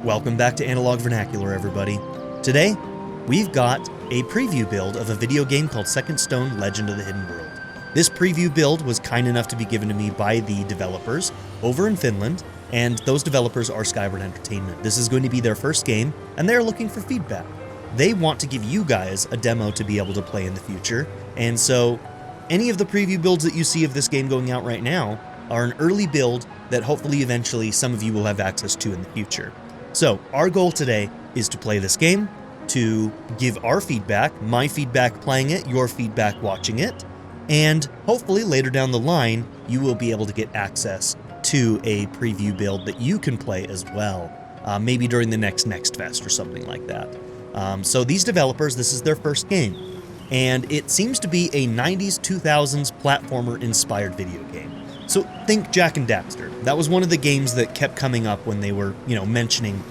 Welcome back to Analog Vernacular, everybody. Today, we've got a preview build of a video game called Second Stone: Legend of the Hidden World. This preview build was kind enough to be given to me by the developers over in Finland, and those developers are Skyward Entertainment. This is going to be their first game, and they're looking for feedback. They want to give you guys a demo to be able to play in the future, and so any of the preview builds that you see of this game going out right now are an early build that hopefully eventually some of you will have access to in the future. So our goal today is to play this game, to give our feedback, my feedback playing it, your feedback watching it, and hopefully later down the line, you will be able to get access to a preview build that you can play as well, maybe during the next Fest or something like that. So these developers, this is their first game, and it seems to be a 90s, 2000s platformer-inspired video game. So think Jak Daxter. That was one of the games that kept coming up when they were, mentioning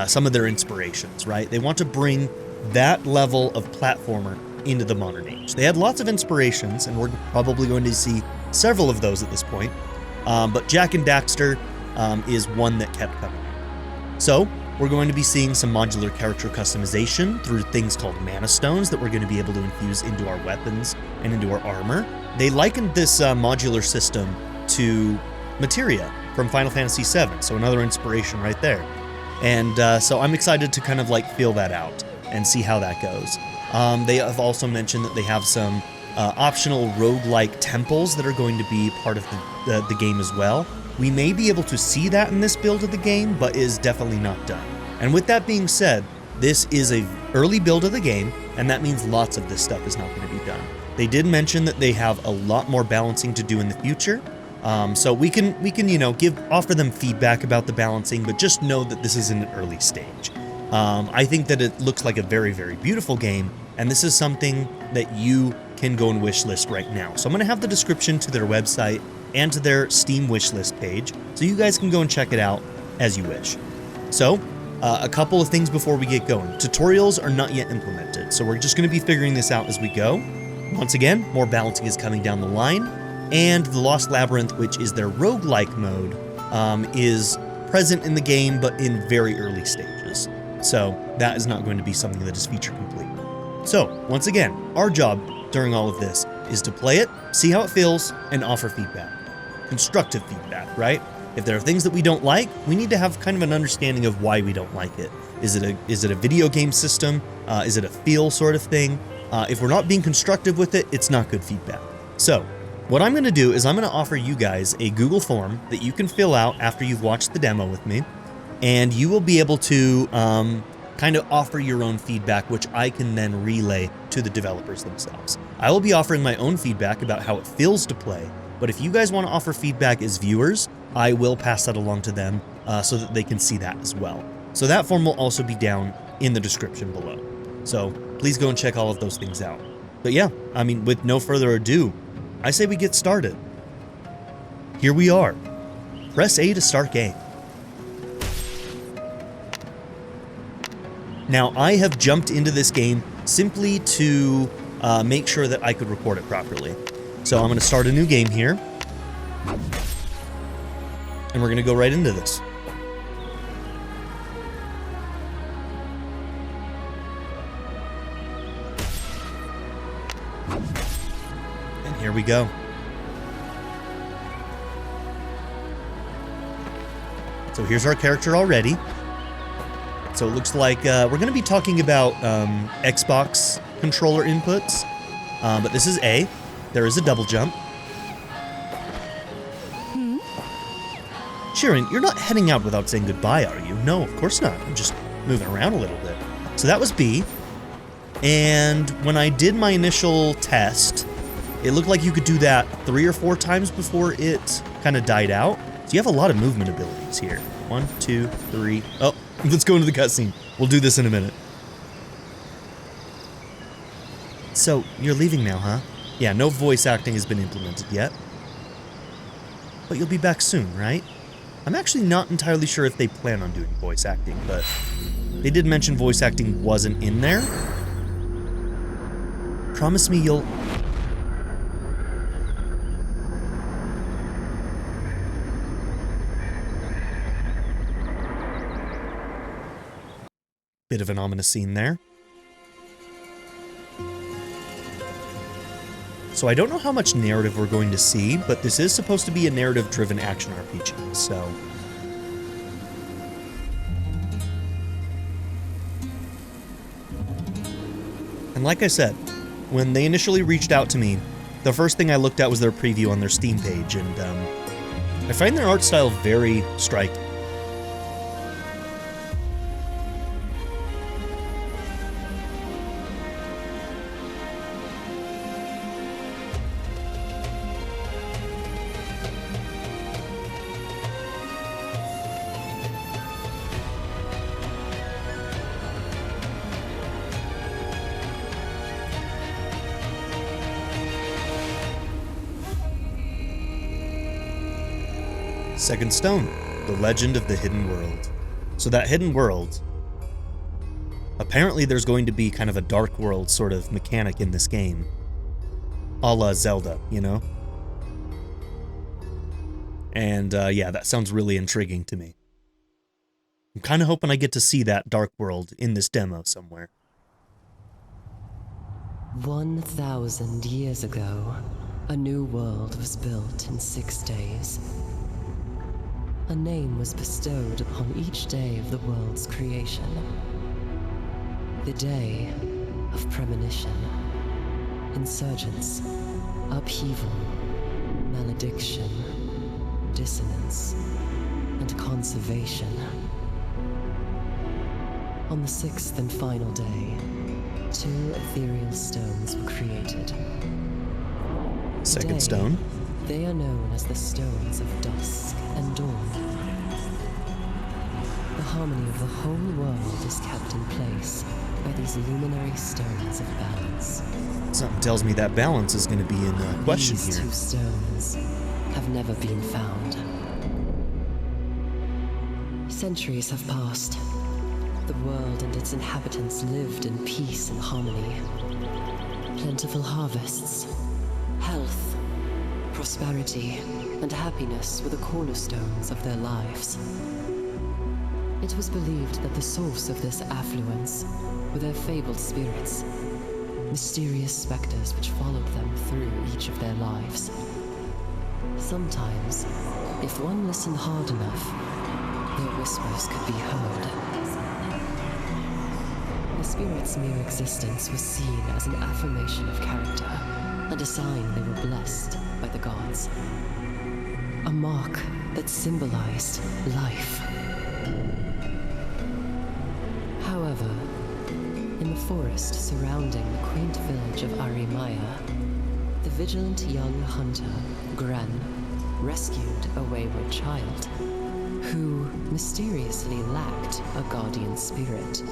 some of their inspirations, right? They want to bring that level of platformer into the modern age. They had lots of inspirations, and we're probably going to see several of those at this point. But Jak Daxter is one that kept coming up. So we're going to be seeing some modular character customization through things called mana stones that we're going to be able to infuse into our weapons and into our armor. They likened this modular system to Materia from Final Fantasy VII, so another inspiration right there. And so I'm excited to kind of feel that out and see how that goes. They have also mentioned that they have some optional roguelike temples that are going to be part of the game as well. We may be able to see that in this build of the game, but is definitely not done. And with that being said, this is an early build of the game, and that means lots of this stuff is not going to be done. They did mention that they have a lot more balancing to do in the future, so we can offer them feedback about the balancing, but just know that this is in an early stage. I think that it looks like a very, very beautiful game, and this is something that you can go and wishlist right now. So I'm going to have the description to their website and to their Steam wishlist page, so you guys can go and check it out as you wish. So, a couple of things before we get going. Tutorials are not yet implemented, so we're just going to be figuring this out as we go. Once again, more balancing is coming down the line, and the Lost Labyrinth, which is their roguelike mode, is present in the game, but in very early stages. So that is not going to be something that is feature complete. So, once again, our job during all of this is to play it, see how it feels, and offer feedback. Constructive feedback, right? If there are things that we don't like, we need to have kind of an understanding of why we don't like it. Is it a video game system? Is it a feel sort of thing? If we're not being constructive with it, it's not good feedback. So, what I'm going to do is I'm going to offer you guys a Google form that you can fill out after you've watched the demo with me, and you will be able to kind of offer your own feedback, which I can then relay to the developers themselves. I will be offering my own feedback about how it feels to play, but if you guys want to offer feedback as viewers, I will pass that along to them so that they can see that as well. So that form will also be down in the description below. So please go and check all of those things out. But yeah, with no further ado, I say we get started. Here we are. Press A to start game. Now, I have jumped into this game simply to make sure that I could record it properly. So I'm going to start a new game here. And we're going to go right into this. And here we go. So here's our character already. So it looks like we're going to be talking about Xbox controller inputs, but this is A. There is a double jump. Sharon, you're not heading out without saying goodbye, are you? No, of course not. I'm just moving around a little bit. So that was B. And when I did my initial test, it looked like you could do that 3 or 4 times before it kind of died out. So you have a lot of movement abilities here. 1, 2, 3. Oh, let's go into the cutscene. We'll do this in a minute. So, you're leaving now, huh? Yeah, no voice acting has been implemented yet. But you'll be back soon, right? I'm actually not entirely sure if they plan on doing voice acting, but they did mention voice acting wasn't in there. Promise me you'll... Bit of an ominous scene there. So I don't know how much narrative we're going to see, but this is supposed to be a narrative-driven action RPG, so... And like I said, when they initially reached out to me, the first thing I looked at was their preview on their Steam page, and I find their art style very striking. Second Stone, The Legend of the Hidden World. So that hidden world, apparently there's going to be kind of a dark world sort of mechanic in this game. A la Zelda, you know? And yeah, that sounds really intriguing to me. I'm kind of hoping I get to see that dark world in this demo somewhere. 1,000 years ago, a new world was built in 6 days. A name was bestowed upon each day of the world's creation. The day of premonition, insurgence, upheaval, malediction, dissonance, and conservation. On the 6th and final day, 2 ethereal stones were created. Second Today, Stone? They are known as the Stones of Dusk and Dawn. The harmony of the whole world is kept in place by these luminary stones of balance. Something tells me that balance is going to be in question These here. 2 stones have never been found. Centuries have passed. The world and its inhabitants lived in peace and harmony. Plentiful harvests, health, prosperity, and happiness were the cornerstones of their lives. It was believed that the source of this affluence were their fabled spirits, mysterious specters which followed them through each of their lives. Sometimes, if one listened hard enough, their whispers could be heard. The spirits' mere existence was seen as an affirmation of character and a sign they were blessed by the gods. A mark that symbolized life. However, in the forest surrounding the quaint village of Arimaya, the vigilant young hunter, Gren, rescued a wayward child who mysteriously lacked a guardian spirit.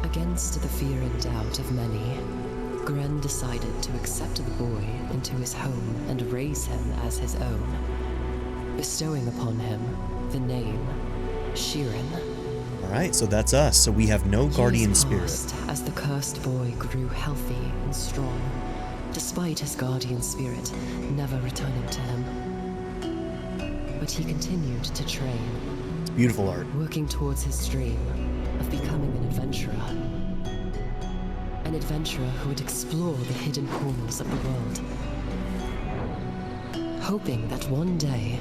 Against the fear and doubt of many, Gren decided to accept the boy into his home and raise him as his own, bestowing upon him the name Sheeran. Alright, so that's us. So we have no guardian spirit. As the cursed boy grew healthy and strong, despite his guardian spirit never returning to him. But he continued to train. It's beautiful art. Working towards his dream of becoming an adventurer. An adventurer who would explore the hidden corners of the world. Hoping that one day,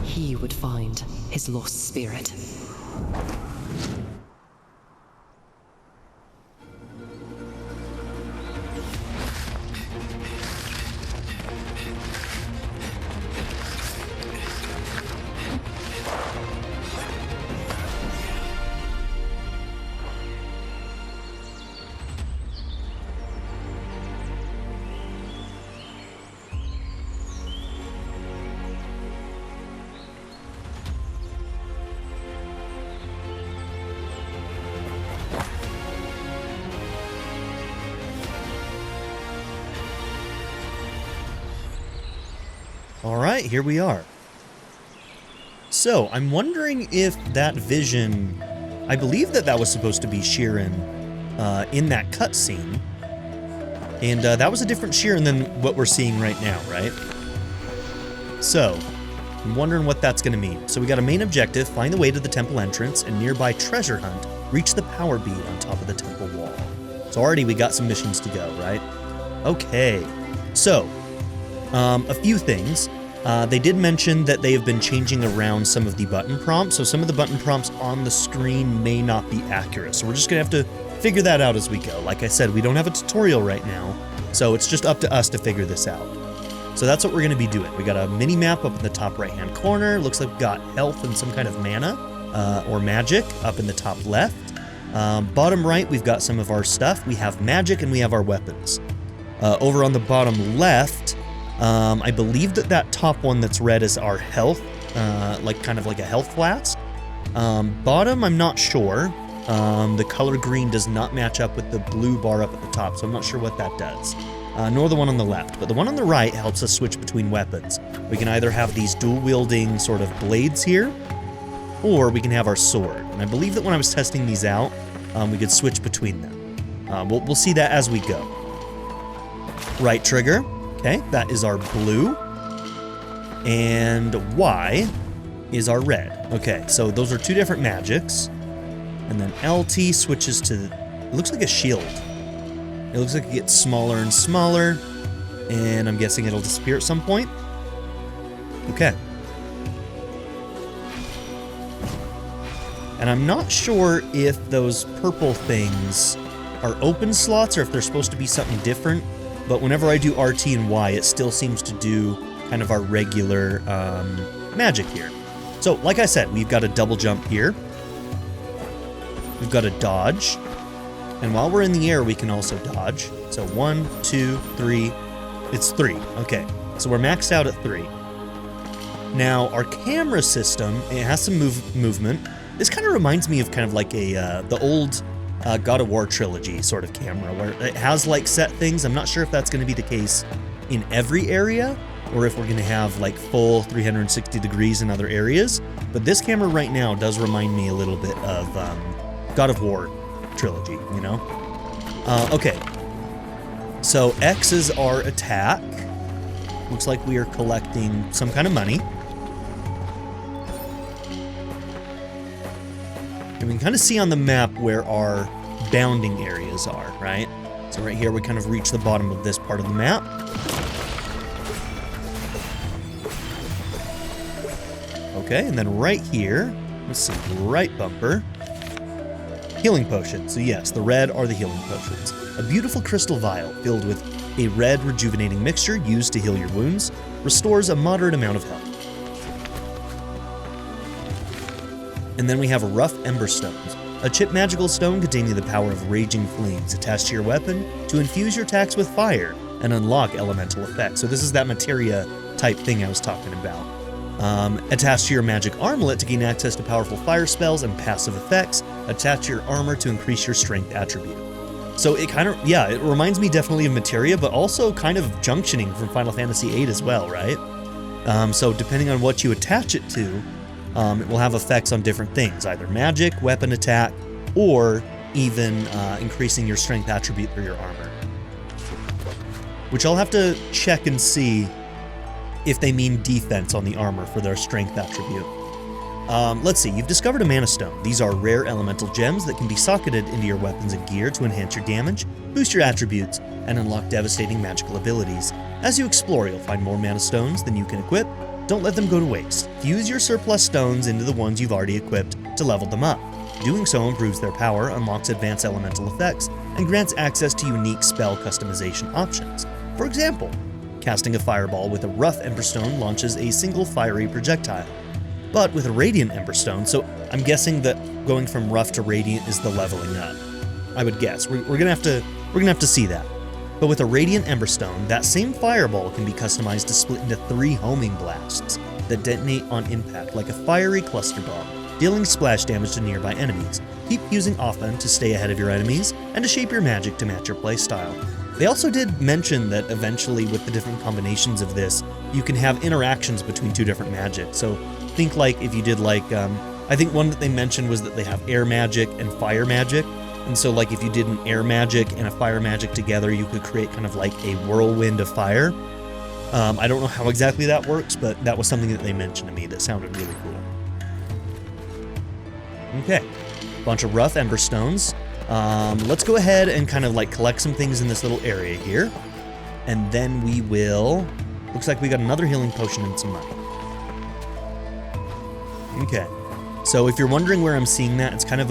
he would find his lost spirit. Alright, here we are. So, I'm wondering if that vision... I believe that was supposed to be Sheeran in that cutscene. And that was a different Sheeran than what we're seeing right now, right? So, I'm wondering what that's going to mean. So we got a main objective, find the way to the temple entrance, and nearby treasure hunt, reach the power bead on top of the temple wall. So already we got some missions to go, right? Okay, so a few things. They did mention that they have been changing around some of the button prompts, so some of the button prompts on the screen may not be accurate. So we're just going to have to figure that out as we go. Like I said, we don't have a tutorial right now, so it's just up to us to figure this out. So that's what we're going to be doing. We got a mini map up in the top right-hand corner. Looks like we've got health and some kind of mana or magic up in the top left. Bottom right, we've got some of our stuff. We have magic and we have our weapons. Over on the bottom left, I believe that top one that's red is our health, like kind of like a health flask. Bottom, I'm not sure. The color green does not match up with the blue bar up at the top, so I'm not sure what that does. Nor the one on the left, but the one on the right helps us switch between weapons. We can either have these dual-wielding sort of blades here, or we can have our sword. And I believe that when I was testing these out, we could switch between them. We'll see that as we go. Right trigger, okay, that is our blue, and Y is our red. Okay, so those are two different magics, and then LT switches to, it looks like a shield. It looks like it gets smaller and smaller, and I'm guessing it'll disappear at some point. Okay. And I'm not sure if those purple things are open slots or if they're supposed to be something different, but whenever I do RT and Y, it still seems to do kind of our regular magic here. So, like I said, we've got a double jump here. We've got a dodge. And while we're in the air, we can also dodge. So 1, 2, 3. It's 3. Okay, so we're maxed out at 3. Now, our camera system, it has some movement. This kind of reminds me of kind of like the old God of War trilogy sort of camera, where it has like set things. I'm not sure if that's going to be the case in every area, or if we're going to have like full 360 degrees in other areas. But this camera right now does remind me a little bit of God of War trilogy, you know? Okay. So X is our attack. Looks like we are collecting some kind of money. And we can kind of see on the map where our bounding areas are, right? So right here we kind of reach the bottom of this part of the map. Okay, and then right here, let's see, right bumper. Healing potion. So yes, the red are the healing potions. A beautiful crystal vial filled with a red rejuvenating mixture used to heal your wounds, restores a moderate amount of health. And then we have rough ember stones, a chipped magical stone containing the power of raging flames attached to your weapon to infuse your attacks with fire and unlock elemental effects. So this is that materia type thing I was talking about. Attached to your magic armlet to gain access to powerful fire spells and passive effects. Attach your armor to increase your strength attribute. So it kind of, yeah, it reminds me definitely of materia, but also kind of junctioning from Final Fantasy VIII as well, right? So depending on what you attach it to, it will have effects on different things, either magic, weapon attack, or even increasing your strength attribute for your armor. Which I'll have to check and see if they mean defense on the armor for their strength attribute. Let's see, you've discovered a mana stone. These are rare elemental gems that can be socketed into your weapons and gear to enhance your damage, boost your attributes, and unlock devastating magical abilities. As you explore, you'll find more mana stones than you can equip. Don't let them go to waste. Fuse your surplus stones into the ones you've already equipped to level them up. Doing so improves their power, unlocks advanced elemental effects, and grants access to unique spell customization options. For example, casting a fireball with a rough emberstone launches a single fiery projectile. But with a radiant emberstone, so I'm guessing that going from rough to radiant is the leveling up. I would guess. We're gonna have to see that. But with a radiant emberstone, that same fireball can be customized to split into 3 homing blasts that detonate on impact like a fiery cluster bomb, dealing splash damage to nearby enemies. Keep using often to stay ahead of your enemies and to shape your magic to match your playstyle. They also did mention that eventually with the different combinations of this, you can have interactions between 2 different magics. So think like if you did like, I think one that they mentioned was that they have air magic and fire magic. And so like if you did an air magic and a fire magic together, you could create kind of like a whirlwind of fire. I don't know how exactly that works, but that was something that they mentioned to me that sounded really cool. Okay, bunch of rough ember stones. Let's go ahead and kind of like collect some things in this little area here. And then we will... Looks like we got another healing potion and some money. Okay, so if you're wondering where I'm seeing that, it's kind of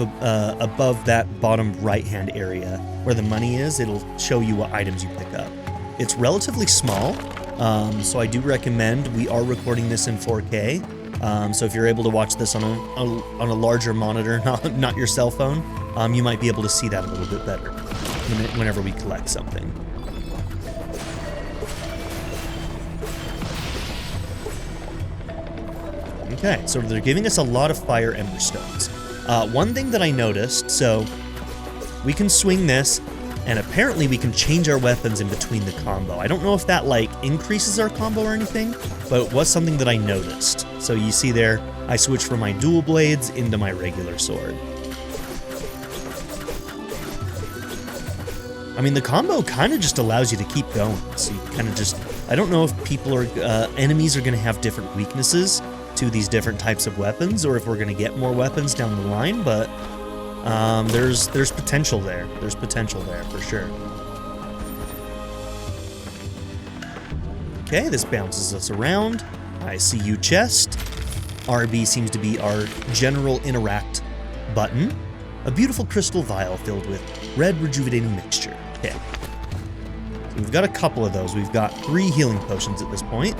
above that bottom right-hand area where the money is. It'll show you what items you pick up. It's relatively small, so I do recommend. We are recording this in 4K, so if you're able to watch this on a larger monitor, not your cell phone, you might be able to see that a little bit better whenever we collect something. Okay, so they're giving us a lot of fire ember stones. One thing that I noticed, so we can swing this, and apparently we can change our weapons in between the combo. I don't know if that, like, increases our combo or anything, but it was something that I noticed. So you see there, I switched from my dual blades into my regular sword. I mean, the combo kind of just allows you to keep going. So you kind of just... I don't know if people are... enemies are going to have different weaknesses to these different types of weapons, or if we're going to get more weapons down the line, but there's potential there. There's potential there for sure. Okay, this bounces us around. I see you chest. RB seems to be our general interact button. A beautiful crystal vial filled with red rejuvenating mixture. Okay. So we've got a couple of those. We've got 3 healing potions at this point.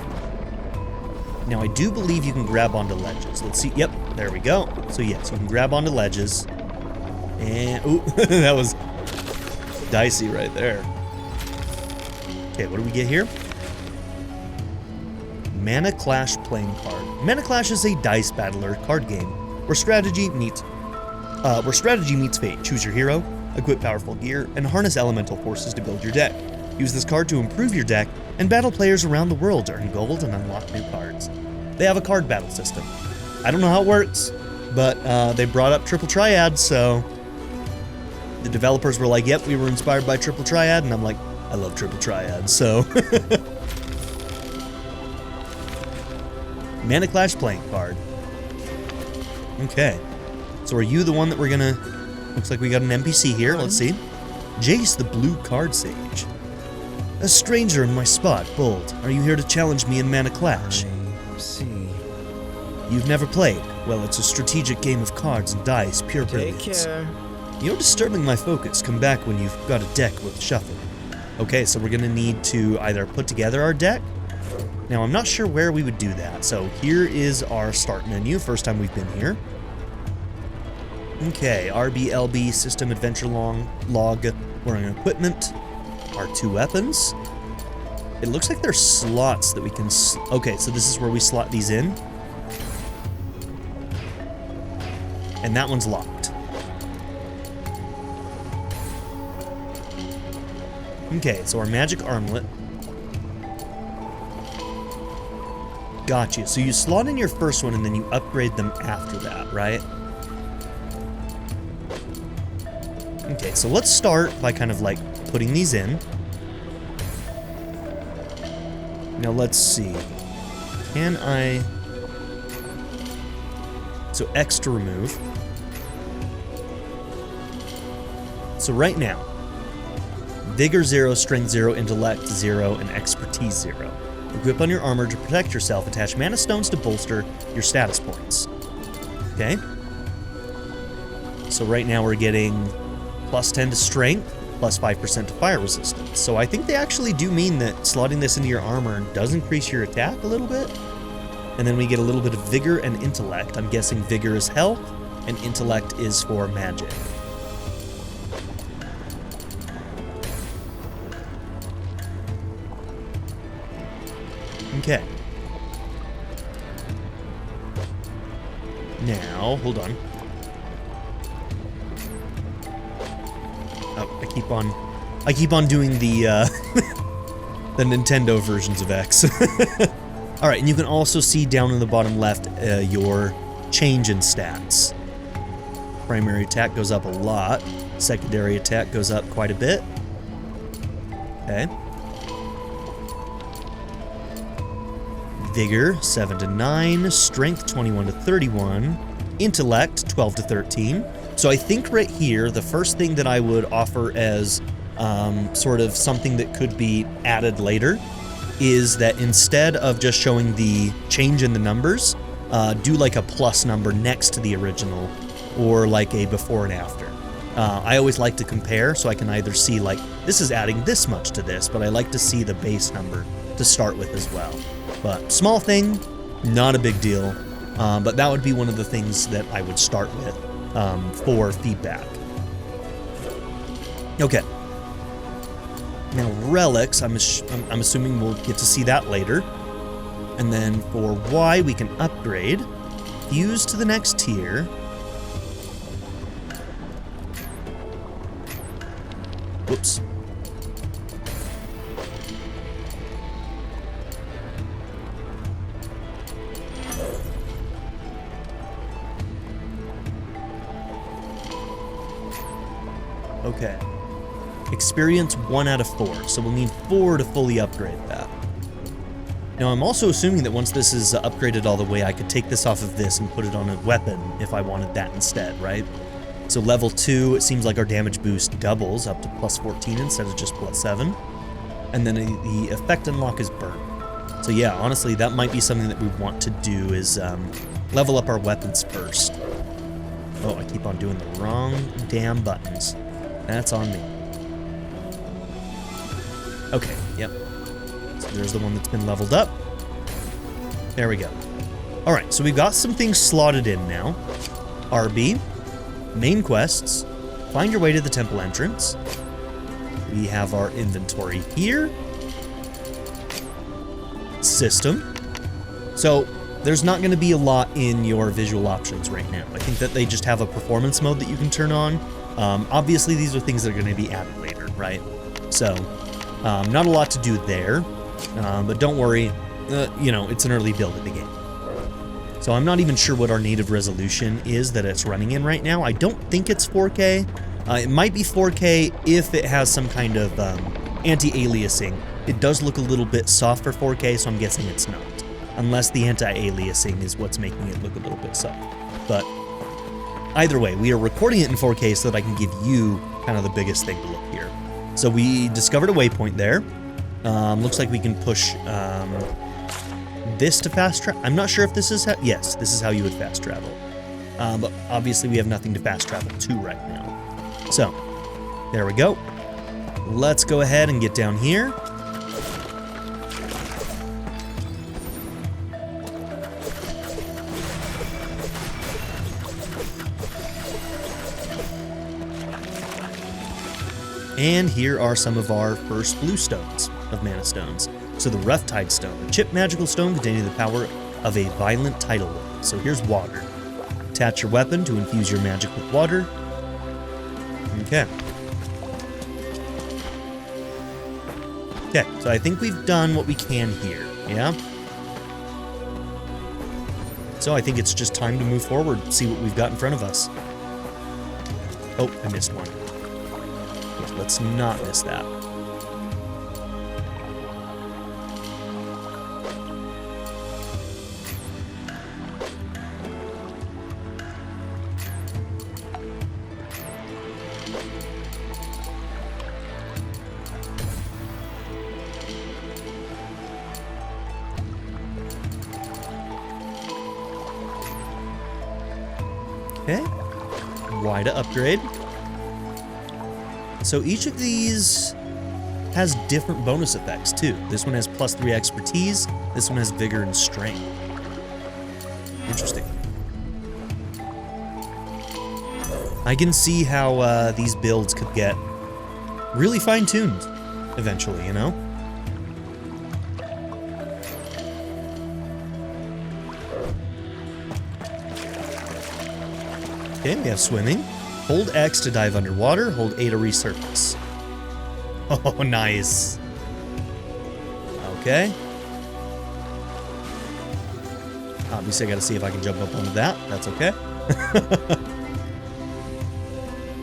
Now, I do believe you can grab onto ledges. Let's see. Yep, there we go. So, yes, you can grab onto ledges. And, ooh, that was dicey right there. Okay, what do we get here? Mana Clash playing card. Mana Clash is a dice battler card game where strategy meets fate. Choose your hero, equip powerful gear, and harness elemental forces to build your deck. Use this card to improve your deck and battle players around the world to earn gold and unlock new cards. They have a card battle system. I don't know how it works, but they brought up Triple Triad, so the developers were like, yep, we were inspired by Triple Triad, and I'm like, I love Triple Triad, so... Mana Clash playing card. Okay. So are you the one that we're gonna... Looks like we got an NPC here, let's see. Jace the Blue Card Sage. A stranger in my spot, bold. Are you here to challenge me in Mana Clash? I see. You've never played? Well, it's a strategic game of cards and dice, pure Take brilliance. care. You're disturbing my focus. Come back when you've got a deck with shuffle. Okay, so we're gonna need to either put together our deck. Now, I'm not sure where we would do that. So here is our start menu, first time we've been here. Okay, RBLB, System Adventure Log, we're in equipment. Our 2 weapons. It looks like there's slots that we can... Okay, so this is where we slot these in. And that one's locked. Okay, so our magic armlet. Gotcha. So you slot in your first one and then you upgrade them after that, right? Okay, so let's start by kind of like putting these in. Now let's see. Can I... So X to remove. So right now, Vigor 0, Strength 0, Intellect 0, and Expertise 0. Equip on your armor to protect yourself. Attach mana stones to bolster your status points. Okay? So right now we're getting plus 10 to Strength, plus 5% to fire resistance. So I think they actually do mean that slotting this into your armor does increase your attack a little bit. And then we get a little bit of Vigor and Intellect. I'm guessing Vigor is health, and Intellect is for magic. Okay. Now, hold on. Oh, I keep on doing the the Nintendo versions of X. All right, and you can also see down in the bottom left your change in stats. Primary attack goes up a lot. Secondary attack goes up quite a bit. Okay. Vigor, 7 to 9. Strength, 21 to 31. Intellect, 12 to 13. So I think right here, the first thing that I would offer as sort of something that could be added later is that instead of just showing the change in the numbers, do like a plus number next to the original, or like a before and after. I always like to compare, so I can either see like, this is adding this much to this, but I like to see the base number to start with as well. But small thing, not a big deal, but that would be one of the things that I would start with for feedback. Okay. Now relics, I'm assuming we'll get to see that later. And then for Y, we can upgrade, fuse to the next tier. Whoops. Okay. Experience 1 out of 4, so we'll need 4 to fully upgrade that. Now I'm also assuming that once this is upgraded all the way, I could take this off of this and put it on a weapon if I wanted that instead, right? So level 2, it seems like our damage boost doubles up to plus 14 instead of just plus 7. And then the effect unlock is burn. So yeah, honestly, that might be something that we want to do is level up our weapons first. Oh, I keep on doing the wrong damn buttons. That's on me. Okay, yep. So there's the one that's been leveled up. There we go. Alright, so we've got some things slotted in now. RB, main quests, find your way to the temple entrance. We have our inventory here. System. So there's not going to be a lot in your visual options right now. I think that they just have a performance mode that you can turn on. Obviously, these are things that are going to be added later, right? So, not a lot to do there, but don't worry, you know, it's an early build of the game. So I'm not even sure what our native resolution is that it's running in right now. I don't think it's 4K. It might be 4K if it has some kind of anti-aliasing. It does look a little bit soft for 4K, so I'm guessing it's not. Unless the anti-aliasing is what's making it look a little bit soft. But either way, we are recording it in 4K so that I can give you kind of the biggest thing to look here. So we discovered a waypoint there. Looks like we can push this to fast travel. I'm not sure if this is how... Yes, this is how you would fast travel. But obviously we have nothing to fast travel to right now. So, there we go. Let's go ahead and get down here. And here are some of our first blue stones of mana stones. So the Rough Tide Stone, a chipped magical stone containing the power of a violent tidal wave. So here's water. Attach your weapon to infuse your magic with water. Okay. Okay, so I think we've done what we can here, yeah? So I think it's just time to move forward, see what we've got in front of us. Oh, I missed one. Let's not miss that. Okay. Y to upgrade. So each of these has different bonus effects too. This one has +3 expertise. This one has vigor and strength. Interesting. I can see how these builds could get really fine-tuned eventually, you know? Okay, we have swimming. Hold X to dive underwater, hold A to resurface. Oh, nice. Okay. Obviously, I gotta see if I can jump up onto that. That's okay.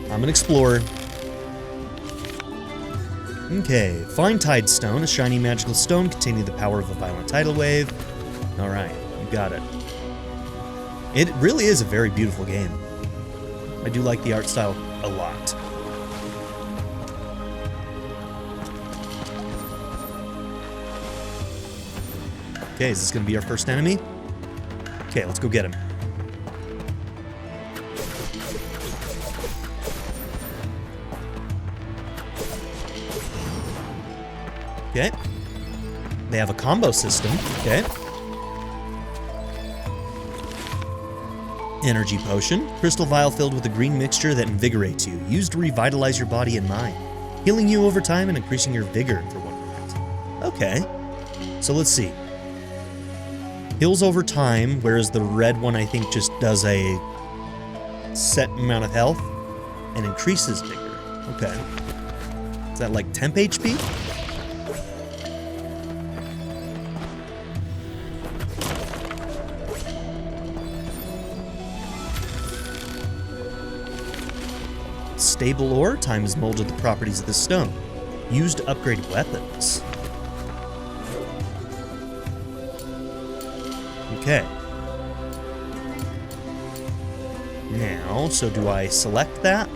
I'm an explorer. Okay, Fine Tide Stone, a shiny magical stone containing the power of a violent tidal wave. All right, you got it. It really is a very beautiful game. I do like the art style a lot. Okay, is this going to be our first enemy? Okay, let's go get him. Okay. They have a combo system. Okay. Energy potion. Crystal vial filled with a green mixture that invigorates you. Used to revitalize your body and mind. Healing you over time and increasing your vigor for 1 minute. Okay. So let's see. Heals over time, whereas the red one I think just does a set amount of health and increases vigor. Okay. Is that like temp HP? Stable ore, time has molded the properties of the stone. Used to upgrade weapons. Okay. Now, so do I select that?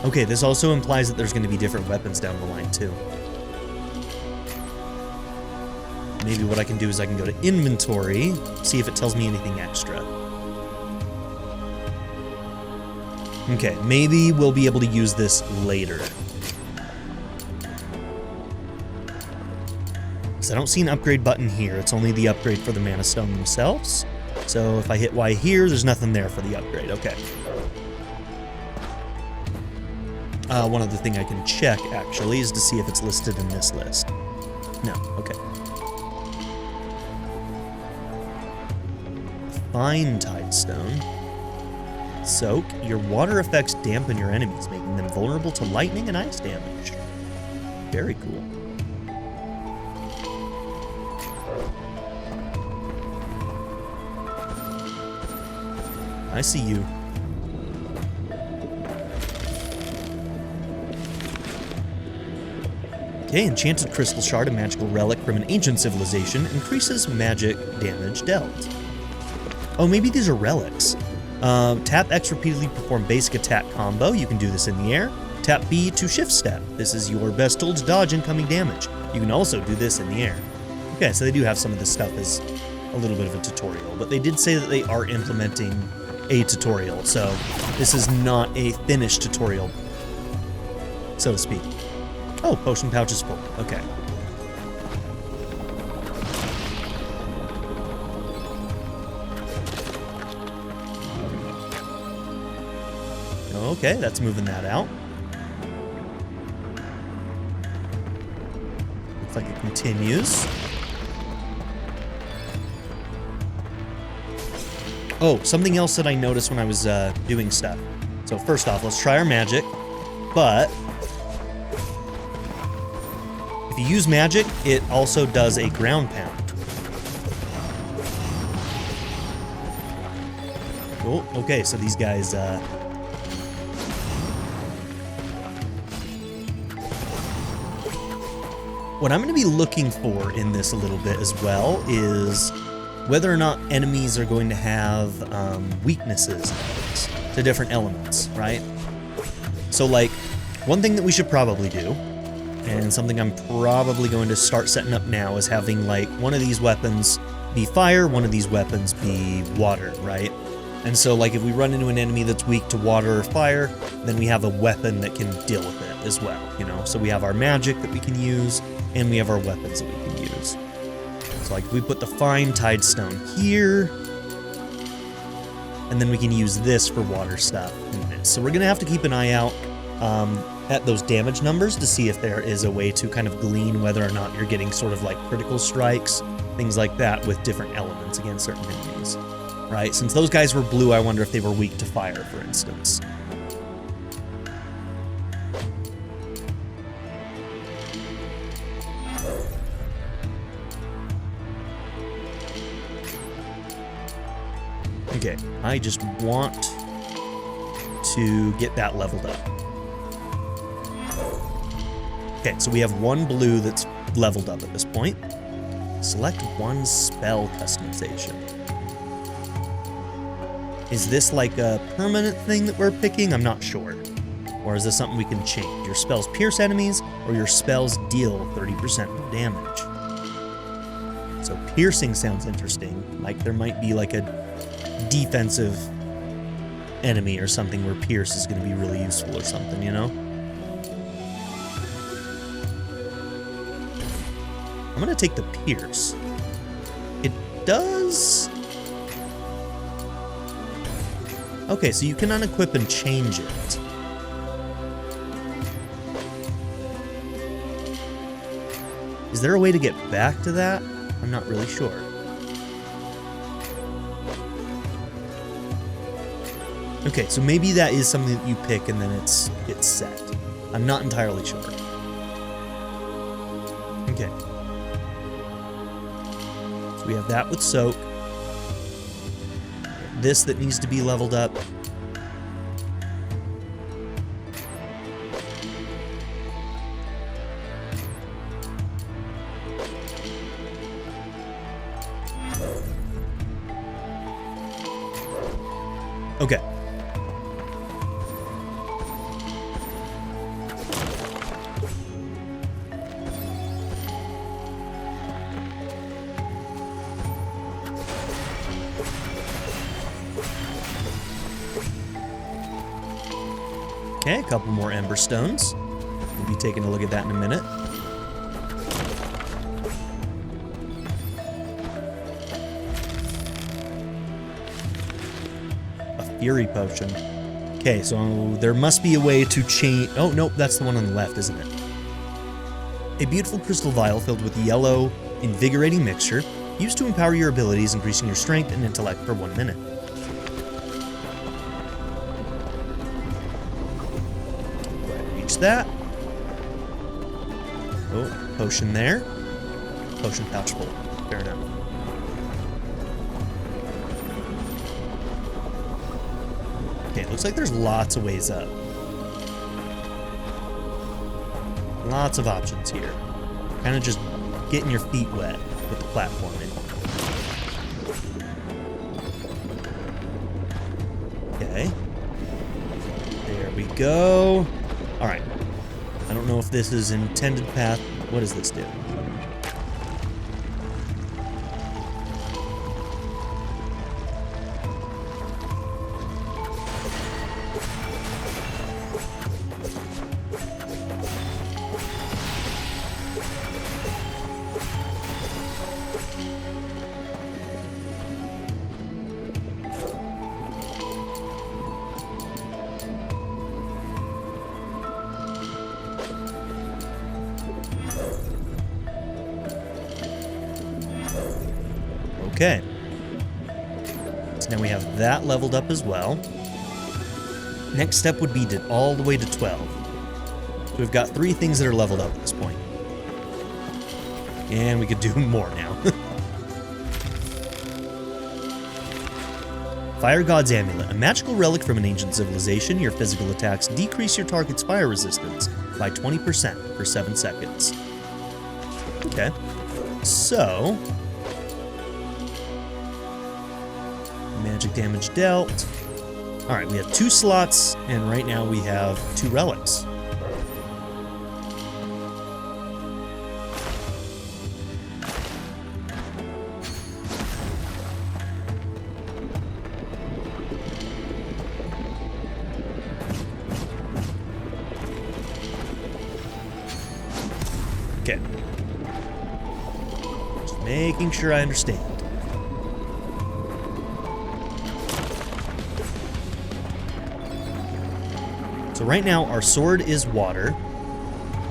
Okay, this also implies that there's going to be different weapons down the line, too. Maybe what I can do is I can go to inventory, see if it tells me anything extra. Okay, maybe we'll be able to use this later. Because I don't see an upgrade button here. It's only the upgrade for the Mana Stone themselves. So if I hit Y here, there's nothing there for the upgrade. Okay. One other thing I can check, actually, is to see if it's listed in this list. No, okay. Fine Tidestone. Soak. Your water effects dampen your enemies, making them vulnerable to lightning and ice damage. Very cool. I see you. Okay, Enchanted Crystal Shard, a magical relic from an ancient civilization, increases magic damage dealt. Oh, maybe these are relics. Tap X repeatedly perform basic attack combo. You can do this in the air. Tap B to shift step. This is your best tool to dodge incoming damage. You can also do this in the air. Okay, so they do have some of this stuff as a little bit of a tutorial, but they did say that they are implementing a tutorial, so this is not a finished tutorial, so to speak. Oh, potion pouch is full. Okay. Okay, that's moving that out. Looks like it continues. Oh, something else that I noticed when I was doing stuff. So first off, let's try our magic. But if you use magic, it also does a ground pound. Oh, okay, so these guys... What I'm going to be looking for in this a little bit as well is whether or not enemies are going to have weaknesses to different elements, right? So, like, one thing that we should probably do, and something I'm probably going to start setting up now, is having, like, one of these weapons be fire, one of these weapons be water, right? And so, like, if we run into an enemy that's weak to water or fire, then we have a weapon that can deal with it as well, you know? So we have our magic that we can use, and we have our weapons that we can use. So, like, we put the Fine Tidestone here, and then we can use this for water stuff in this. So we're going to have to keep an eye out at those damage numbers to see if there is a way to kind of glean whether or not you're getting sort of like critical strikes, things like that, with different elements against certain enemies. Right? Since those guys were blue, I wonder if they were weak to fire, for instance. Okay, I just want to get that leveled up. Okay, so we have one blue that's leveled up at this point. Select one spell customization. Is this like a permanent thing that we're picking? I'm not sure. Or is this something we can change? Your spells pierce enemies, or your spells deal 30% more damage. So piercing sounds interesting. Like there might be like a defensive enemy or something where pierce is going to be really useful or something, you know? I'm going to take the pierce. It does... Okay, so you can unequip and change it. Is there a way to get back to that? I'm not really sure. Okay, so maybe that is something that you pick and then it's set. I'm not entirely sure. Okay. So we have that with soak. This that needs to be leveled up. Okay. Okay, a couple more Ember Stones. We'll be taking a look at that in a minute. A Fury Potion. Okay, so there must be a way to change... Oh, nope, that's the one on the left, isn't it? A beautiful crystal vial filled with yellow, invigorating mixture, used to empower your abilities, increasing your strength and intellect for 1 minute. That. Oh, potion there. Potion pouch full. Fair enough. Okay, it looks like there's lots of ways up. Lots of options here. Kind of just getting your feet wet with the platforming. Okay. There we go. Alright. I don't know if this is intended path. What does this do? Okay. So now we have that leveled up as well. Next step would be to all the way to 12. So we've got 3 things that are leveled up at this point. And we could do more now. Fire God's Amulet. A magical relic from an ancient civilization. Your physical attacks decrease your target's fire resistance by 20% for 7 seconds. Okay. So... magic damage dealt. Alright, we have 2 slots, and right now we have 2 relics. Okay. Just making sure I understand. So right now, our sword is water,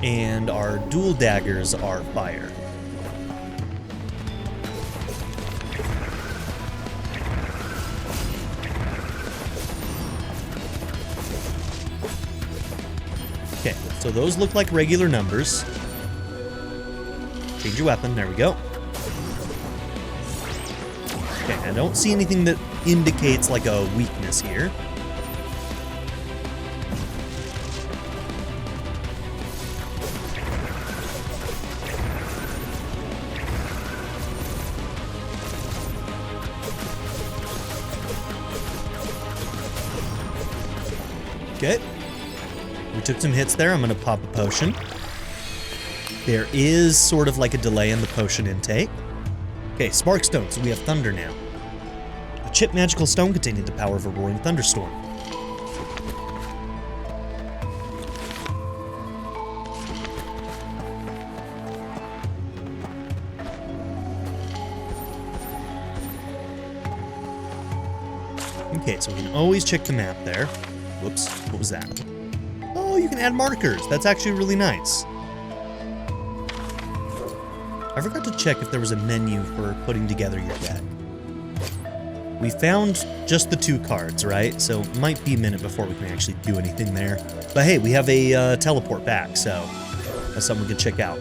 and our dual daggers are fire. Okay, so those look like regular numbers. Change your weapon, there we go. Okay, I don't see anything that indicates like a weakness here. Okay. We took some hits there. I'm going to pop a potion. There is sort of like a delay in the potion intake. Okay, Sparkstone, so we have thunder now. A chip magical stone containing the power of a roaring thunderstorm. Okay, so we can always check the map there. Whoops, what was that? Oh, you can add markers. That's actually really nice. I forgot to check if there was a menu for putting together your deck. We found just the 2 cards, right? So it might be a minute before we can actually do anything there. But hey, we have a teleport back, so that's something we can check out.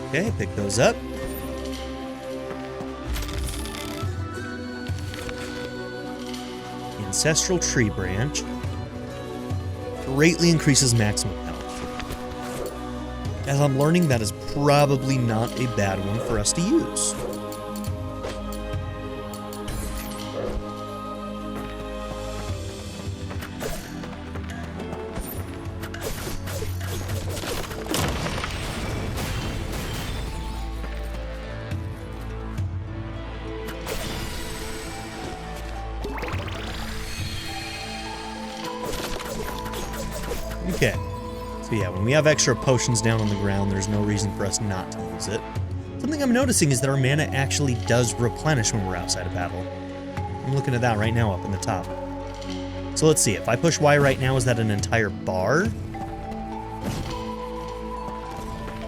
Okay, pick those up. Ancestral Tree Branch greatly increases maximum health. As I'm learning, that is probably not a bad one for us to use. Okay, so yeah, when we have extra potions down on the ground, there's no reason for us not to use it. Something I'm noticing is that our mana actually does replenish when we're outside of battle. I'm looking at that right now up in the top. So let's see, if I push Y right now, is that an entire bar?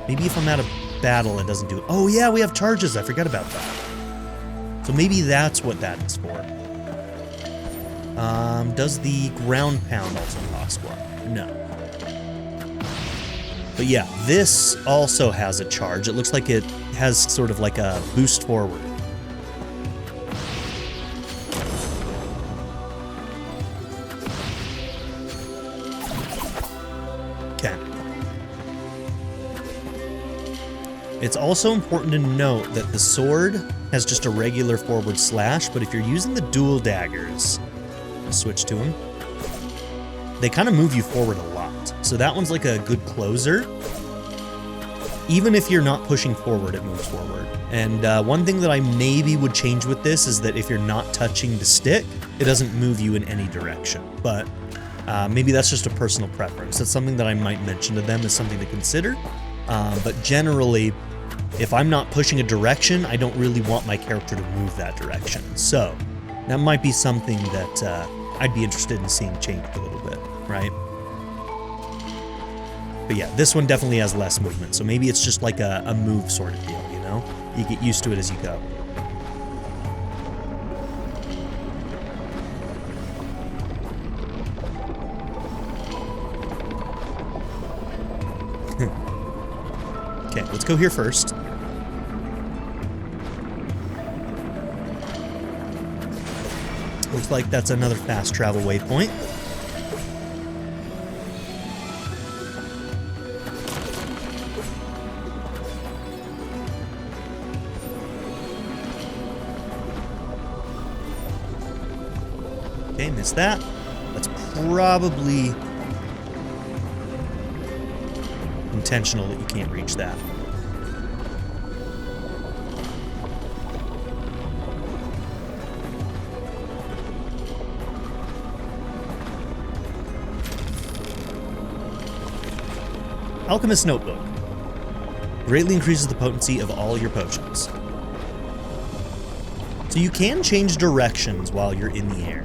Maybe if I'm out of battle, it doesn't do it. Oh yeah, we have charges, I forgot about that. So maybe that's what that is for. Does the ground pound also cost one? No. But yeah, this also has a charge. It looks like it has sort of like a boost forward. Okay. It's also important to note that the sword has just a regular forward slash, but if you're using the dual daggers, I'll switch to them, they kind of move you forward a lot. So that one's like a good closer. Even if you're not pushing forward, it moves forward. And one thing that I maybe would change with this is that if you're not touching the stick, it doesn't move you in any direction. But maybe that's just a personal preference. That's something that I might mention to them as something to consider. But generally, if I'm not pushing a direction, I don't really want my character to move that direction. So that might be something that I'd be interested in seeing changed a little bit, right? But yeah, this one definitely has less movement, so maybe it's just like a move sort of deal, you know? You get used to it as you go. Okay, let's go here first. Looks like that's another fast travel waypoint. Okay, missed that. That's probably intentional that you can't reach that. Alchemist's Notebook. Greatly increases the potency of all your potions. So you can change directions while you're in the air.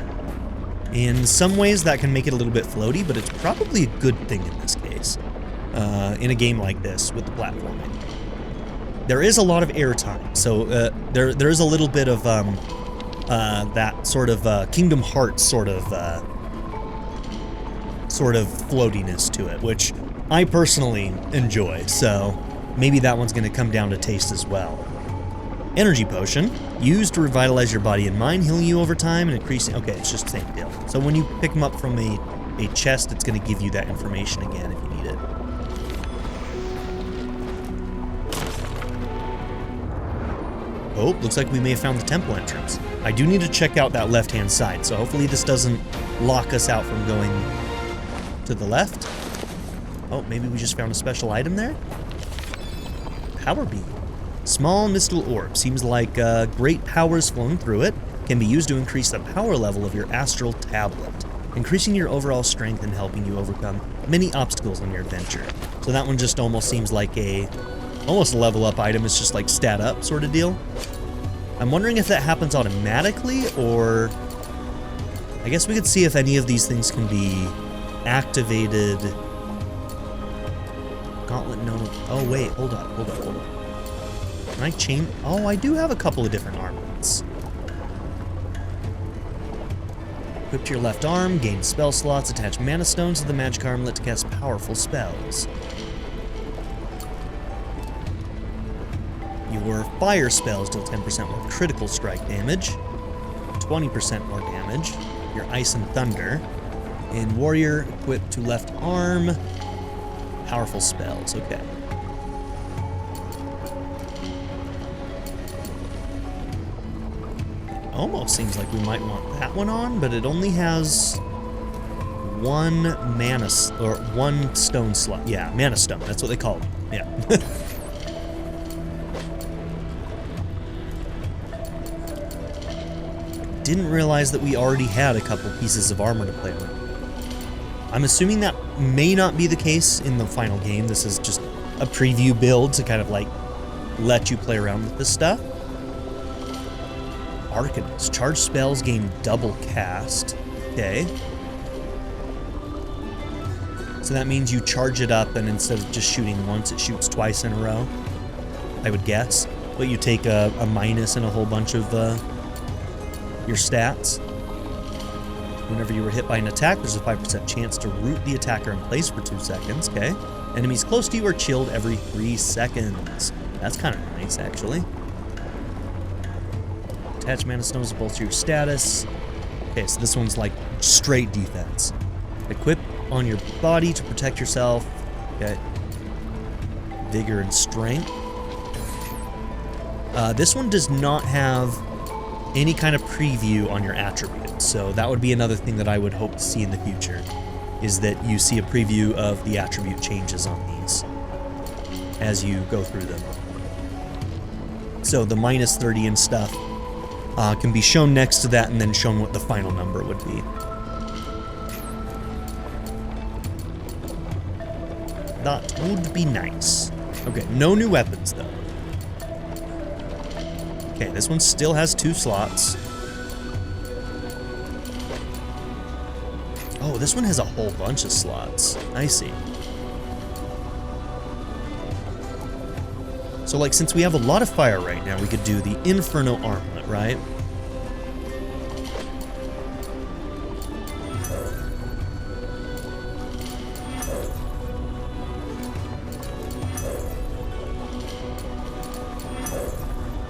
In some ways that can make it a little bit floaty, but it's probably a good thing in this case. In a game like this with the platforming. There is a lot of airtime, so there is a little bit of that sort of Kingdom Hearts sort of floatiness to it, which I personally enjoy, so maybe that one's going to come down to taste as well. Energy Potion, used to revitalize your body and mind, healing you over time and increasing... Okay, it's just the same deal. So when you pick them up from a chest, it's going to give you that information again if you need it. Oh, looks like we may have found the temple entrance. I do need to check out that left-hand side, so hopefully this doesn't lock us out from going to the left. Oh, maybe we just found a special item there? Power beam. Small mystical orb. Seems like great powers flowing through it. Can be used to increase the power level of your astral tablet, increasing your overall strength and helping you overcome many obstacles on your adventure. So that one just almost seems like almost a level up item. It's just like stat up sort of deal. I'm wondering if that happens automatically, or I guess we could see if any of these things can be activated. Gauntlet no. Oh wait, hold up. Can I chain? Oh, I do have a couple of different armaments. Equip to your left arm, gain spell slots, attach mana stones to the magic armlet to cast powerful spells. Your fire spells deal 10% more critical strike damage, 20% more damage. Your ice and thunder. And warrior, equipped to left arm, powerful spells. Okay. Almost seems like we might want that one on, but it only has one mana, or one stone slot. Yeah, mana stone. That's what they call them. Yeah. Didn't realize that we already had a couple pieces of armor to play with. I'm assuming that may not be the case in the final game. This is just a preview build to kind of like let you play around with this stuff. Arcanist. Charge spells gain double cast. Okay. So that means you charge it up, and instead of just shooting once, it shoots twice in a row, I would guess. But you take a minus in a whole bunch of your stats. Whenever you were hit by an attack, there's a 5% chance to root the attacker in place for 2 seconds. Okay. Enemies close to you are chilled every 3 seconds. That's kind of nice, actually. Attach mana stones to bolster your status. Okay, so this one's like straight defense. Equip on your body to protect yourself. Okay. Vigor and strength. This one does not have any kind of preview on your attributes, so that would be another thing that I would hope to see in the future, is that you see a preview of the attribute changes on these as you go through them. So the minus 30 and stuff can be shown next to that and then shown what the final number would be. That would be nice. Okay, no new weapons though. Okay, this one still has 2 slots. Oh, this one has a whole bunch of slots. I see. So, like, since we have a lot of fire right now, we could do the Inferno Armlet, right?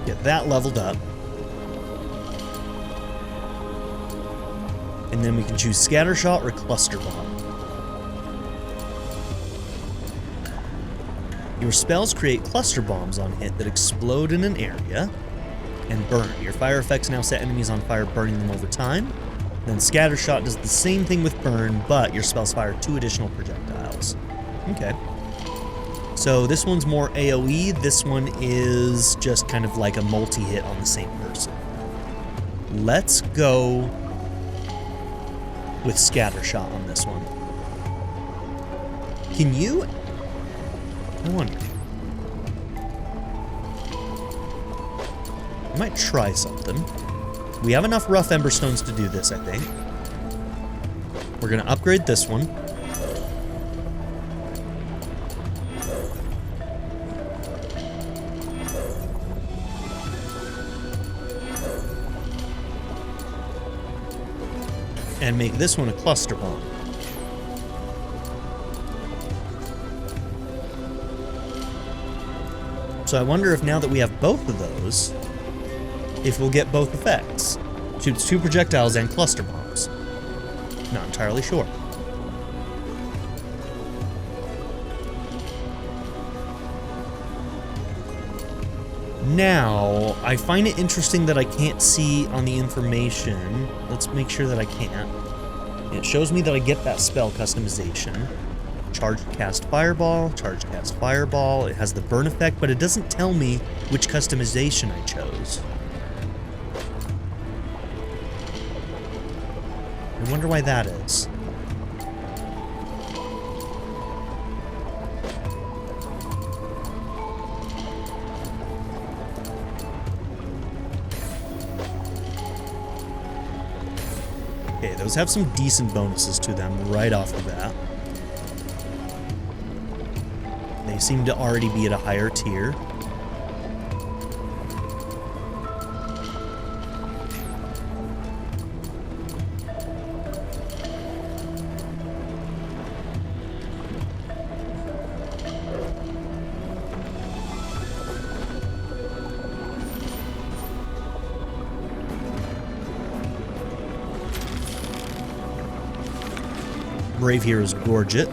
Get that leveled up. And then we can choose Scattershot or Cluster Bomb. Your spells create cluster bombs on hit that explode in an area and burn. Your fire effects now set enemies on fire, burning them over time. Then Scattershot does the same thing with burn, but your spells fire 2 additional projectiles. Okay. So this one's more AoE, this one is just kind of like a multi-hit on the same person. Let's go with Scattershot on this one. Can you? I wonder. I might try something. We have enough rough emberstones to do this, I think. We're gonna upgrade this one. And make this one a cluster bomb. So I wonder if now that we have both of those, if we'll get both effects. Shoots 2 projectiles and cluster bombs. Not entirely sure. Now, I find it interesting that I can't see on the information. Let's make sure that I can't. It shows me that I get that spell customization. Charge cast fireball, charge cast fireball. It has the burn effect, but it doesn't tell me which customization I chose. I wonder why that is. Okay, those have some decent bonuses to them right off the bat. They seem to already be at a higher tier. Brave Hero's Gorget.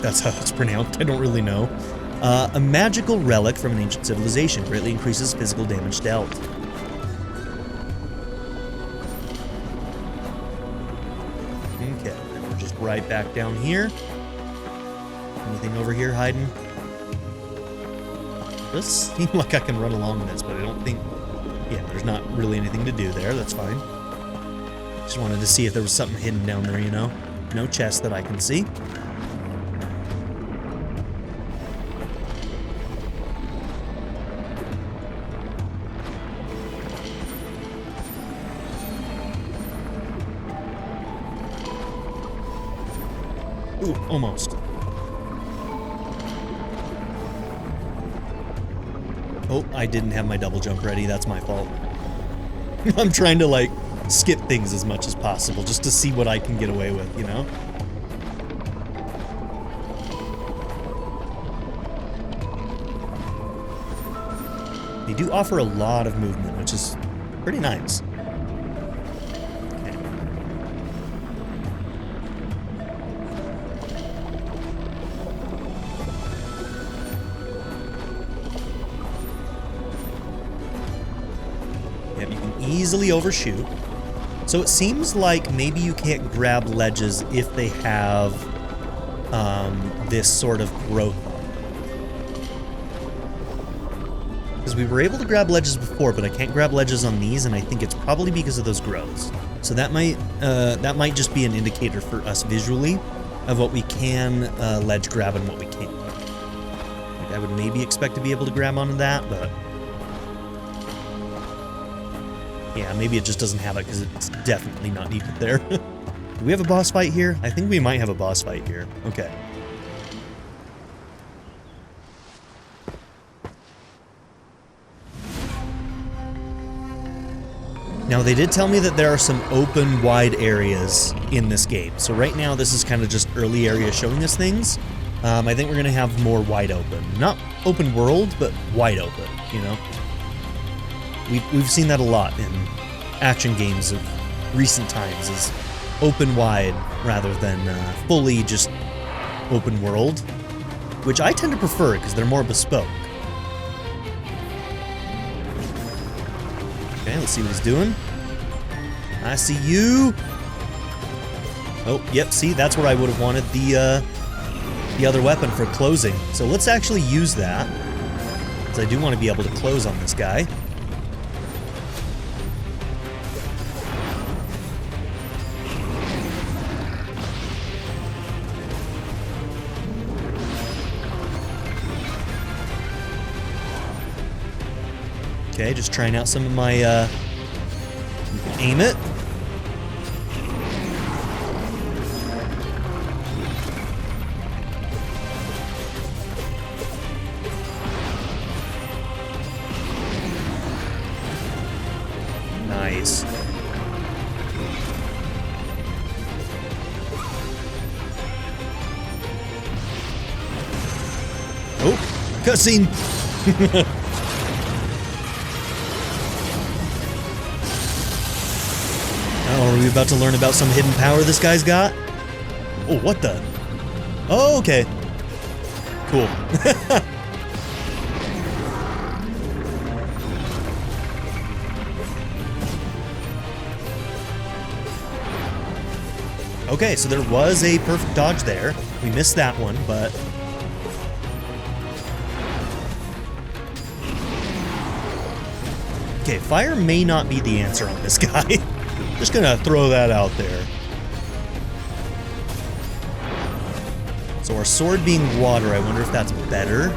That's how it's pronounced. I don't really know. A magical relic from an ancient civilization. Greatly increases physical damage dealt. Okay, we're just right back down here. Anything over here hiding? Does seem like I can run along this, but I don't think... Yeah, there's not really anything to do there. That's fine. Just wanted to see if there was something hidden down there, you know? No chest that I can see. Ooh, almost. Oh, I didn't have my double jump ready. That's my fault. I'm trying to, like, skip things as much as possible just to see what I can get away with, you know? They do offer a lot of movement, which is pretty nice. Okay. Yep, you can easily overshoot. So it seems like maybe you can't grab ledges if they have this sort of growth. Because we were able to grab ledges before, but I can't grab ledges on these, and I think it's probably because of those growths. So that might just be an indicator for us visually of what we can ledge grab and what we can't. Like I would maybe expect to be able to grab onto that, but yeah, maybe it just doesn't have it because it's definitely not needed there. Do we have a boss fight here? I think we might have a boss fight here. Okay. Now, they did tell me that there are some open, wide areas in this game. So right now, this is kind of just early area showing us things. I think we're going to have more wide open. Not open world, but wide open, you know? We've seen that a lot in action games of recent times, is open wide rather than fully just open world, which I tend to prefer because they're more bespoke. Okay, let's see what he's doing. I see you. Oh, yep, see, that's where I would have wanted the other weapon for closing. So let's actually use that, because I do want to be able to close on this guy. Okay, just trying out some of my, aim it. Nice. Oh, cutscene. Oh, are we about to learn about some hidden power this guy's got? Oh, what the? Oh, okay. Cool. Okay, so there was a perfect dodge there. We missed that one, but... Okay, fire may not be the answer on this guy. Just gonna throw that out there. So our sword being water, I wonder if that's better.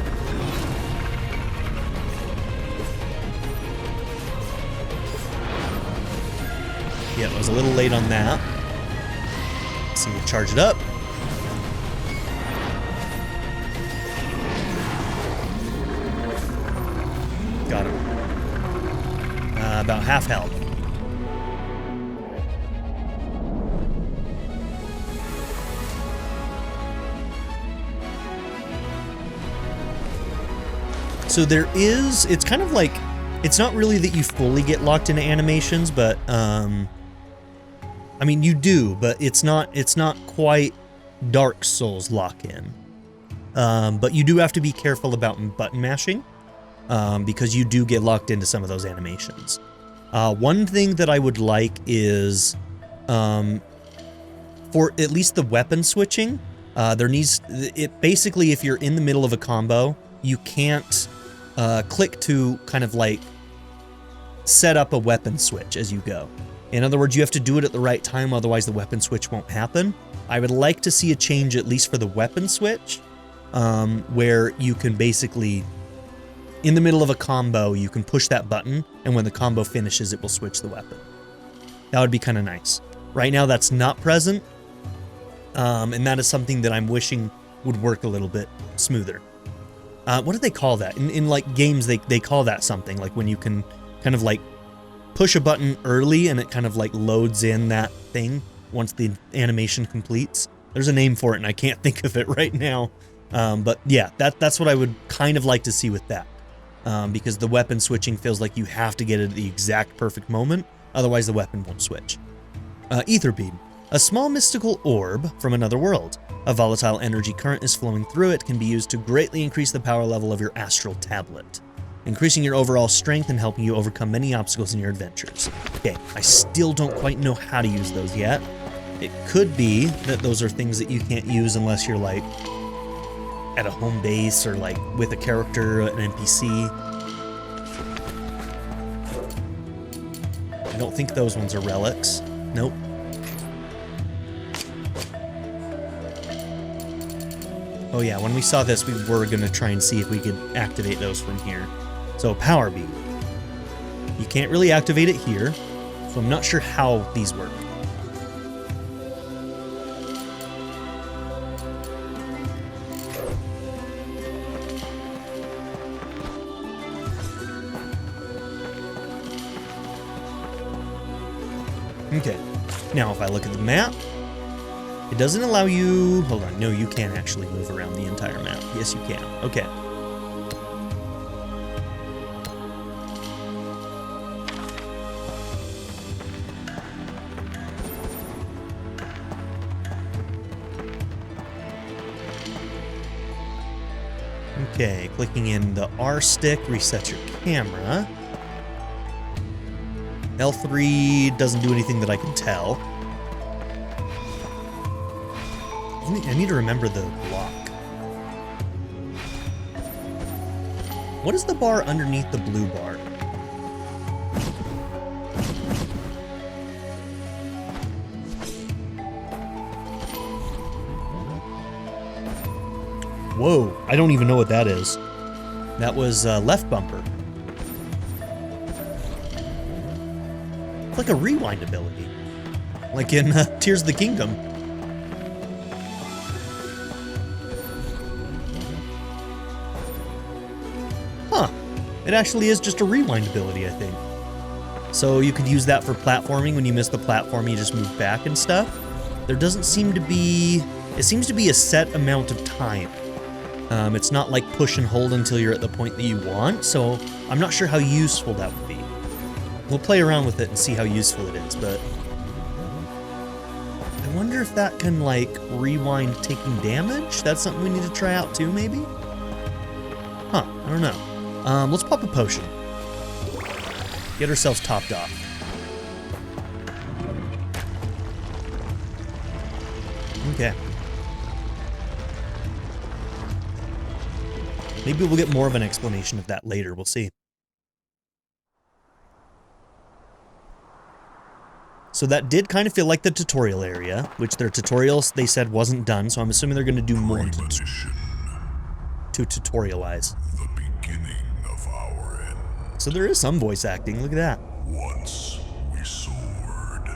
Yeah, I was a little late on that. Let's see, charge it up. Got him. About half health. So there is, it's kind of like, it's not really that you fully get locked into animations, but, I mean, you do, but it's not quite Dark Souls lock-in. But you do have to be careful about button mashing, because you do get locked into some of those animations. One thing that I would like is, for at least the weapon switching, basically if you're in the middle of a combo, you can't click to kind of like set up a weapon switch as you go. In other words, you have to do it at the right time, otherwise the weapon switch won't happen. I would like to see a change, at least for the weapon switch, where you can basically, in the middle of a combo, you can push that button, and when the combo finishes, it will switch the weapon. That would be kind of nice. Right now, that's not present, and that is something that I'm wishing would work a little bit smoother. What do they call that? In like games, they call that something, like when you can kind of like push a button early and it kind of like loads in that thing once the animation completes. There's a name for it and I can't think of it right now. But yeah, that's what I would kind of like to see with that. Because the weapon switching feels like you have to get it at the exact perfect moment, otherwise the weapon won't switch. Ether Beam. A small mystical orb from another world. A volatile energy current is flowing through it, can be used to greatly increase the power level of your astral tablet, increasing your overall strength and helping you overcome many obstacles in your adventures. Okay, I still don't quite know how to use those yet. It could be that those are things that you can't use unless you're like at a home base or like with a character, an NPC. I don't think those ones are relics. Nope. Oh yeah, when we saw this, we were going to try and see if we could activate those from here. So, Power Beam. You can't really activate it here, so I'm not sure how these work. Okay, now if I look at the map, it doesn't allow you... Hold on, no, you can actually move around the entire map. Yes, you can. Okay. Okay, clicking in the R stick resets your camera. L3 doesn't do anything that I can tell. I need to remember the block. What is the bar underneath the blue bar? Whoa, I don't even know what that is. That was left bumper. It's like a rewind ability. Like in Tears of the Kingdom. It actually is just a rewind ability, I think. So you could use that for platforming. When you miss the platform, you just move back and stuff. There doesn't seem to be... It seems to be a set amount of time. It's not like push and hold until you're at the point that you want, so I'm not sure how useful that would be. We'll play around with it and see how useful it is, but... I wonder if that can, like, rewind taking damage? That's something we need to try out too, maybe? Huh, I don't know. Let's pop a potion. Get ourselves topped off. Okay. Maybe we'll get more of an explanation of that later. We'll see. So that did kind of feel like the tutorial area, which their tutorials, they said, wasn't done, so I'm assuming they're going to do more to tutorialize. The beginning of our end. So there is some voice acting. Look at that. Once we soared,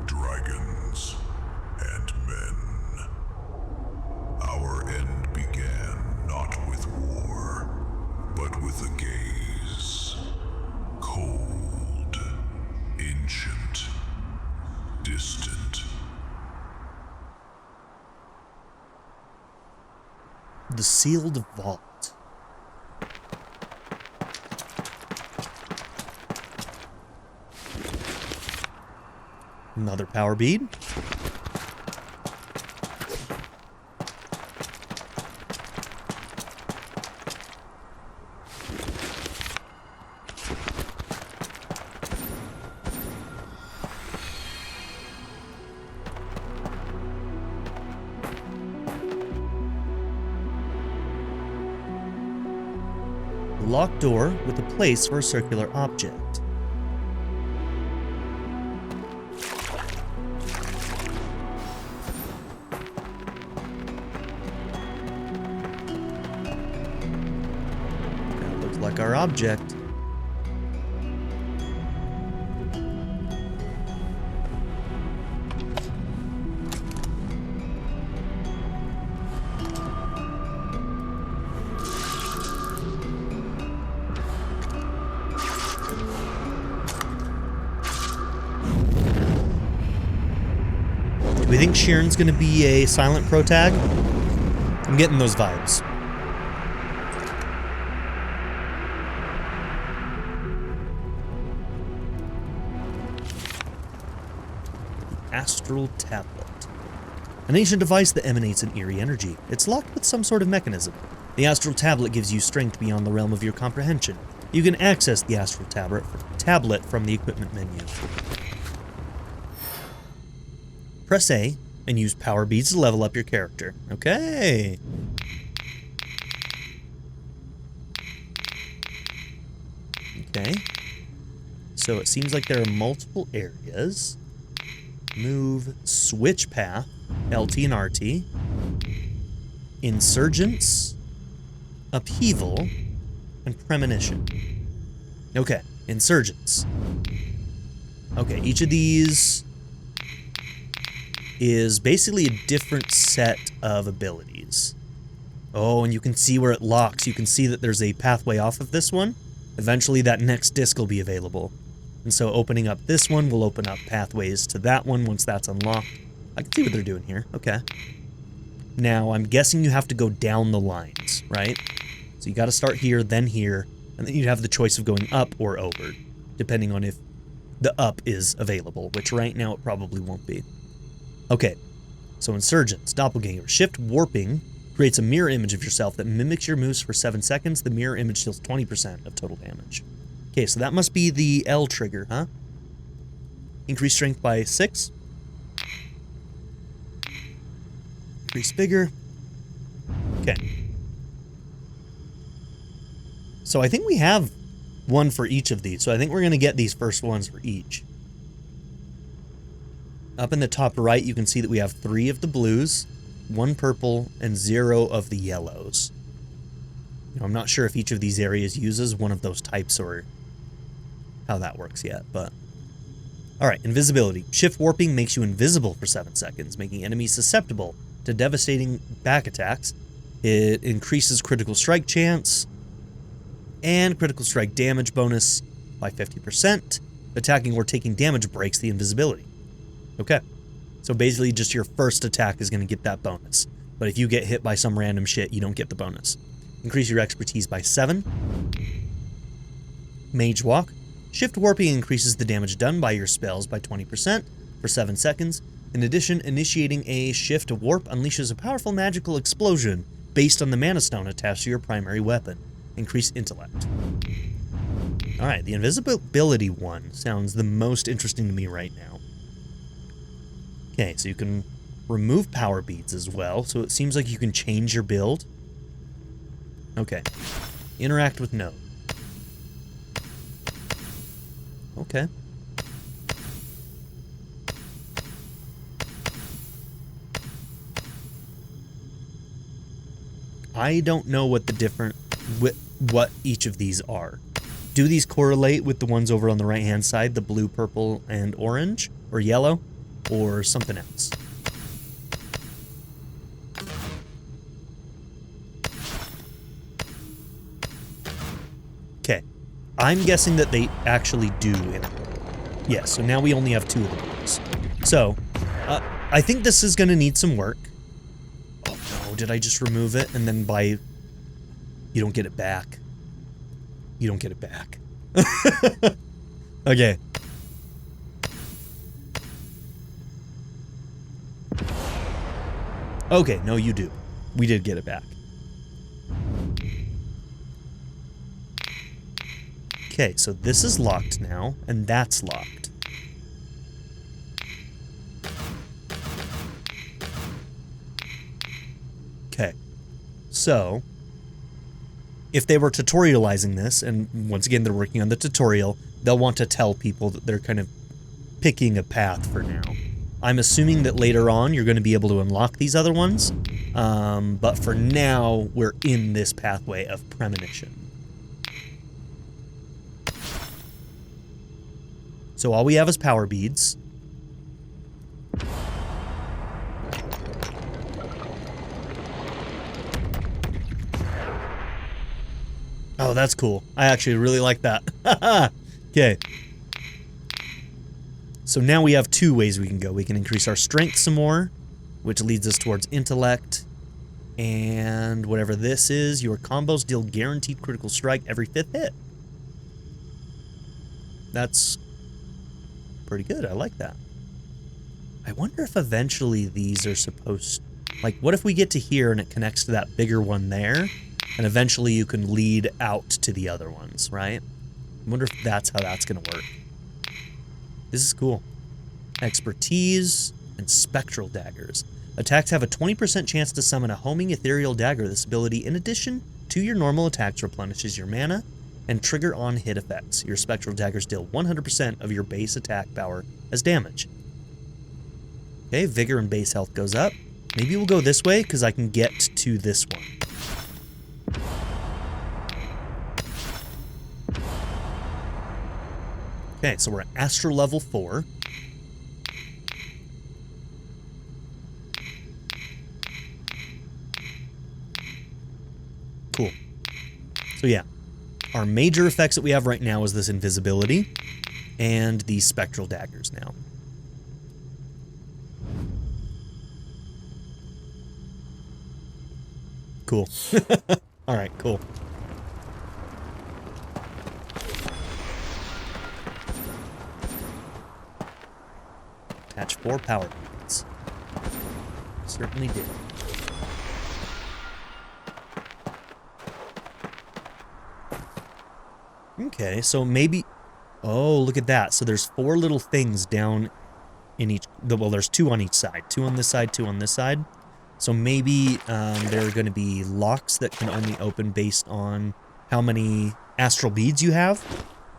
dragons and men. Our end began not with war, but with a gaze. Cold, ancient, distant. The sealed vault. Another power bead. Locked door with a place for a circular object. That looks like our object. Do we think Sheeran's gonna be a silent pro tag? I'm getting those vibes. Astral tablet. An ancient device that emanates an eerie energy. It's locked with some sort of mechanism. The astral tablet gives you strength beyond the realm of your comprehension. You can access the astral tablet from the equipment menu. Press A and use power beads to level up your character. Okay. Okay. So it seems like there are multiple areas. Move, switch path, LT and RT. Insurgents, upheaval, and premonition. Okay, insurgents. Okay, each of these is basically a different set of abilities. Oh, and you can see where it locks. You can see that there's a pathway off of this one. Eventually that next disc will be available. And so opening up this one will open up pathways to that one once that's unlocked. I can see what they're doing here. Okay. Now, I'm guessing you have to go down the lines, right? So you got to start here, then here, and then you'd have the choice of going up or over, depending on if the up is available, which right now it probably won't be. Okay, so Insurgents, Doppelganger. Shift Warping creates a mirror image of yourself that mimics your moves for 7 seconds. The mirror image deals 20% of total damage. Okay, so that must be the L trigger, huh? Increase strength by 6. Increase bigger. Okay. So I think we have one for each of these. So I think we're going to get these first ones for each. Up in the top right, you can see that we have 3 of the blues, 1 purple, and 0 of the yellows. You know, I'm not sure if each of these areas uses one of those types or how that works yet, but... Alright, invisibility. Shift Warping makes you invisible for 7 seconds, making enemies susceptible to devastating back attacks. It increases critical strike chance and critical strike damage bonus by 50%. Attacking or taking damage breaks the invisibility. Okay, so basically just your first attack is going to get that bonus. But if you get hit by some random shit, you don't get the bonus. Increase your expertise by 7. Mage Walk. Shift Warping increases the damage done by your spells by 20% for 7 seconds. In addition, initiating a Shift Warp unleashes a powerful magical explosion based on the Mana Stone attached to your primary weapon. Increase Intellect. Alright, the invisibility one sounds the most interesting to me right now. Okay, so you can remove power beads as well, so it seems like you can change your build. Okay. Interact with node. Okay. I don't know what the different, what each of these are. Do these correlate with the ones over on the right-hand side, the blue, purple, and orange, or yellow, or something else? Okay, I'm guessing that they actually do interact. Yeah, so now we only have 2 of the ones. So, I think this is going to need some work. Oh no, did I just remove it? And then by... You don't get it back. You don't get it back. Okay. Okay, no, you do. We did get it back. Okay, so this is locked now, and that's locked. Okay. So, if they were tutorializing this, and once again they're working on the tutorial, they'll want to tell people that they're kind of picking a path for now. I'm assuming that later on you're going to be able to unlock these other ones, but for now we're in this pathway of premonition. So all we have is power beads. Oh, that's cool. I actually really like that. Okay. So now we have 2 ways we can go. We can increase our strength some more, which leads us towards intellect. And whatever this is, your combos deal guaranteed critical strike every 5th hit. That's pretty good. I like that. I wonder if eventually these are supposed... Like, what if we get to here and it connects to that bigger one there? And eventually you can lead out to the other ones, right? I wonder if that's how that's going to work. This is cool. Expertise and spectral daggers. Attacks have a 20% chance to summon a homing ethereal dagger. This ability, in addition to your normal attacks, replenishes your mana and trigger on hit effects. Your spectral daggers deal 100% of your base attack power as damage. Okay, vigor and base health goes up. Maybe we'll go this way because I can get to this one. Okay, so we're at Astral level 4. Cool. So yeah, our major effects that we have right now is this invisibility and these spectral daggers now. Cool. Alright, cool. Attach 4 power beads. Certainly did. Okay, so maybe... Oh, look at that. So there's 4 little things down in each... Well, there's 2 on each side. 2 on this side, 2 on this side. So maybe there are going to be locks that can only open based on how many astral beads you have.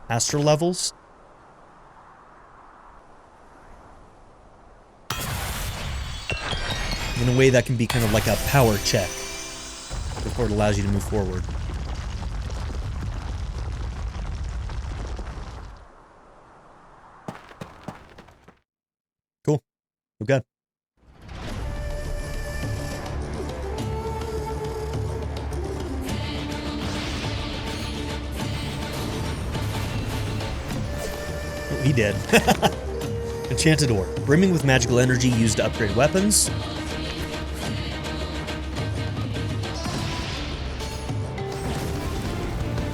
Astral levels. In a way that can be kind of like a power check before it allows you to move forward. Cool. We're good. Oh, he did. Enchanted ore. Brimming with magical energy used to upgrade weapons.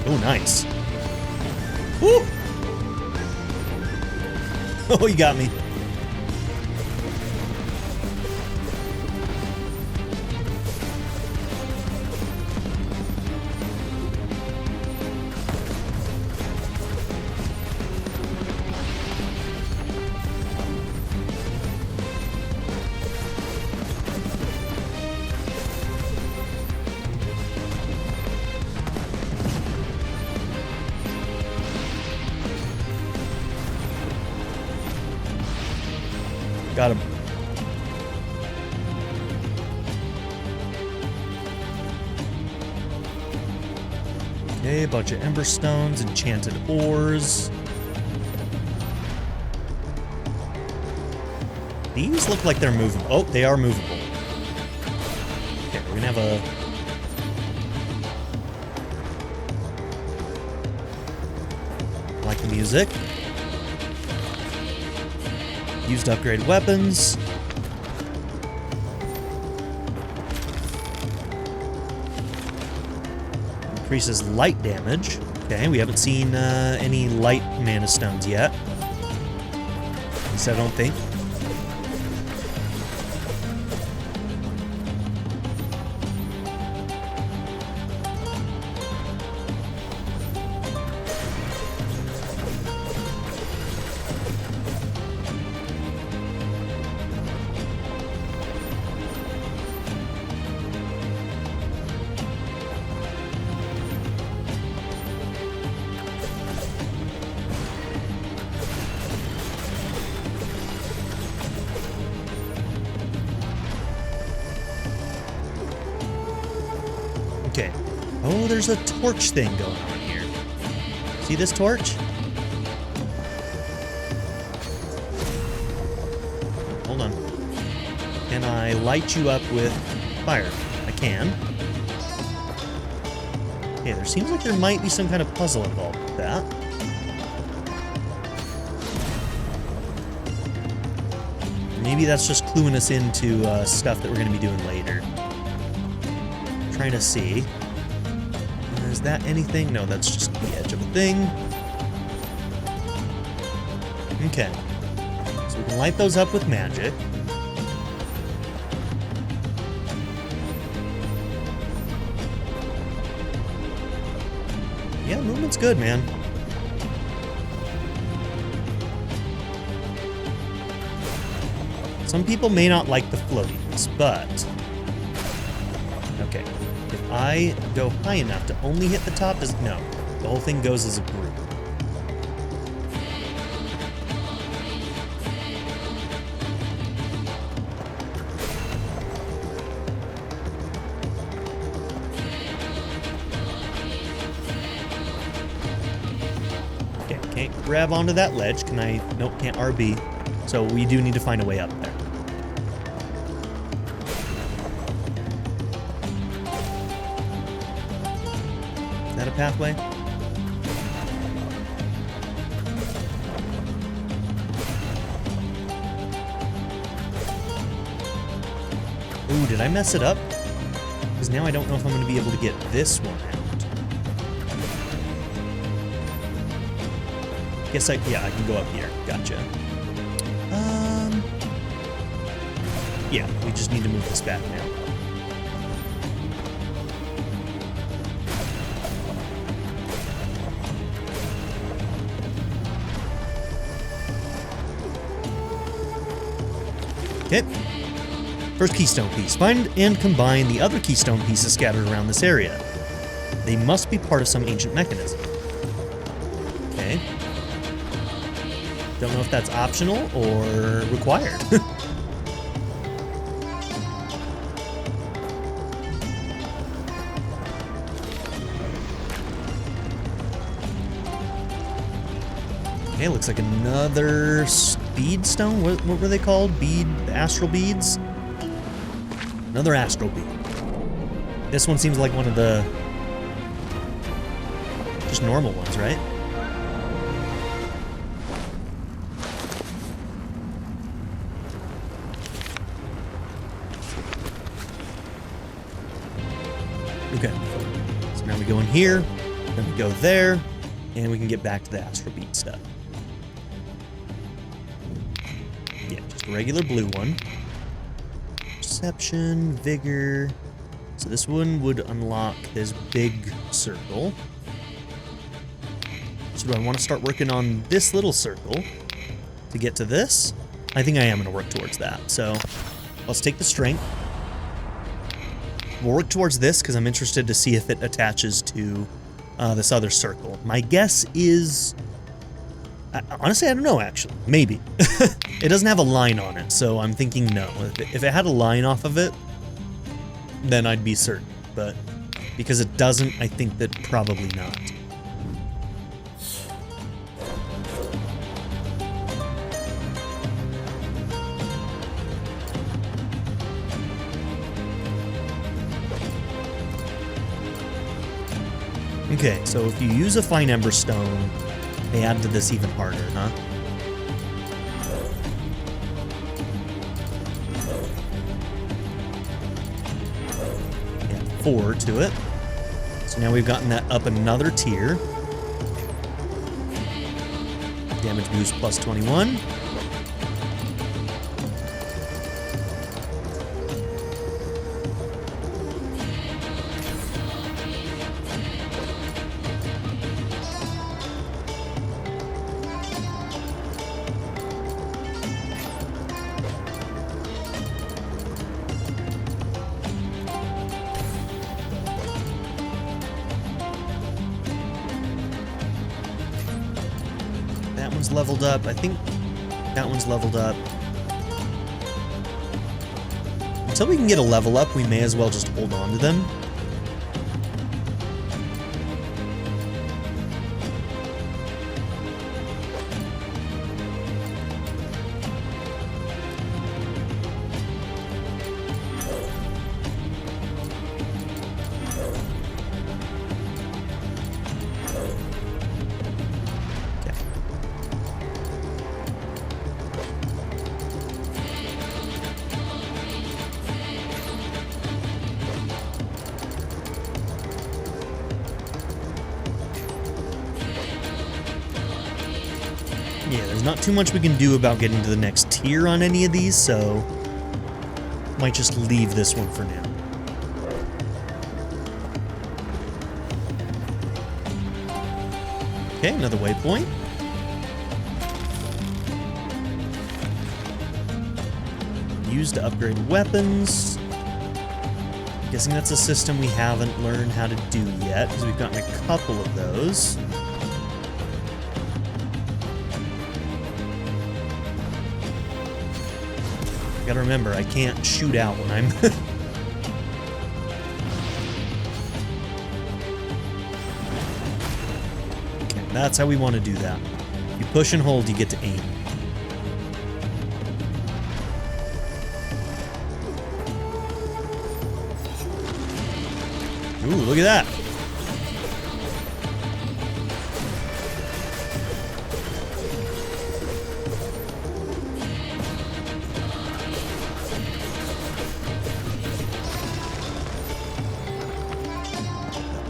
Oh, nice. Woo! Oh, you got me. Got him. Okay, a bunch of ember stones, enchanted ores. These look like they're movable. Oh, they are movable. Okay, we're gonna have a... I like the music. Used to upgrade weapons. Increases light damage. Okay, we haven't seen any light mana stones yet. At least I don't think. Okay. Oh, there's a torch thing going on here. See this torch? Hold on. Can I light you up with fire? I can. Okay, there seems like there might be some kind of puzzle involved with that. Maybe that's just cluing us into stuff that we're going to be doing later. Trying to see. Is that anything? No, that's just the edge of a thing. Okay. So we can light those up with magic. Yeah, movement's good, man. Some people may not like the floatiness, but... Okay. If I go high enough to only hit the top, does... No. The whole thing goes as a group. Okay, can't grab onto that ledge. Can I... Nope, can't RB. So we do need to find a way up there. Is that a pathway? Ooh, did I mess it up? Because now I don't know if I'm going to be able to get this one out. Guess yeah, I can go up here. Gotcha. Yeah, we just need to move this back now. Okay. First keystone piece. Find and combine the other keystone pieces scattered around this area. They must be part of some ancient mechanism. Okay. Don't know if that's optional or required. Okay, looks like another speed stone. What were they called? Astral beads? Another astral bead. This one seems like one of the just normal ones, right? Okay. So now we go in here, then we go there, and we can get back to the astral bead stuff. Yeah, just a regular blue one. Perception, vigor. So this one would unlock this big circle. So do I want to start working on this little circle to get to this? I think I am going to work towards that. So let's take the strength. We'll work towards this because I'm interested to see if it attaches to this other circle. My guess is Honestly, I don't know, actually. Maybe. It doesn't have a line on it, so I'm thinking no. If it had a line off of it, then I'd be certain. But because it doesn't, I think that probably not. Okay, so if you use a fine ember stone, they add to this even harder, huh? Add 4 to it. So now we've gotten that up another tier. Damage boost plus 21. That one's leveled up. I think that one's leveled up. Until we can get a level up, we may as well just hold on to them. Yeah, there's not too much we can do about getting to the next tier on any of these, so might just leave this one for now. Okay, another waypoint. Used to upgrade weapons. I'm guessing that's a system we haven't learned how to do yet, because we've gotten a couple of those. Gotta remember, I can't shoot out when I'm... Okay, that's how we want to do that. You push and hold, you get to aim. Ooh, look at that!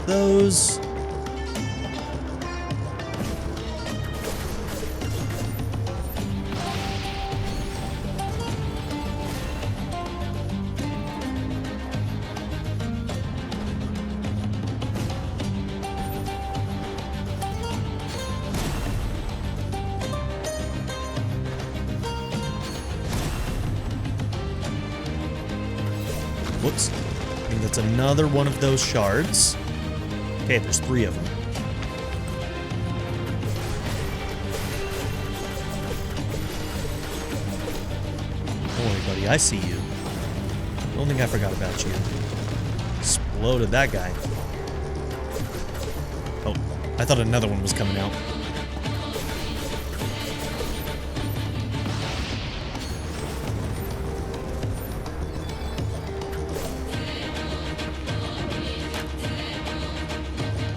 Those. Whoops. I think that's another one of those shards. Okay, there's 3 of them. Don't worry, buddy. I see you. Don't think I forgot about you. Exploded that guy. Oh, I thought another one was coming out.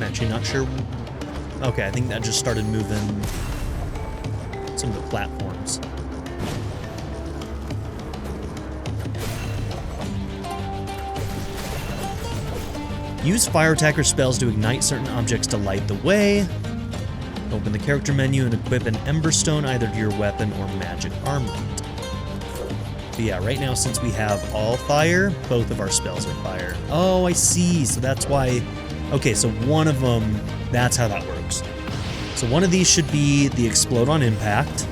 Actually not sure. Okay, I think that just started moving some of the platforms. Use fire attacker spells to ignite certain objects to light the way. Open the character menu and equip an ember stone either to your weapon or magic armament. So yeah, right now since we have all fire, both of our spells are fire. Oh, I see. So that's why... Okay, so one of them, that's how that works. So one of these should be the explode on impact.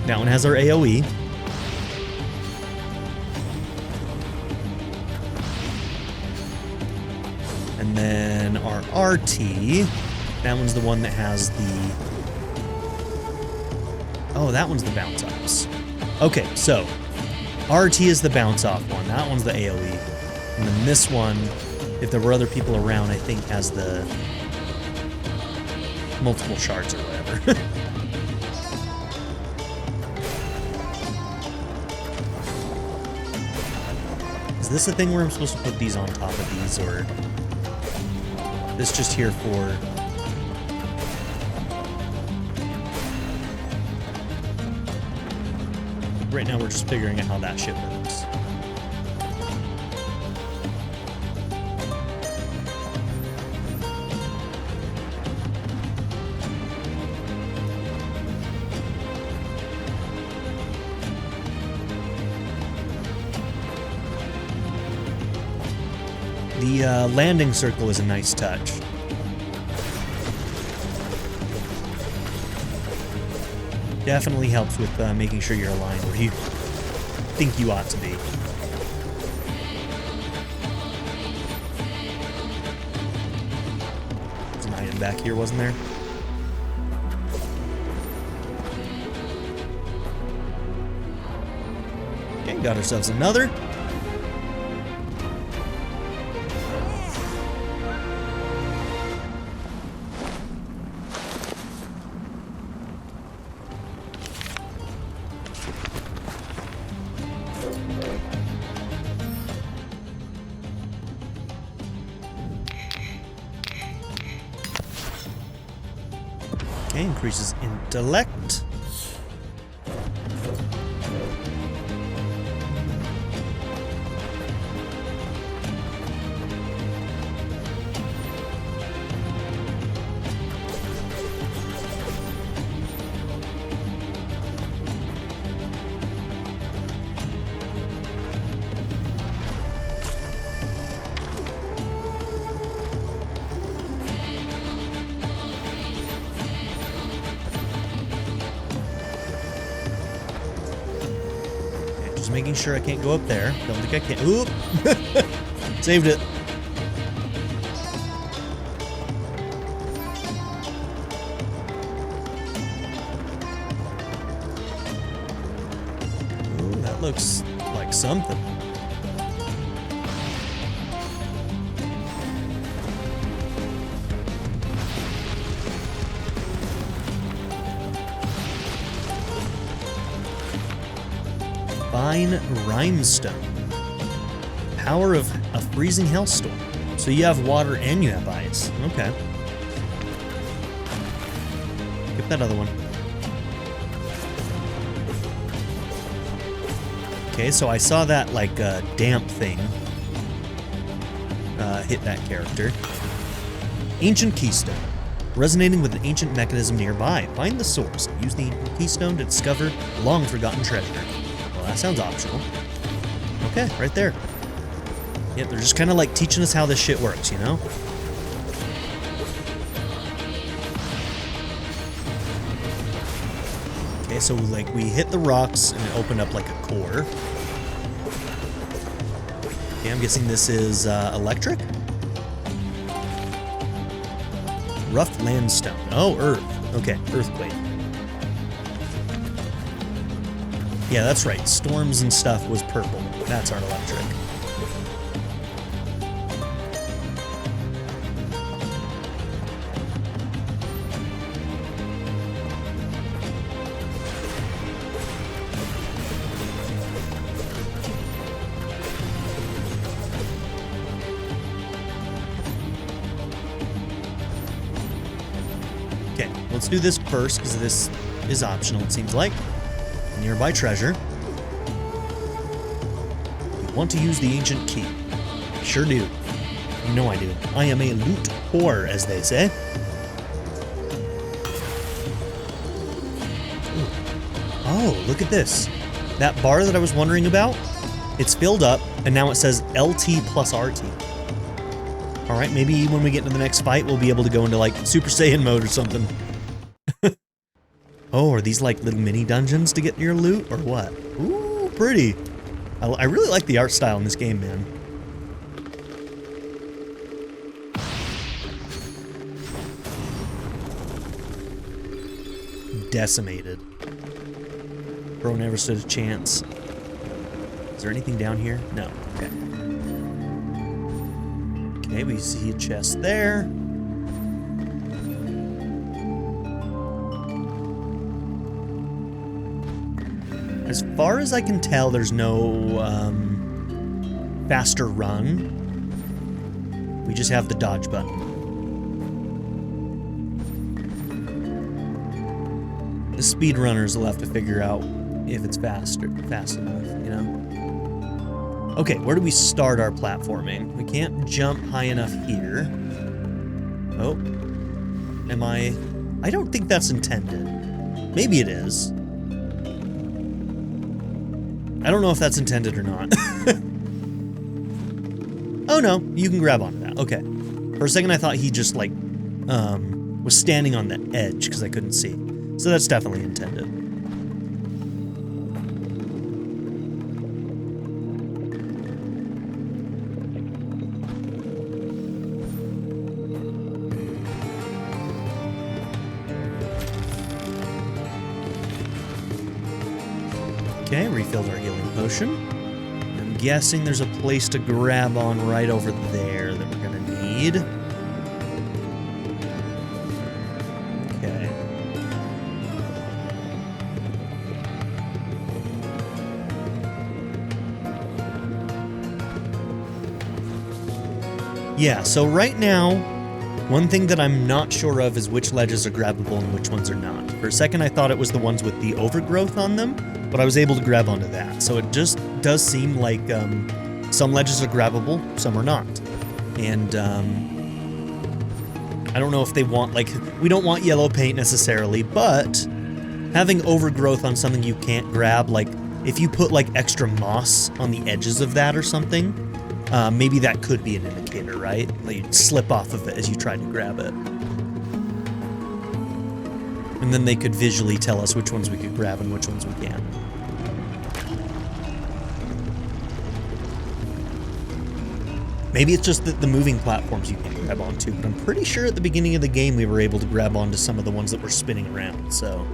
That one has our AoE. And then our RT, that one's the one that has the Oh, that one's the bounce offs. Okay, so RT is the bounce off one. That one's the AoE. And then this one, if there were other people around, I think has the multiple shards or whatever. Is this a thing where I'm supposed to put these on top of these, or this just here for... Right now we're just figuring out how that shit works. The landing circle is a nice touch. Definitely helps with making sure you're aligned where you think you ought to be. There's an item back here, wasn't there? Okay, got ourselves another. Okay, increases intellect. Just making sure I can't go up there. Don't think I can. Oop! Saved it. Ooh, that looks like something. Fine Rhymestone. Power of a freezing hellstorm. So you have water and you have ice. Okay. Get that other one. Okay, so I saw that like damp thing hit that character. Ancient Keystone. Resonating with an ancient mechanism nearby. Find the source. Use the ancient keystone to discover long-forgotten treasure. That sounds optional. Okay, right there. Yep, they're just kind of like teaching us how this shit works, you know? Okay, so like we hit the rocks and it opened up like a core. Okay, I'm guessing this is electric? Rough landstone. Oh, earth. Okay, earthquake. Yeah, that's right. Storms and stuff was purple. That's our electric. Okay, let's do this first because this is optional, it seems like. Nearby treasure. You want to use the ancient key. Sure do. You know I do. I am a loot whore, as they say. Ooh. Oh, look at this. That bar that I was wondering about, it's filled up, and now it says LT plus RT. Alright, maybe when we get into the next fight, we'll be able to go into, like, Super Saiyan mode or something. Oh, are these like little mini dungeons to get your loot, or what? Ooh, pretty. I really like the art style in this game, man. decimated. Bro never stood a chance. Is there anything down here? No. Okay. Okay, we see a chest there. As far as I can tell, there's no faster run. We just have the dodge button. The speedrunners will have to figure out if it's fast enough, you know? Okay, where do we start our platforming? We can't jump high enough here. Oh. Am I don't think that's intended. Maybe it is. I don't know if that's intended or not. Oh no, you can grab onto that. Okay. For a second I thought he just like was standing on the edge because I couldn't see. So that's definitely intended. Okay, refilled our healing potion. I'm guessing there's a place to grab on right over there that we're gonna need. Okay. Yeah, so right now, one thing that I'm not sure of is which ledges are grabbable and which ones are not. For a second I thought it was the ones with the overgrowth on them, but I was able to grab onto that. So it just does seem like some ledges are grabbable, some are not. And I don't know if they want, like, we don't want yellow paint necessarily, but having overgrowth on something you can't grab, like if you put like extra moss on the edges of that or something, maybe that could be an indicator, right? Like you'd slip off of it as you try to grab it. And then they could visually tell us which ones we could grab and which ones we can't. Maybe it's just that the moving platforms you can't grab onto, but I'm pretty sure at the beginning of the game we were able to grab onto some of the ones that were spinning around, so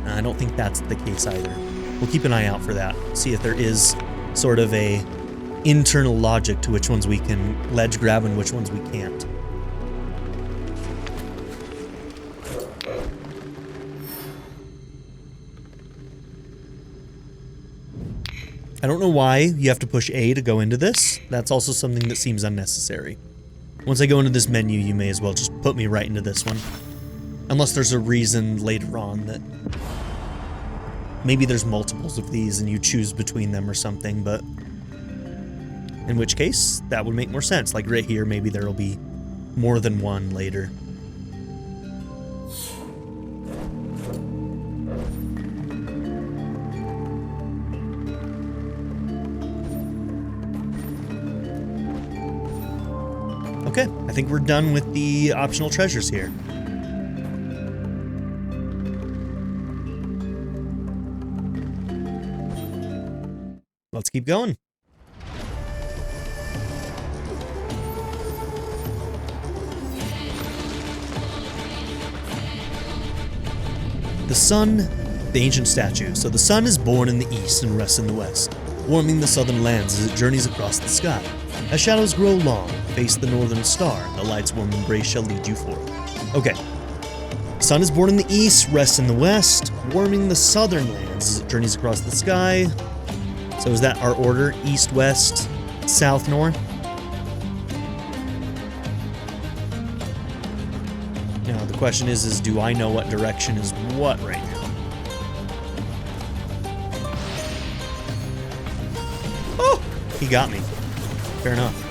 I don't think that's the case either. We'll keep an eye out for that, see if there is sort of a internal logic to which ones we can ledge grab and which ones we can't. I don't know why you have to push A to go into this. That's also something that seems unnecessary. Once I go into this menu, you may as well just put me right into this one. Unless there's a reason later on that maybe there's multiples of these and you choose between them or something, but in which case, that would make more sense. Like right here, maybe there'll be more than one later. Okay, I think we're done with the optional treasures here. Let's keep going. The sun, the ancient statue. So the sun is born in the east and rests in the west, warming the southern lands as it journeys across the sky. As shadows grow long, face the northern star, and the light's warm embrace shall lead you forth. Okay. Sun is born in the east, rests in the west, warming the southern lands as it journeys across the sky. So is that our order? East, west, south, north? Now the question is do I know what direction is what right now? Oh! He got me. Fair enough.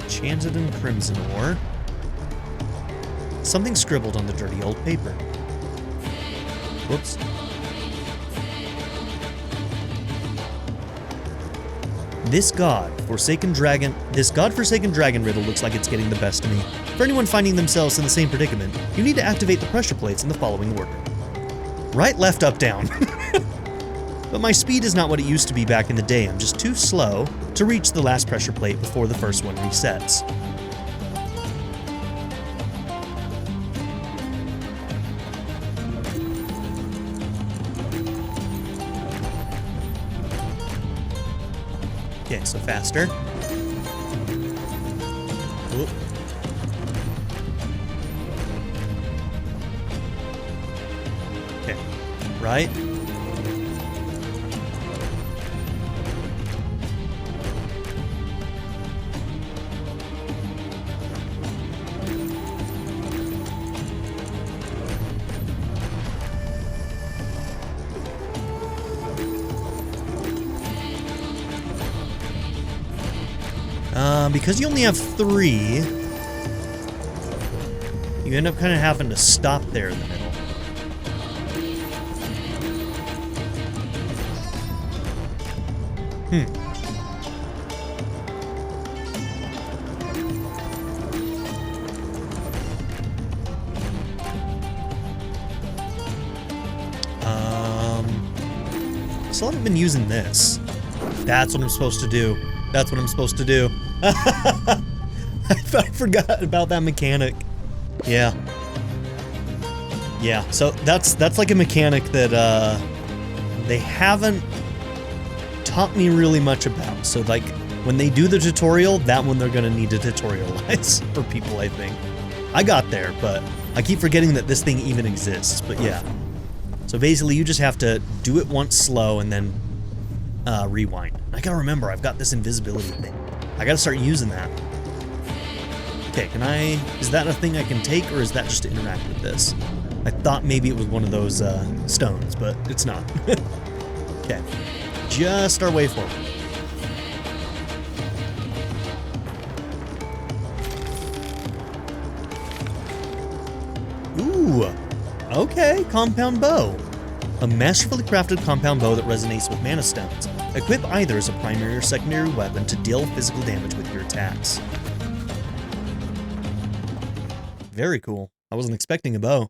Enchanted in crimson ore. Something scribbled on the dirty old paper. Whoops. This godforsaken dragon riddle looks like it's getting the best of me. For anyone finding themselves in the same predicament, you need to activate the pressure plates in the following order. Right, left, up, down. But my speed is not what it used to be back in the day. I'm just too slow to reach the last pressure plate before the first one resets. Okay, so faster. Oop. Okay, right. Because you only have 3, you end up kind of having to stop there in the middle. Still haven't been using this. That's what I'm supposed to do. That's what I'm supposed to do. I forgot about that mechanic. Yeah. Yeah, so that's like a mechanic that they haven't taught me really much about. So like when they do the tutorial, that one they're gonna need to tutorialize for people, I think. I got there, but I keep forgetting that this thing even exists, but yeah. So basically you just have to do it once slow and then rewind. I gotta remember, I've got this invisibility thing. I gotta start using that. Okay, is that a thing I can take, or is that just to interact with this? I thought maybe it was one of those stones, but it's not. Okay, just our way forward. Ooh, okay, compound bow. A masterfully crafted compound bow that resonates with mana stones. Equip either as a primary or secondary weapon to deal physical damage with your attacks. Very cool. I wasn't expecting a bow.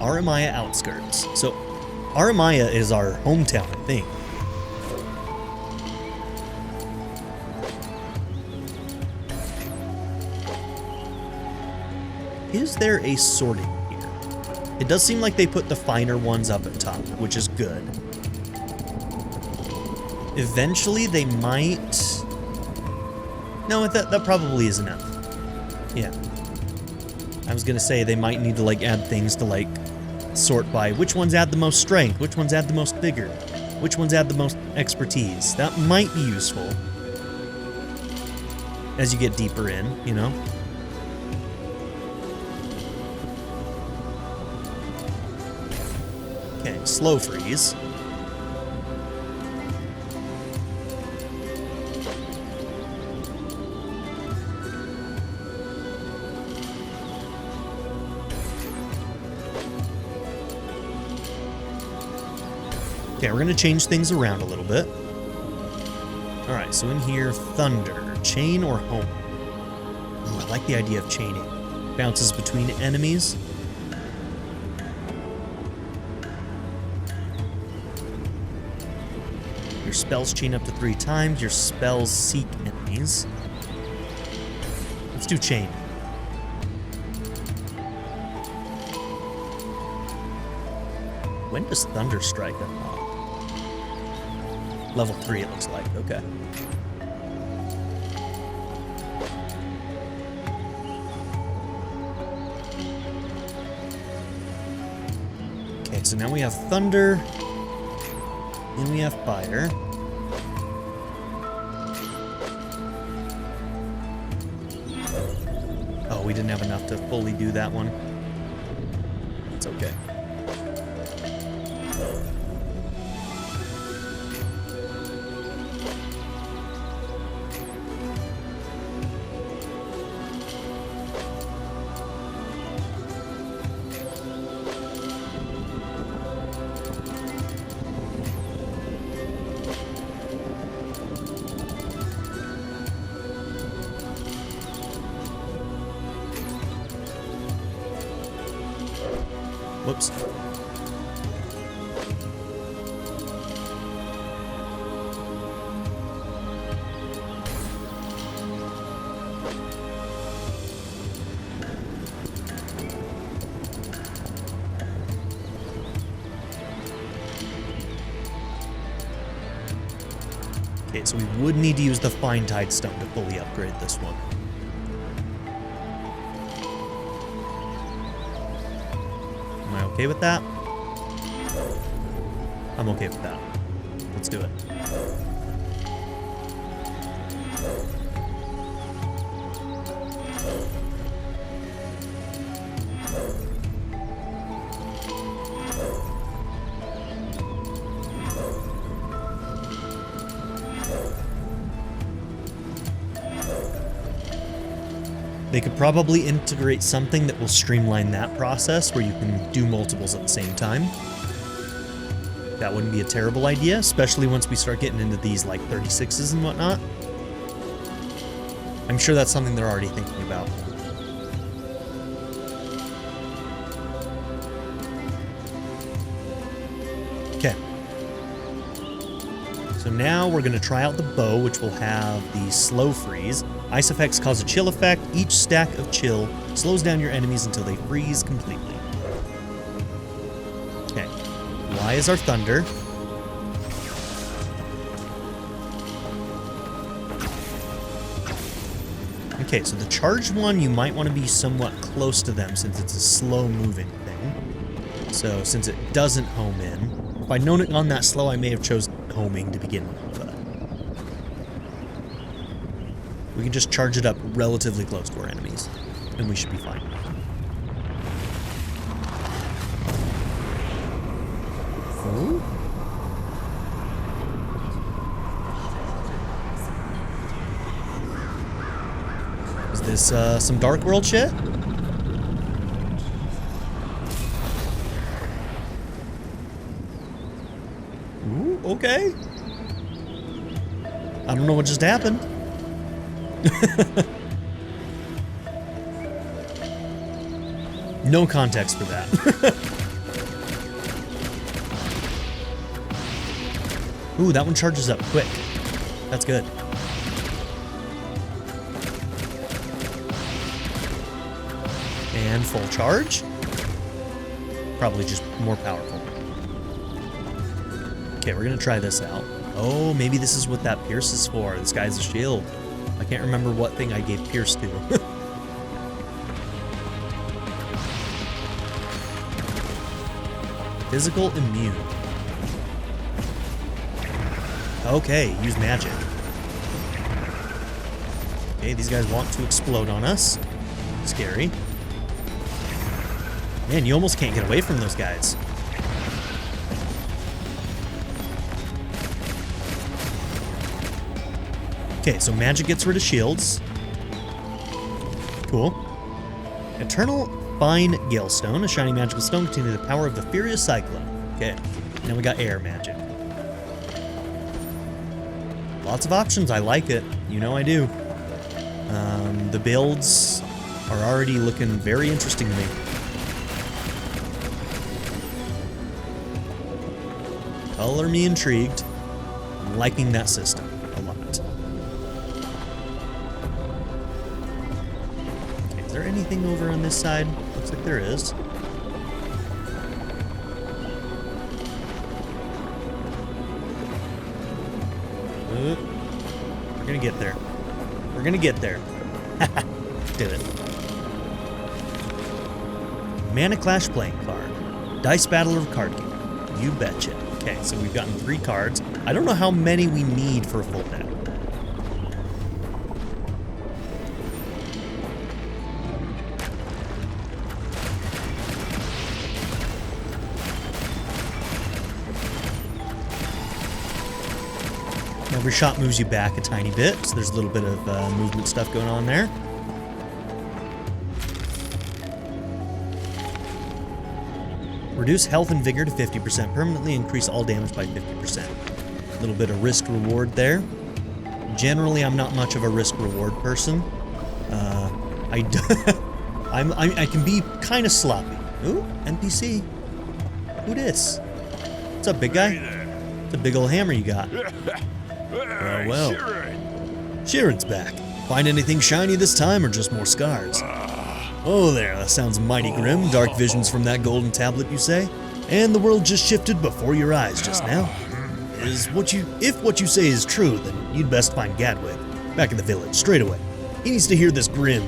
Arimaya outskirts. So, Arimaya is our hometown, I think. Is there a sorting here? It does seem like they put the finer ones up at top, which is good. Eventually they might... No, that probably is enough. Yeah. I was gonna say they might need to like add things to like sort by which ones add the most strength, which ones add the most vigor, which ones add the most expertise. That might be useful as you get deeper in, you know? Okay, slow freeze. Okay, we're gonna change things around a little bit. Alright, so in here, thunder, chain or home? Ooh, I like the idea of chaining. Bounces between enemies. Your spells chain up to 3 times. Your spells seek enemies. Let's do chain. When does thunder strike unlock? Level 3, it looks like. Okay. Okay, so now we have thunder. Then we have fire. Oh, we didn't have enough to fully do that one. It's okay. Whoops. Okay, so we would need to use the Fine Tide Stone to fully upgrade this one. Am I okay with that? I'm okay with that. Let's do it. They could probably integrate something that will streamline that process where you can do multiples at the same time. That wouldn't be a terrible idea, especially once we start getting into these like 36s and whatnot. I'm sure that's something they're already thinking about. Okay. So now we're going to try out the bow, which will have the slow freeze. Ice effects cause a chill effect. Each stack of chill slows down your enemies until they freeze completely. Okay. Y is our thunder. Okay, so the charged one, you might want to be somewhat close to them since it's a slow-moving thing. So since it doesn't home in, if I'd known it on that slow, I may have chosen homing to begin with, but we can just charge it up relatively close to our enemies, and we should be fine. Ooh. Is this some Dark World shit? Ooh, okay. I don't know what just happened. No context for that. Ooh, that one charges up quick. That's good. And full charge. Probably just more powerful. Okay, we're gonna try this out. Oh, maybe this is what that Pierce is for. This guy's a shield. I can't remember what thing I gave Pierce to. Physical immune. Okay, use magic. Okay, these guys want to explode on us. Scary. Man, you almost can't get away from those guys. Okay, so magic gets rid of shields. Cool. Eternal Fine Galestone, a shiny magical stone containing the power of the Furious Cyclone. Okay, now we got air magic. Lots of options, I like it. You know I do. The builds are already looking very interesting to me. Color me intrigued. I'm liking that system a lot. Okay, is there anything over on this side? Looks like there is. We're gonna get there. We're gonna get there. Did it. Mana Clash playing card. Dice Battler of Card Game. You betcha. Okay, so we've gotten 3 cards. I don't know how many we need for a full deck. Every shot moves you back a tiny bit, so there's a little bit of movement stuff going on there. Reduce health and vigor to 50%. Permanently increase all damage by 50%. A little bit of risk reward there. Generally, I'm not much of a risk reward person. I can be kind of sloppy. Ooh, NPC. Who dis? What's up, big guy? It's a big old hammer you got. Well. Sheeran's back. Find anything shiny this time or just more scars? Oh there, that sounds mighty grim. Dark visions from that golden tablet, you say? And the world just shifted before your eyes just now. If what you say is true, then you'd best find Gadwig. Back in the village, straight away. He needs to hear this grim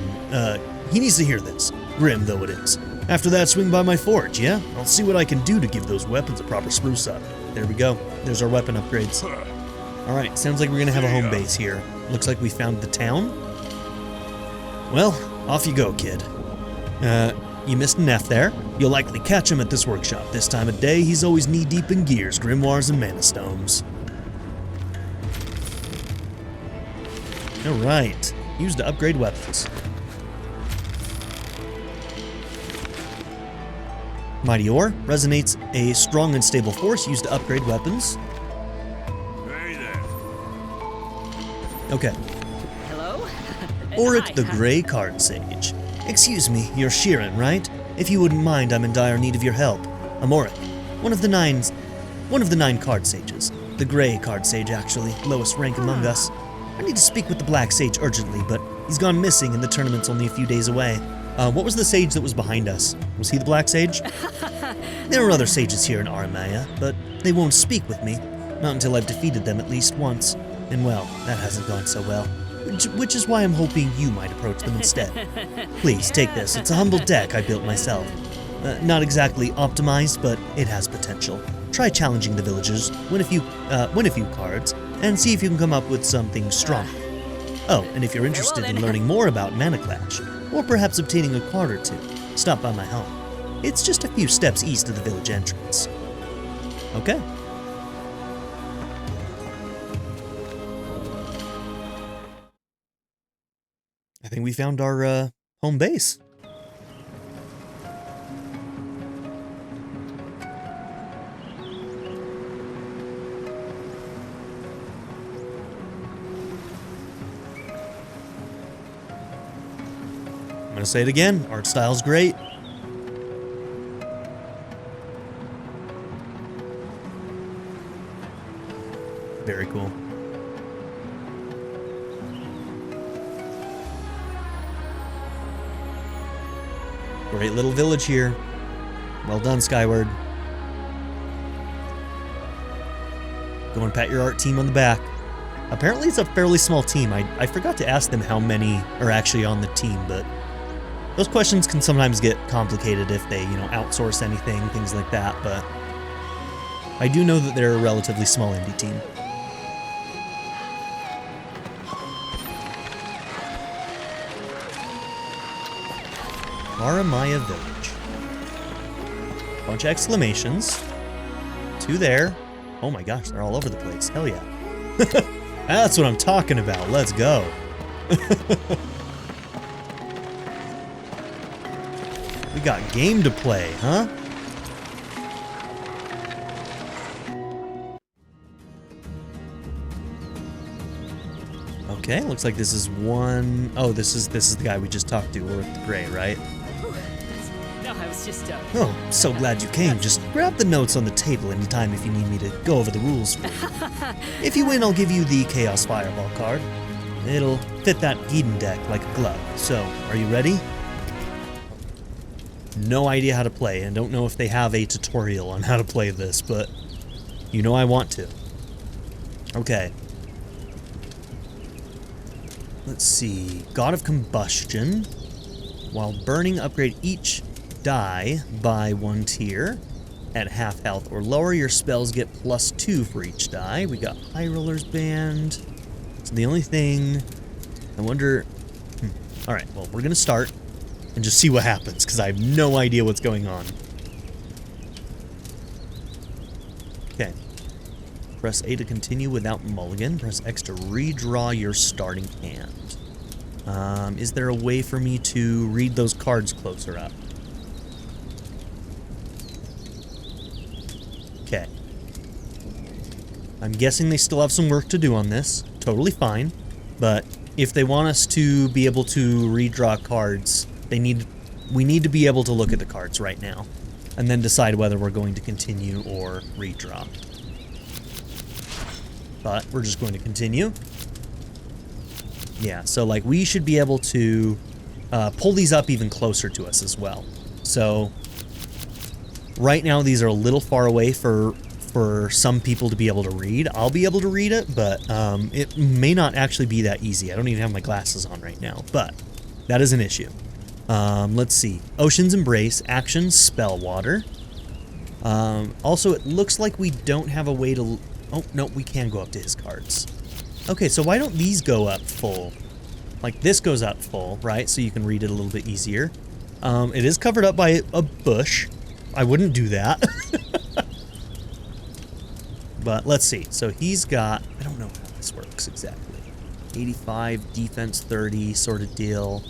though it is. After that, swing by my forge, yeah? I'll see what I can do to give those weapons a proper spruce up. There we go. There's our weapon upgrades. Alright, sounds like we're gonna have a home base here. Looks like we found the town. Well, off you go, kid. You missed an F there. You'll likely catch him at this workshop. This time of day, he's always knee-deep in gears, grimoires, and mana stones. Alright, used to upgrade weapons. Mighty Ore resonates a strong and stable force used to upgrade weapons. Hey there. Okay. Hello? Auric the Grey Card Sage. Excuse me, you're Sheeran, right? If you wouldn't mind, I'm in dire need of your help. I'm Auric, one of the nine card sages. The Grey Card Sage, actually, lowest rank among us. I need to speak with the Black Sage urgently, but he's gone missing and the tournament's only a few days away. What was the sage that was behind us? Was he the Black Sage? There are other sages here in Arimaya, but they won't speak with me. Not until I've defeated them at least once. And well, that hasn't gone so well. Which is why I'm hoping you might approach them instead. Please, take this. It's a humble deck I built myself. Not exactly optimized, but it has potential. Try challenging the villagers, win a few cards, and see if you can come up with something strong. Oh, and if you're interested in learning more about Mana Clash, or perhaps obtaining a card or two, stop by my home. It's just a few steps east of the village entrance. Okay. I think we found our home base. I'm gonna say it again, art style's great. Very cool. Great little village here. Well done, Skyward. Go and pat your art team on the back. Apparently it's a fairly small team. I forgot to ask them how many are actually on the team, but those questions can sometimes get complicated if they, outsource anything, things like that, but I do know that they're a relatively small indie team. Arimaya Village. Bunch of exclamations. Two there. Oh my gosh, they're all over the place. Hell yeah. That's what I'm talking about. Let's go. We got game to play, huh? Okay, looks like this is one... Oh, this is the guy we just talked to, Auric the Grey, right? No, I was just, Oh, so glad you came. Just grab the notes on the table anytime if you need me to go over the rules for you. If you win, I'll give you the Chaos Fireball card. It'll fit that Eden deck like a glove. So, are you ready? No idea how to play, and don't know if they have a tutorial on how to play this, but you know I want to. Okay. Let's see. God of Combustion. While burning, upgrade each die by 1 tier. At half health or lower, your spells get +2 for each die. We got High Roller's Band. So the only thing... I wonder... Alright, well, we're gonna start and just see what happens, because I have no idea what's going on. Okay. Press A to continue without mulligan. Press X to redraw your starting hand. Is there a way for me to read those cards closer up? Okay. I'm guessing they still have some work to do on this. Totally fine. But if they want us to be able to redraw cards, we need to be able to look at the cards right now. and then decide whether we're going to continue or redraw. But we're just going to continue. Yeah, so like we should be able to pull these up even closer to us as well. So right now these are a little far away for some people to be able to read. I'll be able to read it, but it may not actually be that easy. I don't even have my glasses on right now, but that is an issue. Let's see. Ocean's Embrace, Action, Spell Water. Also, it looks like we don't have a way to... Oh, no, we can go up to his cards. Okay, so why don't these go up full? Like, this goes up full, right? So you can read it a little bit easier. It is covered up by a bush. I wouldn't do that. But let's see. So he's got... I don't know how this works exactly. 85, defense 30 sort of deal.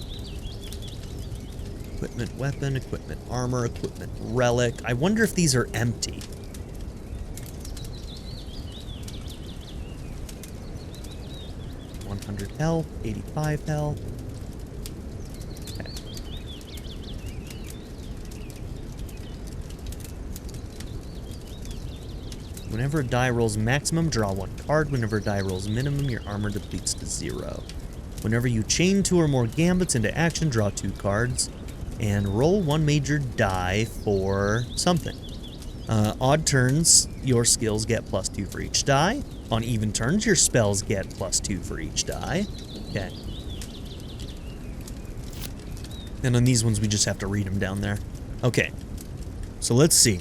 Equipment, weapon, equipment, armor, equipment, relic. I wonder if these are empty. Health, 85 health. Okay. Whenever a die rolls maximum, draw one card. Whenever a die rolls minimum, your armor depletes to 0. Whenever you chain 2 or more gambits into action, draw 2 cards and roll 1 major die for something. Odd turns, your skills get +2 for each die. On even turns, your spells get +2 for each die. Okay. And on these ones, we just have to read them down there. Okay. So let's see.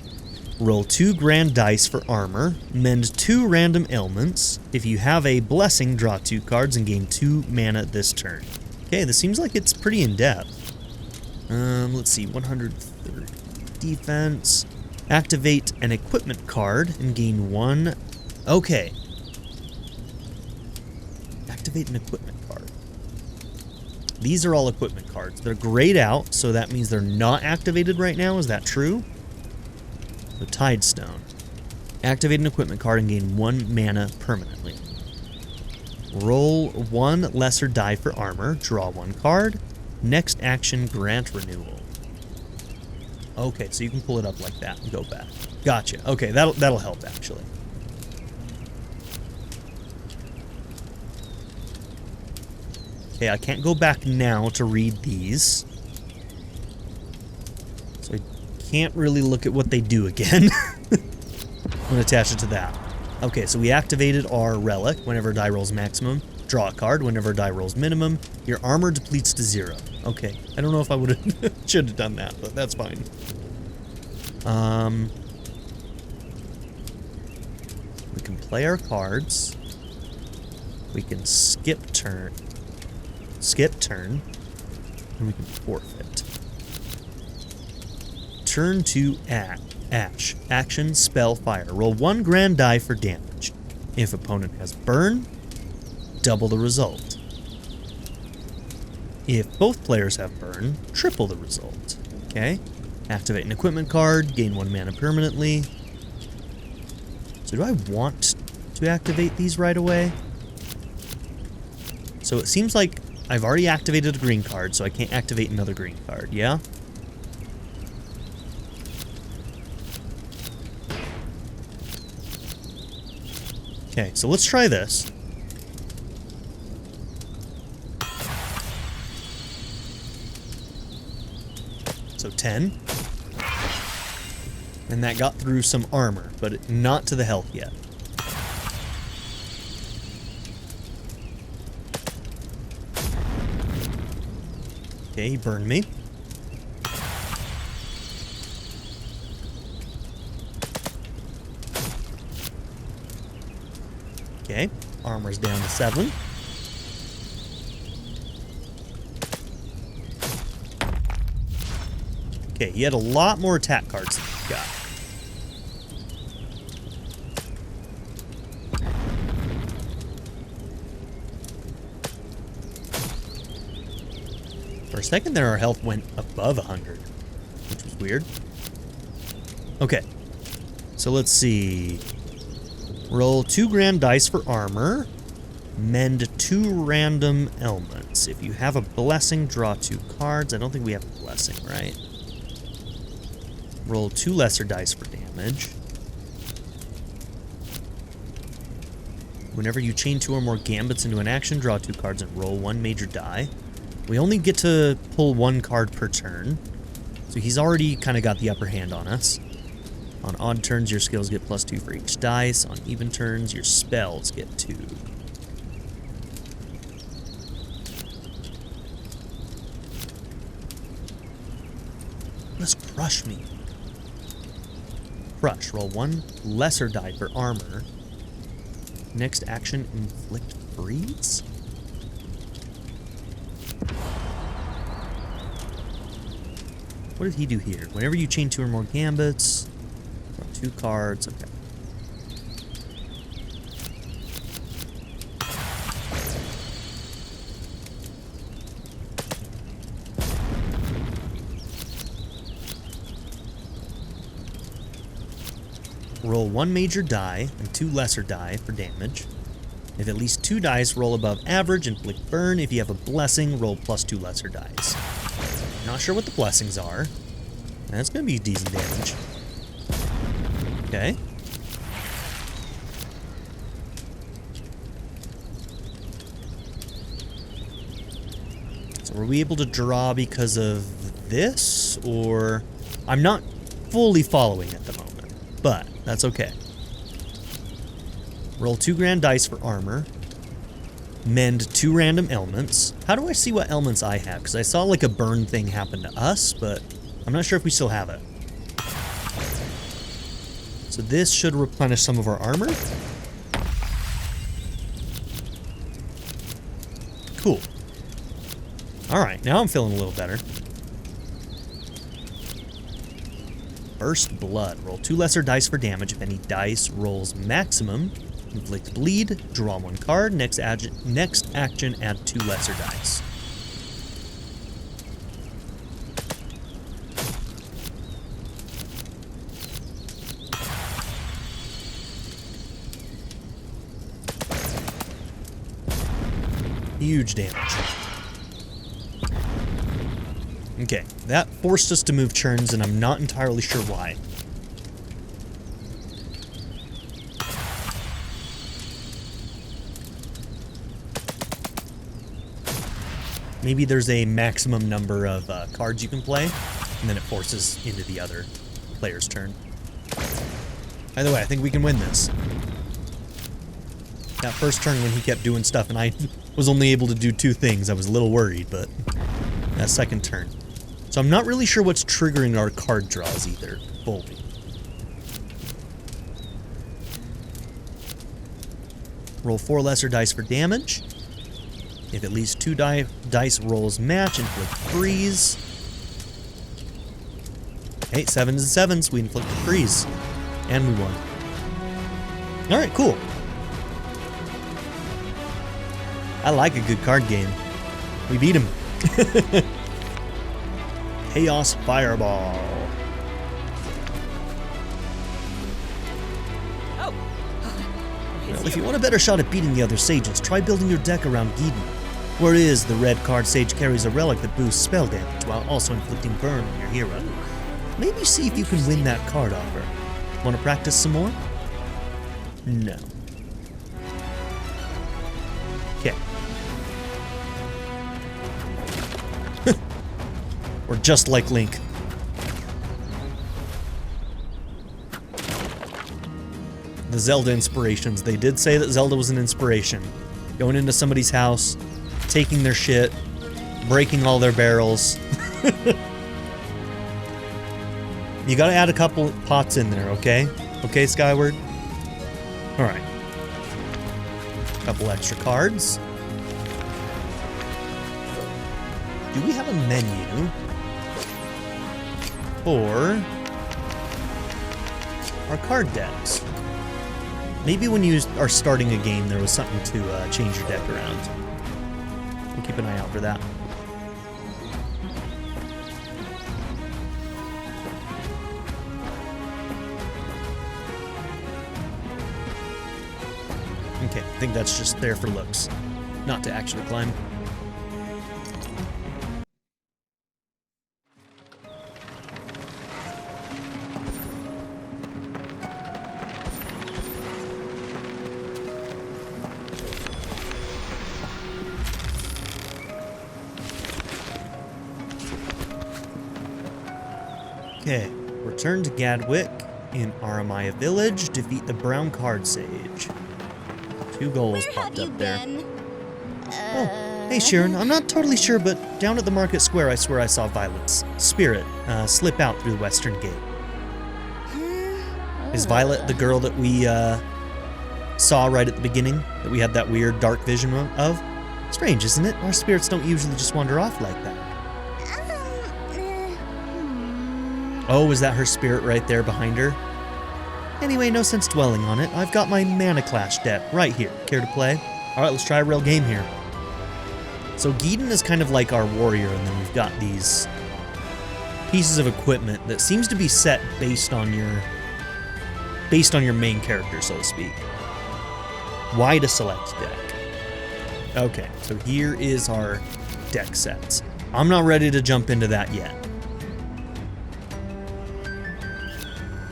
Roll 2 grand dice for armor. Mend 2 random ailments. If you have a blessing, draw 2 cards and gain 2 mana this turn. Okay, this seems like it's pretty in-depth. Let's see. 130 defense. Activate an equipment card and gain 1. Okay. Activate an equipment card. These are all equipment cards. They're grayed out, so that means they're not activated right now. Is that true? The Tidestone. Activate an equipment card and gain 1 mana permanently. Roll 1 lesser die for armor. Draw 1 card. Next action, grant renewal. Okay, so you can pull it up like that and go back. Gotcha. Okay, that'll help actually. Okay, I can't go back now to read these. So I can't really look at what they do again. I'm gonna attach it to that. Okay, so we activated our relic. Whenever die rolls maximum, draw a card. Whenever die rolls minimum, your armor depletes to 0. Okay, I don't know if I would have should have done that, but that's fine. We can play our cards. We can skip turn, and we can forfeit. Turn to Ash. Action, spell, fire. Roll 1 grand die for damage. If opponent has burn, double the result. If both players have burn, triple the result. Okay. Activate an equipment card, gain 1 mana permanently. So do I want to activate these right away? So it seems like I've already activated a green card, so I can't activate another green card, yeah? Okay, so let's try this. So 10. And that got through some armor, but not to the health yet. Okay, he burned me. Okay, armor's down to 7. Okay, he had a lot more attack cards than we've got. For a second there, our health went above 100, which was weird. Okay, so let's see. Roll 2 grand dice for armor. Mend 2 random ailments. If you have a blessing, draw 2 cards. I don't think we have a blessing, right? Roll 2 lesser dice for damage. Whenever you chain 2 or more gambits into an action, draw 2 cards and roll 1 major die. We only get to pull 1 card per turn, so he's already kind of got the upper hand on us. On odd turns, your skills get +2 for each dice. On even turns, your spells get 2. Let's crush me. Crush. Roll 1 lesser die for armor. Next action, inflict freeze? What did he do here? Whenever you chain 2 or more gambits, draw 2 cards. Okay. Roll 1 major die and 2 lesser die for damage. If at least 2 dice roll above average, inflict burn. If you have a blessing, roll +2 lesser dice. Not sure what the blessings are. That's going to be decent damage. Okay. So were we able to draw because of this? Or... I'm not fully following at the moment, but that's okay. Roll 2 grand dice for armor. Mend 2 random elements. How do I see what elements I have? Because I saw like a burn thing happen to us, but I'm not sure if we still have it. So this should replenish some of our armor. Cool. Alright, now I'm feeling a little better. Burst blood. Roll 2 lesser dice for damage. If any dice rolls maximum, inflict bleed, draw 1 card. Next action, add 2 lesser dice. Huge damage. Okay, that forced us to move turns, and I'm not entirely sure why. Maybe there's a maximum number of cards you can play, and then it forces into the other player's turn. Either way, I think we can win this. That first turn when he kept doing stuff and I was only able to do 2 things, I was a little worried, but that second turn. So I'm not really sure what's triggering our card draws either, fully. Roll 4 lesser dice for damage. If at least 2 dice rolls match, inflict freeze. Hey, 7s and 7s, we inflict freeze. And we won. Alright, cool. I like a good card game. We beat him. Chaos Fireball. Oh. Well, if you want a better shot at beating the other sages, try building your deck around Geeden. Where is the red card sage carries a relic that boosts spell damage while also inflicting burn on your hero. Maybe see if you can win that card off her. Want to practice some more? No. Okay. We're just like Link. The Zelda inspirations. They did say that Zelda was an inspiration. Going into somebody's house, taking their shit, breaking all their barrels. You gotta add a couple pots in there, okay? Okay, Skyward? Alright. Couple extra cards. Do we have a menu for our card decks? Maybe when you are starting a game, there was something to change your deck around. We'll keep an eye out for that. Okay, I think that's just there for looks, not to actually climb. Okay, return to Gadwick in Arimaya Village, defeat the Brown Card Sage. 2 goals Where popped have you up there. been? Oh, hey Sharon, I'm not totally sure, but down at the market square I swear I saw Violet's spirit slip out through the western gate. Is Violet the girl that we saw right at the beginning, that we had that weird dark vision of? Strange, isn't it? Our spirits don't usually just wander off like that. Oh, is that her spirit right there behind her? Anyway, no sense dwelling on it. I've got my Mana Clash deck right here. Care to play? Alright, let's try a real game here. So Geedon is kind of like our warrior, and then we've got these pieces of equipment that seems to be set based on your main character, so to speak. Y to select deck. Okay, so here is our deck sets. I'm not ready to jump into that yet.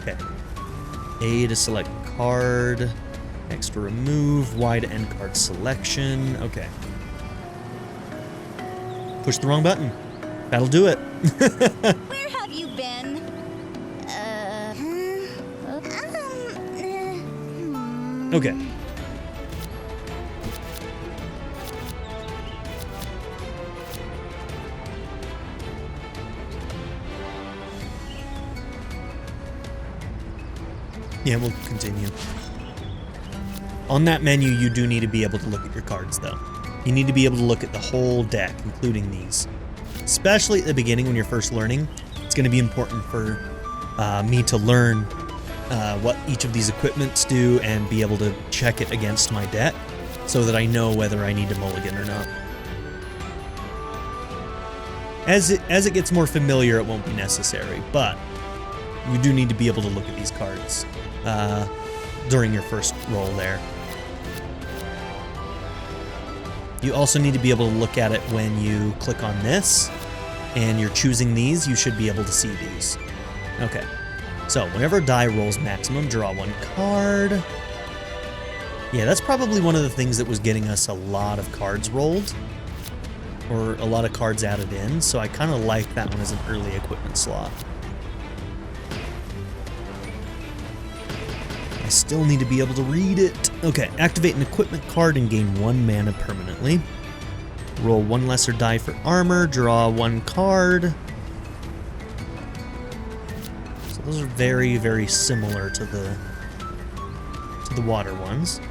Okay. A to select card. X to remove. Y to end card selection. Okay. Push the wrong button. That'll do it. Where have you been? Okay. Yeah, we'll continue. On that menu, you do need to be able to look at your cards, though. You need to be able to look at the whole deck, including these. Especially at the beginning when you're first learning, it's going to be important for me to learn what each of these equipments do and be able to check it against my deck so that I know whether I need to mulligan or not. As it gets more familiar, it won't be necessary, but you do need to be able to look at these cards during your first roll there. You also need to be able to look at it when you click on this and you're choosing these. You should be able to see these. Okay, so whenever a die rolls maximum, draw 1 card. Yeah, that's probably one of the things that was getting us a lot of cards rolled, or a lot of cards added in, so I kind of like that one as an early equipment slot. I still need to be able to read it. Okay, activate an equipment card and gain 1 mana permanently. Roll 1 lesser die for armor, draw 1 card. So those are very, very similar to the water ones.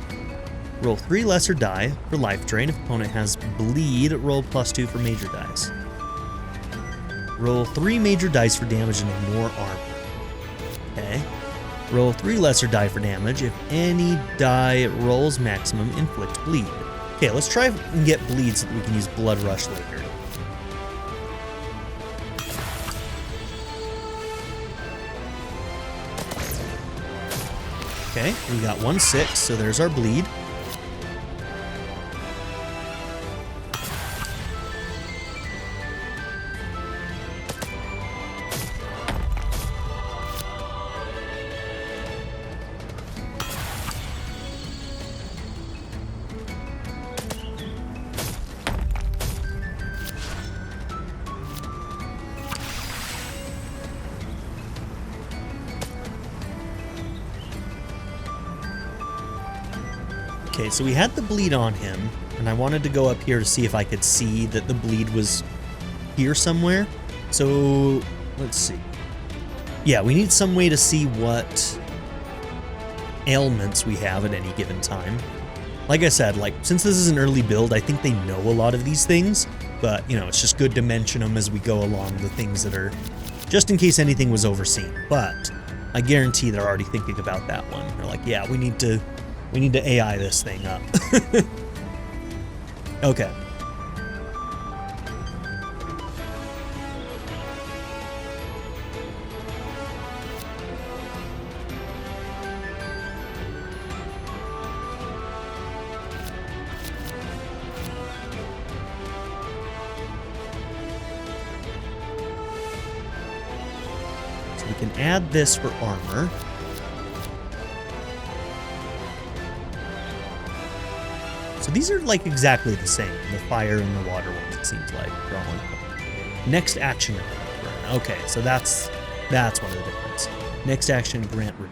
Roll 3 lesser die for life drain. If opponent has bleed, roll +2 for major dice. Roll 3 major dice for damage and ignore armor. Okay. Roll 3 lesser die for damage. If any die rolls maximum, inflict bleed. Okay, let's try and get bleed so that we can use Blood Rush later. Okay, we got 1/6, so there's our bleed. Okay, so we had the bleed on him, and I wanted to go up here to see if I could see that the bleed was here somewhere. So, let's see. Yeah, we need some way to see what ailments we have at any given time. Like I said, since this is an early build, I think they know a lot of these things, but, you know, it's just good to mention them as we go along, the things that are, just in case anything was overseen. But I guarantee they're already thinking about that one. They're like, yeah, we need to AI this thing up. Okay. So we can add this for armor. So these are like exactly the same, the fire and the water ones, it seems like. Next action. Okay, so that's That's one of the difference. Next action, grant renewal.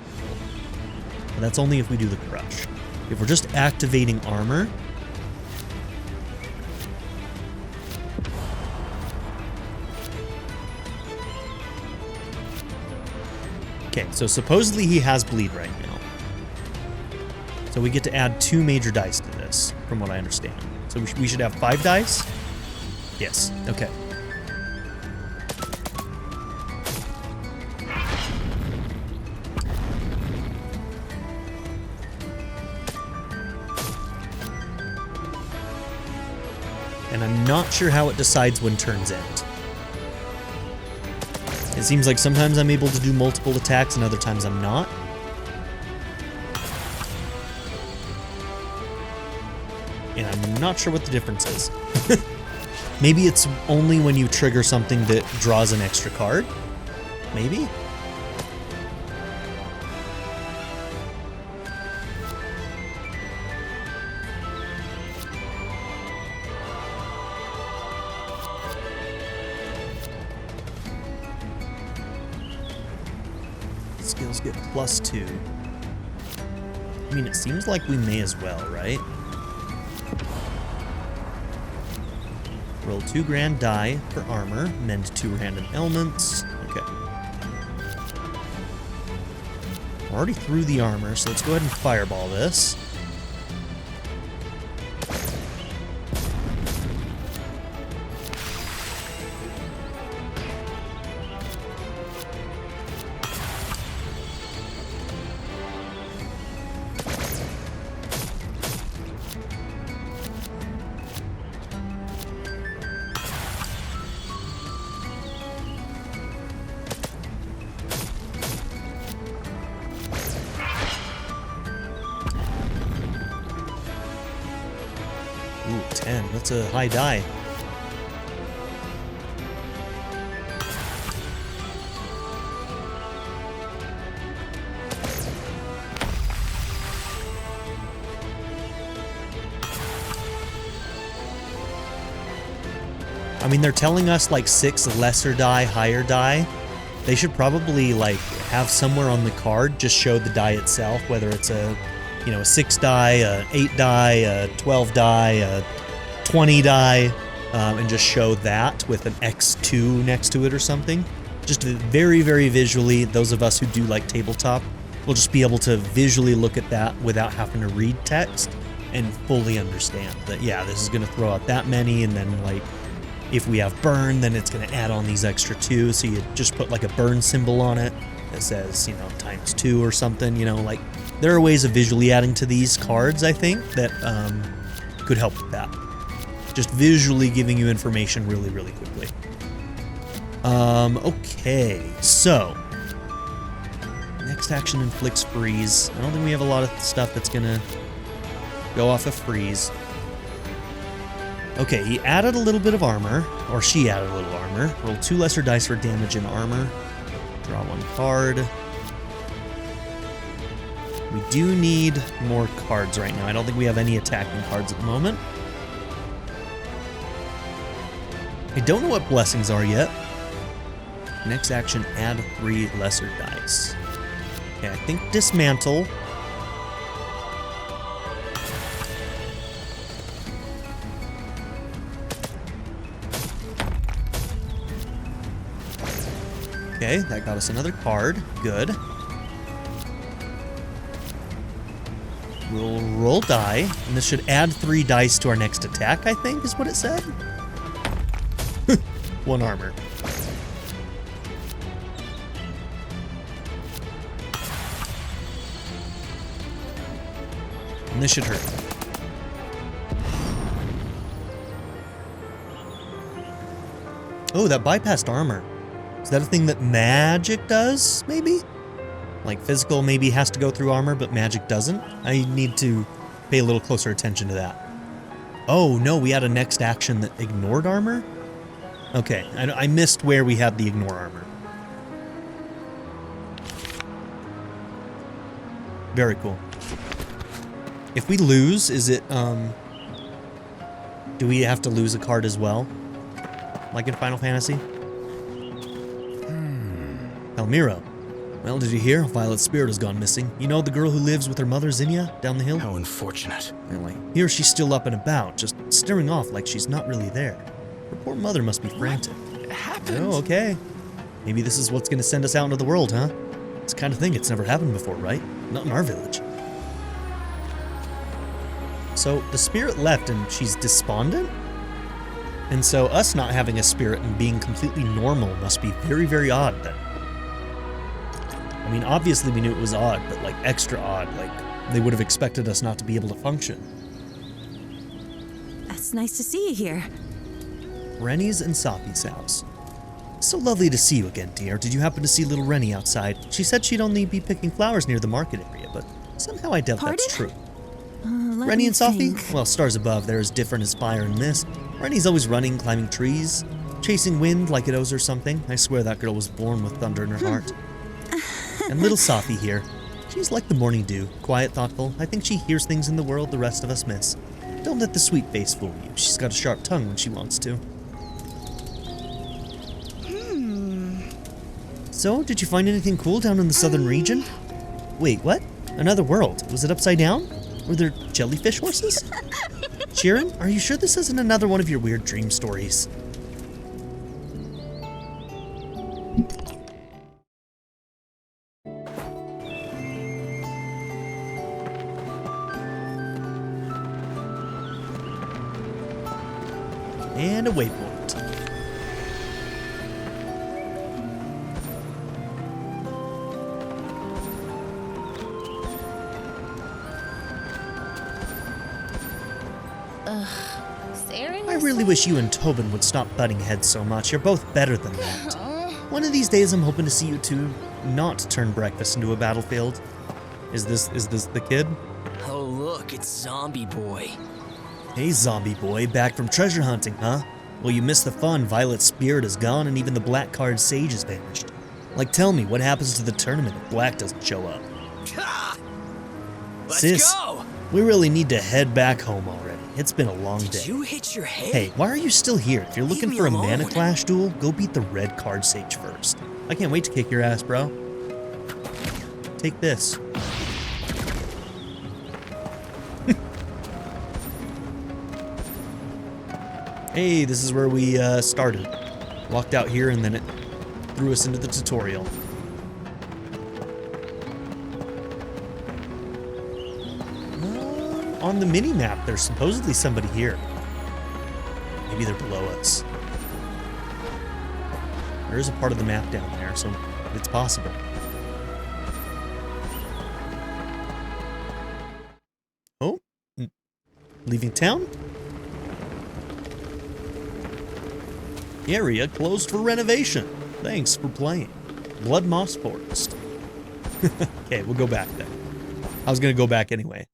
But that's only if we do the crush. If we're just activating armor, okay, so supposedly he has bleed right now. So we get to add 2 major dice to this, from what I understand. So we should have 5 dice? Yes, okay. And I'm not sure how it decides when turns end. It seems like sometimes I'm able to do multiple attacks and other times I'm not. And I'm not sure what the difference is. Maybe it's only when you trigger something that draws an extra card? Maybe? Skills get +2. I mean, it seems like we may as well, right? Roll 2 grand die for armor, mend 2 random elements. Okay. We're already through the armor, so let's go ahead and fireball this. Ooh, 10. That's a high die. I mean, they're telling us like 6 lesser die, higher die. They should probably like have somewhere on the card just show the die itself, whether it's a, you know, a 6 die, a 8 die, a 12 die, a 20 die, and just show that with an X2 next to it or something. Just very, very visually, those of us who do like tabletop will just be able to visually look at that without having to read text and fully understand that, yeah, this is going to throw out that many, and then like if we have burn, then it's going to add on these extra 2, so you just put like a burn symbol on it that says, you know, ×2 or something, you know, like there are ways of visually adding to these cards, I think, that could help with that. Just visually giving you information really, really quickly. Okay, so next action inflicts freeze. I don't think we have a lot of stuff that's going to go off of freeze. Okay, he added a little bit of armor, or she added a little armor. Roll 2 lesser dice for damage and armor. Draw 1 card. We do need more cards right now. I don't think we have any attacking cards at the moment. I don't know what blessings are yet. Next action, add 3 lesser dice. Okay, I think dismantle. Okay, that got us another card. Good. We'll roll die, and this should add 3 dice to our next attack, I think, is what it said. 1 armor. And this should hurt. Oh, that bypassed armor. Is that a thing that magic does, maybe? Like physical maybe has to go through armor, but magic doesn't? I need to pay a little closer attention to that. Oh, no, we had a next action that ignored armor? Okay, I missed where we had the ignore armor. Very cool. If we lose, is it, do we have to lose a card as well? Like in Final Fantasy? Elmiro. Well, did you hear? Violet's spirit has gone missing. You know the girl who lives with her mother, Zinnia, down the hill? How unfortunate. Well, I hear she's still up and about, just staring off like she's not really there. Her poor mother must be frantic. What happened? Oh, okay. Maybe this is what's gonna send us out into the world, huh? This kind of thing, it's never happened before, right? Not in our village. So, the spirit left and she's despondent? And so, us not having a spirit and being completely normal must be very, very odd then. I mean, obviously we knew it was odd, but like extra odd, like they would have expected us not to be able to function. It's nice to see you here. Rennie's and Safi's house. So lovely to see you again, dear. Did you happen to see little Rennie outside? She said she'd only be picking flowers near the market area, but somehow I doubt that's true. Rennie and Safi? Well, stars above, they're as different as fire and mist. Rennie's always running, climbing trees, chasing wind like it owes her something. I swear that girl was born with thunder in her heart. And little Safi here. She's like the morning dew, quiet, thoughtful. I think she hears things in the world the rest of us miss. Don't let the sweet face fool you. She's got a sharp tongue when she wants to. So, did you find anything cool down in the southern region? Wait, what? Another world? Was it upside down? Were there jellyfish horses? Sharon, are you sure this isn't another one of your weird dream stories? And a waypoint. I really wish you and Tobin would stop butting heads so much. You're both better than that. One of these days I'm hoping to see you two not turn breakfast into a battlefield. Is this the kid? Oh look, it's Zombie Boy. Hey Zombie Boy, back from treasure hunting, huh? Well, you missed the fun. Violet's spirit is gone and even the black card sage has vanished. Like, tell me, what happens to the tournament if Black doesn't show up? Let's Sis, go! we really need to head back home already. It's been a long day. Did you hit your head? Hey, why are you still here? If you're Leave looking me for a alone. mana clash duel, go beat the red card sage first. I can't wait to kick your ass, bro. Take this. Hey, this is where we started. Walked out here and then it threw us into the tutorial. On the mini-map, there's supposedly somebody here. Maybe they're below us. There is a part of the map down there, so it's possible. Oh, leaving town? Area closed for renovation. Thanks for playing. Blood Moss Forest. Okay, we'll go back then. I was gonna go back anyway.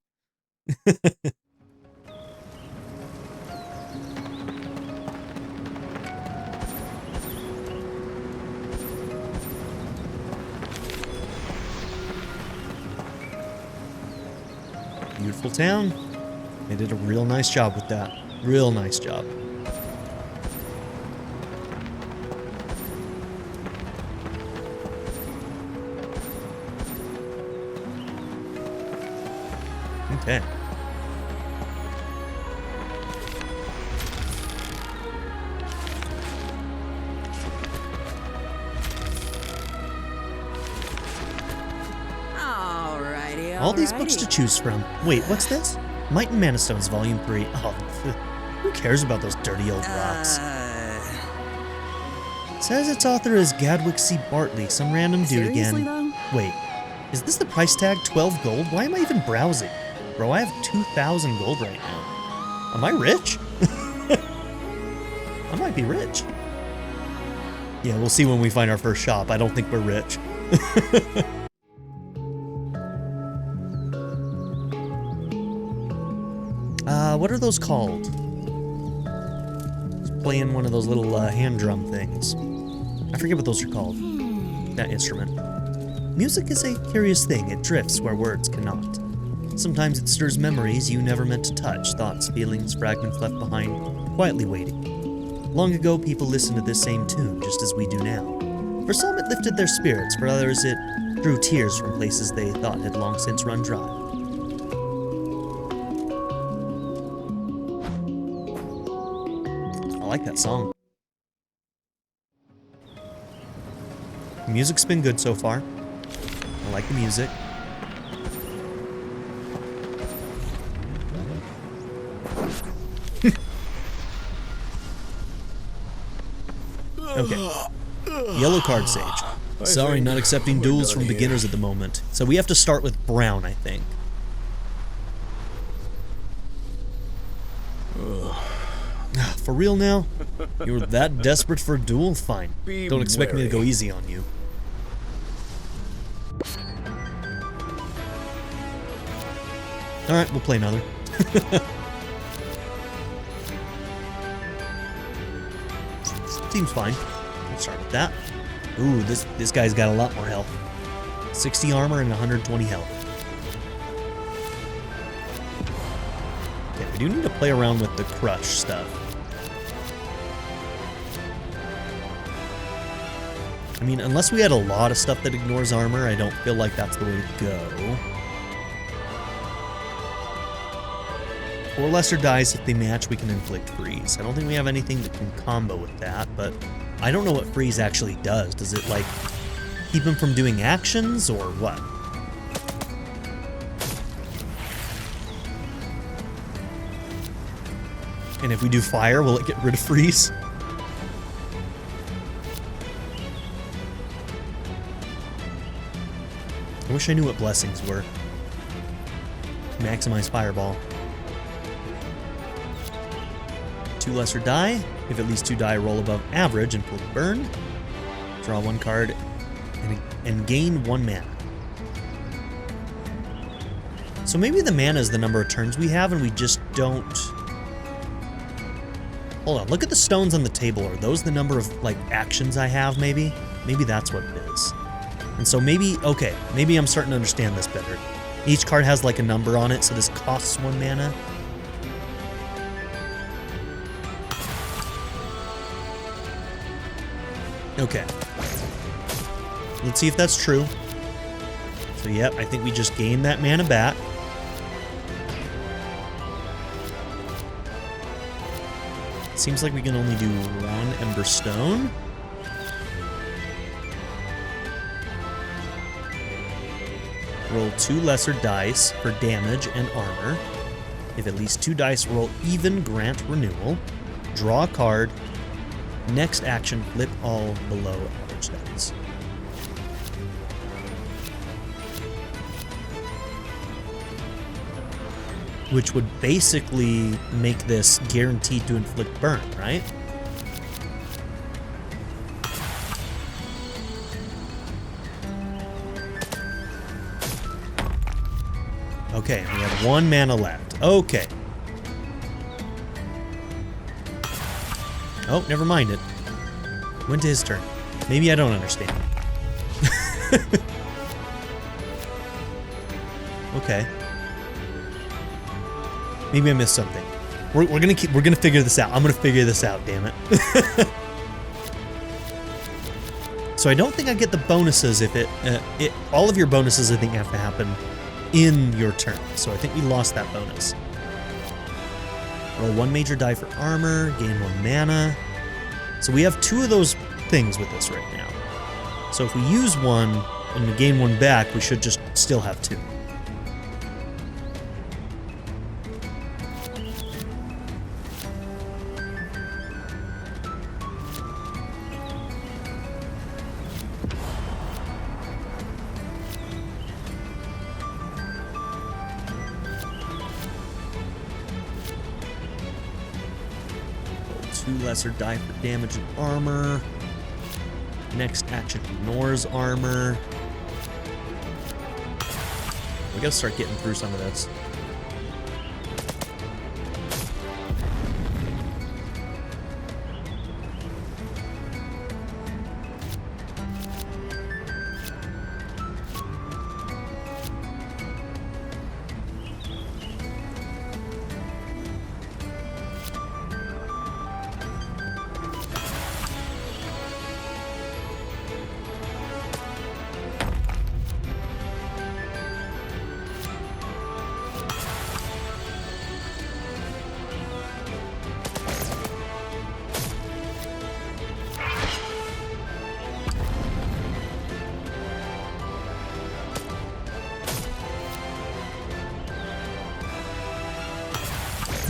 Beautiful town. They did a real nice job with that. Real nice job. Okay. All these books to choose from. Wait, what's this? Might and Mana Stones, Volume 3. Oh, who cares about those dirty old rocks? Says its author is Gadwick C. Bartley, some random dude again. Though? Wait, is this the price tag? 12 gold? Why am I even browsing? Bro, I have 2,000 gold right now. Am I rich? I might be rich. Yeah, we'll see when we find our first shop. I don't think we're rich. What are those called? Just playing one of those little hand drum things. I forget what those are called. That instrument. Music is a curious thing. It drifts where words cannot. Sometimes it stirs memories you never meant to touch, thoughts, feelings, fragments left behind, quietly waiting. Long ago, people listened to this same tune, just as we do now. For some, it lifted their spirits. For others, it drew tears from places they thought had long since run dry. I like that song. The music's been good so far. I like the music. Okay. Yellow card, Sage. Sorry, not accepting duels from beginners at the moment. So we have to start with brown, I think. For real now? You were that desperate for a duel? Fine. Don't expect me to go easy on you. Alright, we'll play another. Seems fine. Let's start with that. Ooh, this guy's got a lot more health. 60 armor and 120 health. Okay, we do need to play around with the crush stuff. I mean, unless we had a lot of stuff that ignores armor, I don't feel like that's the way to go. 4 lesser dice, if they match, we can inflict freeze. I don't think we have anything that can combo with that, but I don't know what freeze actually does. Does it, like, keep him from doing actions, or what? And if we do fire, will it get rid of freeze? I wish I knew what blessings were. Maximize fireball. 2 lesser die. If at least 2 die roll above average and pull the burn. Draw 1 card and gain 1 mana. So maybe the mana is the number of turns we have and we just don't... Hold on, look at the stones on the table. Are those the number of, like, actions I have, maybe? Maybe that's what it is. And so maybe, okay, maybe I'm starting to understand this better. Each card has, like, a number on it, so this costs 1 mana. Okay. Let's see if that's true. So, yep, I think we just gained that mana back. Seems like we can only do 1 Ember Stone. Roll 2 lesser dice for damage and armor. If at least 2 dice roll even, grant renewal. Draw a card. Next action, flip all below average dice. Which would basically make this guaranteed to inflict burn, right? Okay, we have 1 mana left. Okay. Oh, never mind it. Went to his turn. Maybe I don't understand. Okay. Maybe I missed something. We're gonna figure this out. I'm gonna figure this out, damn it. So I don't think I get the bonuses if all of your bonuses I think have to happen in your turn. So I think we lost that bonus. Roll 1 major die for armor, gain 1 mana. So we have 2 of those things with us right now. So if we use 1 and we gain 1 back, we should just still have 2. Lesser die for damage and armor. Next action ignores armor. We gotta start getting through some of this.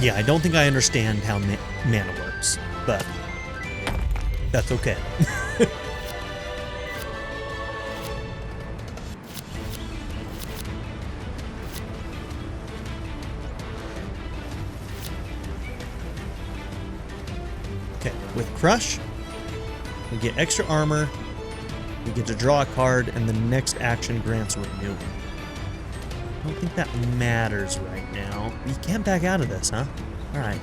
Yeah, I don't think I understand how mana works, but that's okay. Okay, with Crush, we get extra armor, we get to draw a card, and the next action grants Renew. I don't think that matters right now. You can't back out of this, huh? Alright.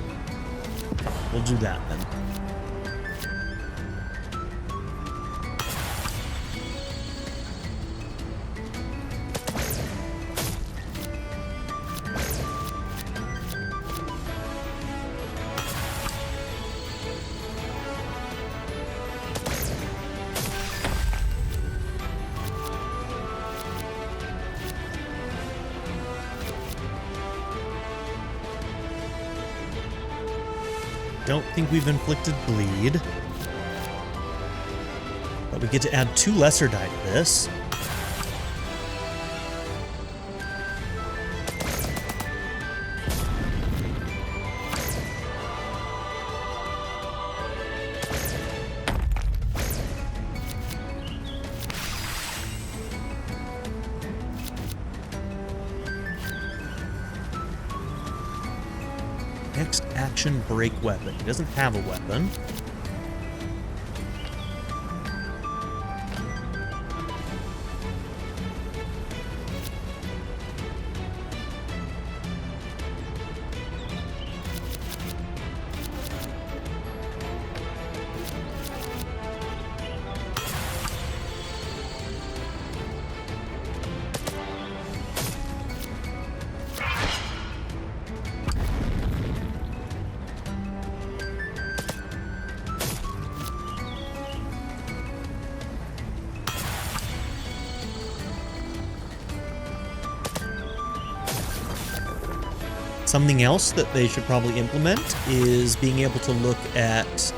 We'll do that then. Don't think we've inflicted bleed. But we get to add 2 lesser die to this. Next action, break weapon. He doesn't have a weapon. Something else that they should probably implement is being able to look at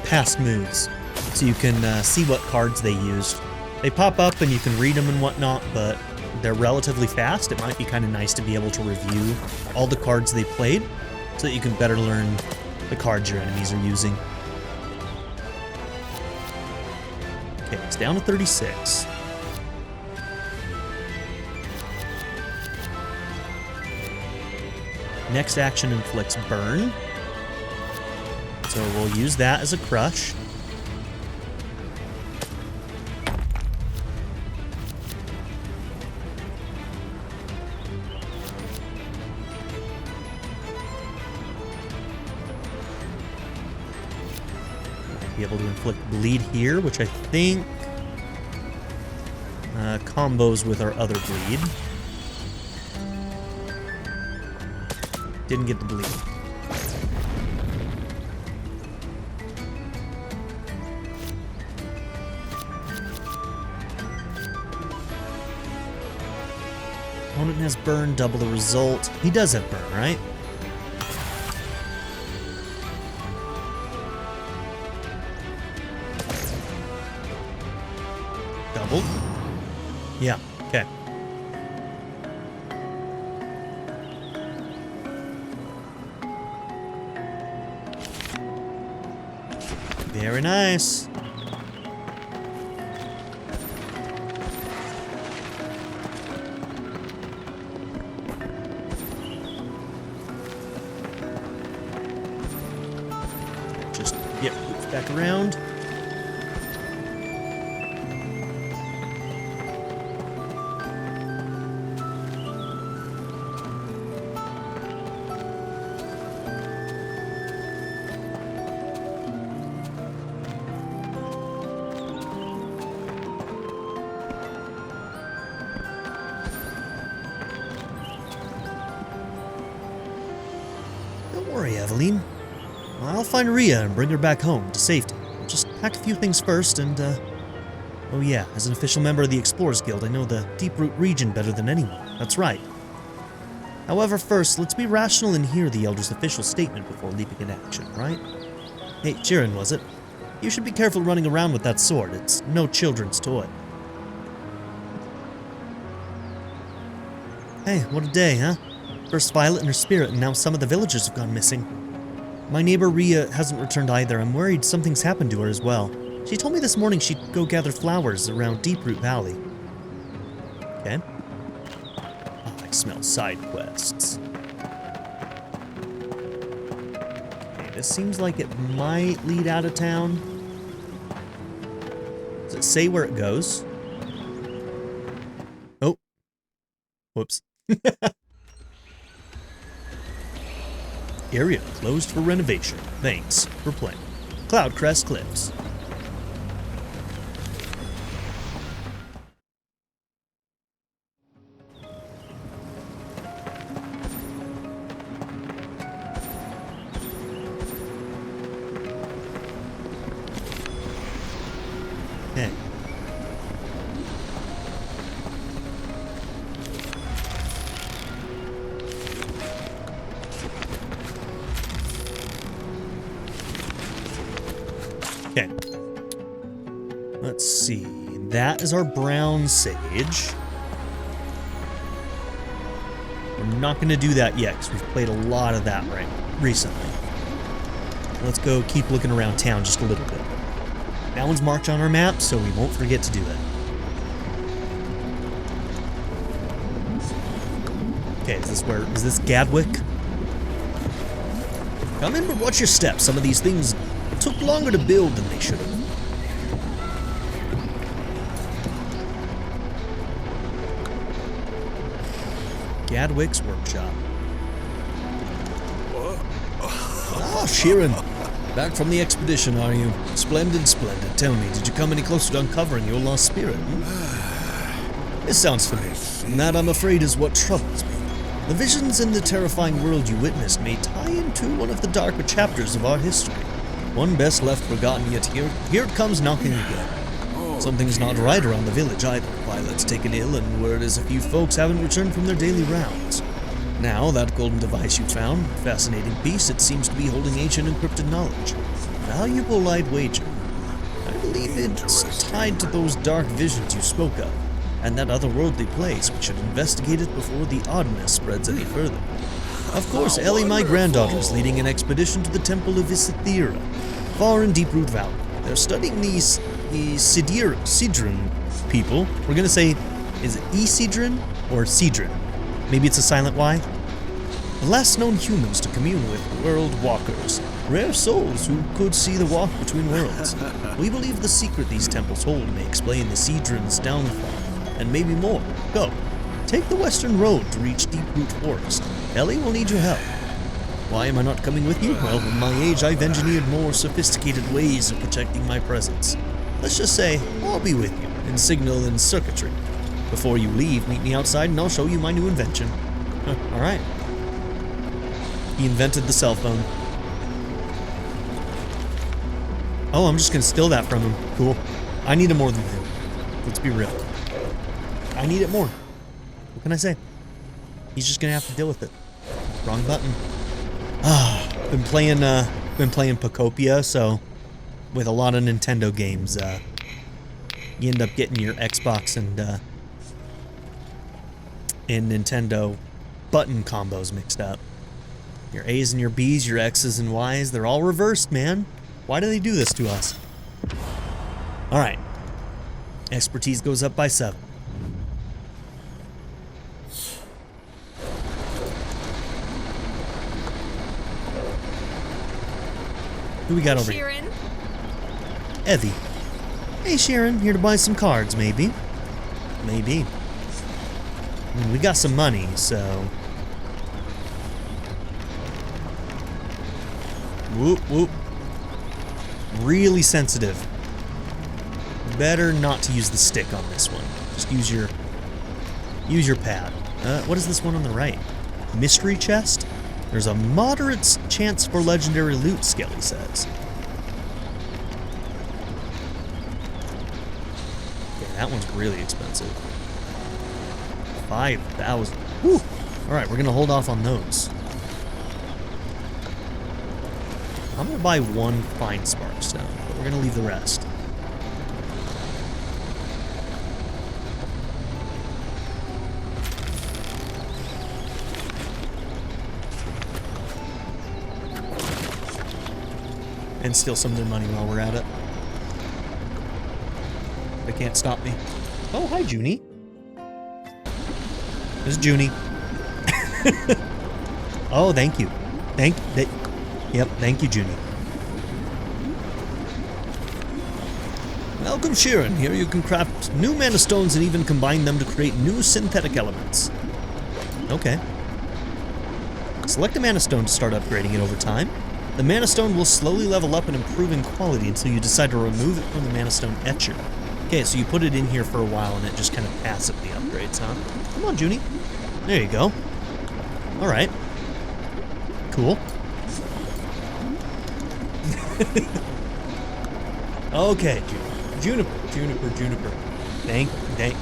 past moves, so you can see what cards they used. They pop up and you can read them and whatnot, but they're relatively fast. It might be kind of nice to be able to review all the cards they played, so that you can better learn the cards your enemies are using. Okay, it's down to 36. Next action inflicts burn. So we'll use that as a crush. Be able to inflict bleed here, which I think combos with our other bleed. Didn't get the bleed. Opponent has burn, double the result. He does have burn, right? Double? Yeah, okay. Very nice. Just get back around. Don't worry, Eveline. I'll find Rhea and bring her back home to safety. I'll just pack a few things first and, oh yeah, as an official member of the Explorers Guild, I know the Deep-Root region better than anyone. That's right. However, first, let's be rational and hear the Elder's official statement before leaping into action, right? Hey, Chirin, was it? You should be careful running around with that sword. It's no children's toy. Hey, what a day, huh? First Violet and her spirit, and now some of the villagers have gone missing. My neighbor Rhea hasn't returned either. I'm worried something's happened to her as well. She told me this morning she'd go gather flowers around Deeproot Valley. Okay. Oh, I smell side quests. Okay, this seems like it might lead out of town. Does it say where it goes? Oh. Whoops. Area closed for renovation. Thanks for playing. Cloudcrest Cliffs. Okay. Okay. Let's see. That is our brown sage. We're not going to do that yet because we've played a lot of that recently. Let's go keep looking around town just a little bit. That one's marked on our map, so we won't forget to do it. Okay, is this Gadwick? Come in, but watch your steps. Some of these things took longer to build than they should have. Gadwick's workshop. Ah, Sheeran. Back from the expedition, are you? Splendid, splendid. Tell me, did you come any closer to uncovering your lost spirit? This sounds familiar, and that, I'm afraid, is what troubles me. The visions in the terrifying world you witnessed may tie into one of the darker chapters of our history. One best left forgotten, yet here it comes knocking again. Something's not right around the village either. Violet's taken ill, and word is a few folks haven't returned from their daily rounds. Now, that golden device you found, fascinating piece, it seems to be holding ancient encrypted knowledge. Valuable, I'd wager. I believe it's tied to those dark visions you spoke of, and that otherworldly place. We should investigate it before the oddness spreads any further. Of course, Ellie, my granddaughter, is leading an expedition to the Temple of Isithira, far in Deeproot Valley. They're studying the Sidran people. We're gonna say, is it Sidran or Sidran? Maybe it's a silent Y? The last known humans to commune with world walkers, rare souls who could see the walk between worlds. We believe the secret these temples hold may explain the Sidran's downfall, and maybe more. Go. Take the western road to reach Deeproot Forest. Ellie will need your help. Why am I not coming with you? Well, at my age, I've engineered more sophisticated ways of protecting my presence. Let's just say, I'll be with you, in signal and circuitry. Before you leave, meet me outside and I'll show you my new invention. Alright. He invented the cell phone. Oh, I'm just gonna steal that from him. Cool. I need it more than him. Let's be real. I need it more. What can I say? He's just gonna have to deal with it. Wrong button. Been playing Pocopia, so with a lot of Nintendo games, you end up getting your Xbox and Nintendo button combos mixed up. Your A's and your B's, your X's and Y's, they're all reversed, man. Why do they do this to us? Alright. Expertise goes up by 7. Who we got over here? Sheeran. Evie. Hey Sharon, here to buy some cards, maybe? Maybe. I mean, we got some money, so... Whoop, whoop. Really sensitive. Better not to use the stick on this one. Just use your pad. What is this one on the right? Mystery chest? There's a moderate chance for legendary loot, Skelly says. Okay, that one's really expensive. 5,000. Whew. Alright, we're gonna hold off on those. I'm gonna buy one fine sparkstone, but we're gonna leave the rest. and steal some of their money while we're at it. They can't stop me. Oh, hi, Junie. This is Junie. Oh, thank you. Yep, thank you, Junie. Welcome, Sheeran. Here you can craft new mana stones and even combine them to create new synthetic elements. Okay. Select a mana stone to start upgrading it over time. The mana stone will slowly level up and improve in quality until you decide to remove it from the mana stone etcher. Okay, so you put it in here for a while and it just kind of passively upgrades, huh? Come on, Junie. There you go. Alright. Cool. Okay, Juniper. Thank. Okay.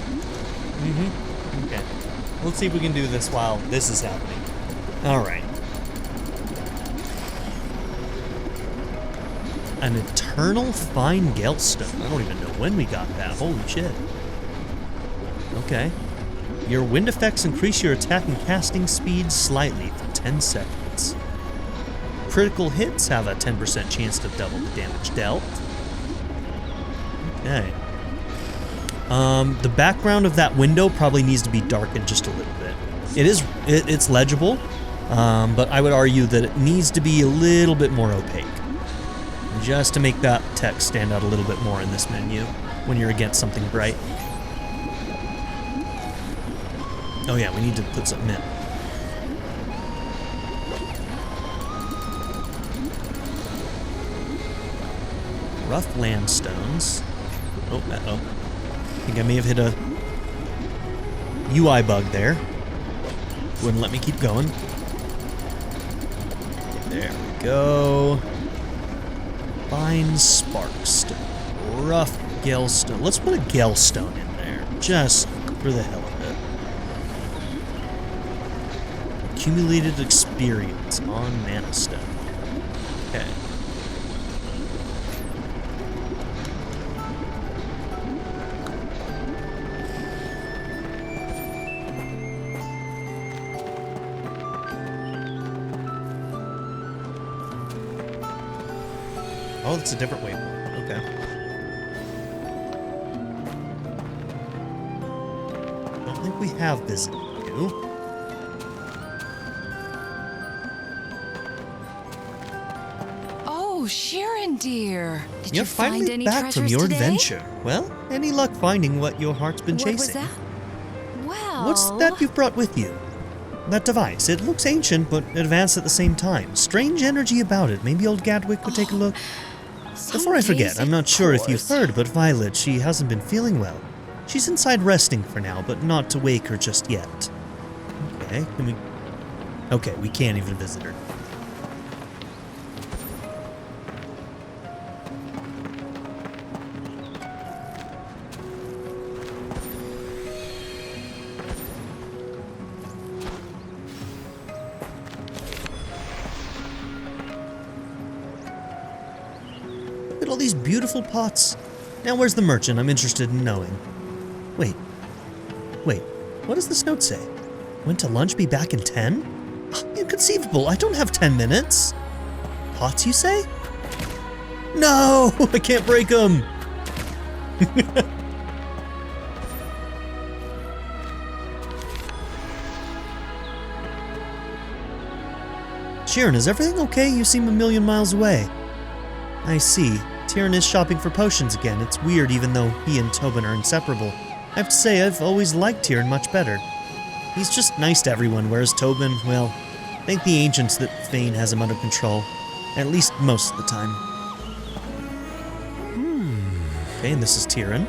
Let's see if we can do this while this is happening. Alright. An eternal fine Gelstone. I don't even know when we got that. Holy shit. Okay. Your wind effects increase your attack and casting speed slightly for 10 seconds. Critical hits have a 10% chance to double the damage dealt. Okay. The background of that window probably needs to be darkened just a little bit. It's legible, but I would argue that it needs to be a little bit more opaque. Just to make that text stand out a little bit more in this menu when you're against something bright. Oh yeah, we need to put something in. Rough landstones. Oh, uh-oh. I think I may have hit a UI bug there. Wouldn't let me keep going. There we go. Fine sparkstone. Rough gelstone. Let's put a gelstone in there, just for the hell of it. Accumulated experience on mana stone. Okay. Oh, it's a different waypoint. Okay. Don't think we have visited you. Oh, Sharon, dear. Did You're you find finally any back treasures from your today? adventure. Well, any luck finding what your heart's been chasing? What was that? Well... What's that you've brought with you? That device. It looks ancient, but advanced at the same time. Strange energy about it. Maybe old Gadwick would take a look. Before I forget, I'm not sure if you've heard, but Violet, she hasn't been feeling well. She's inside resting for now, but not to wake her just yet. Okay, can we... Okay, we can't even visit her. Look at all these beautiful pots. Now where's the merchant? I'm interested in knowing. Wait, what does this note say? Went to lunch, be back in 10? Inconceivable, I don't have 10 minutes. Pots, you say? No, I can't break them. Sharon, is everything okay? You seem a million miles away. I see. Tyrion is shopping for potions again. It's weird even though he and Tobin are inseparable. I have to say, I've always liked Tyrion much better. He's just nice to everyone, whereas Tobin, well, thank the ancients that Thane has him under control. At least most of the time. Okay, and this is Tyrion.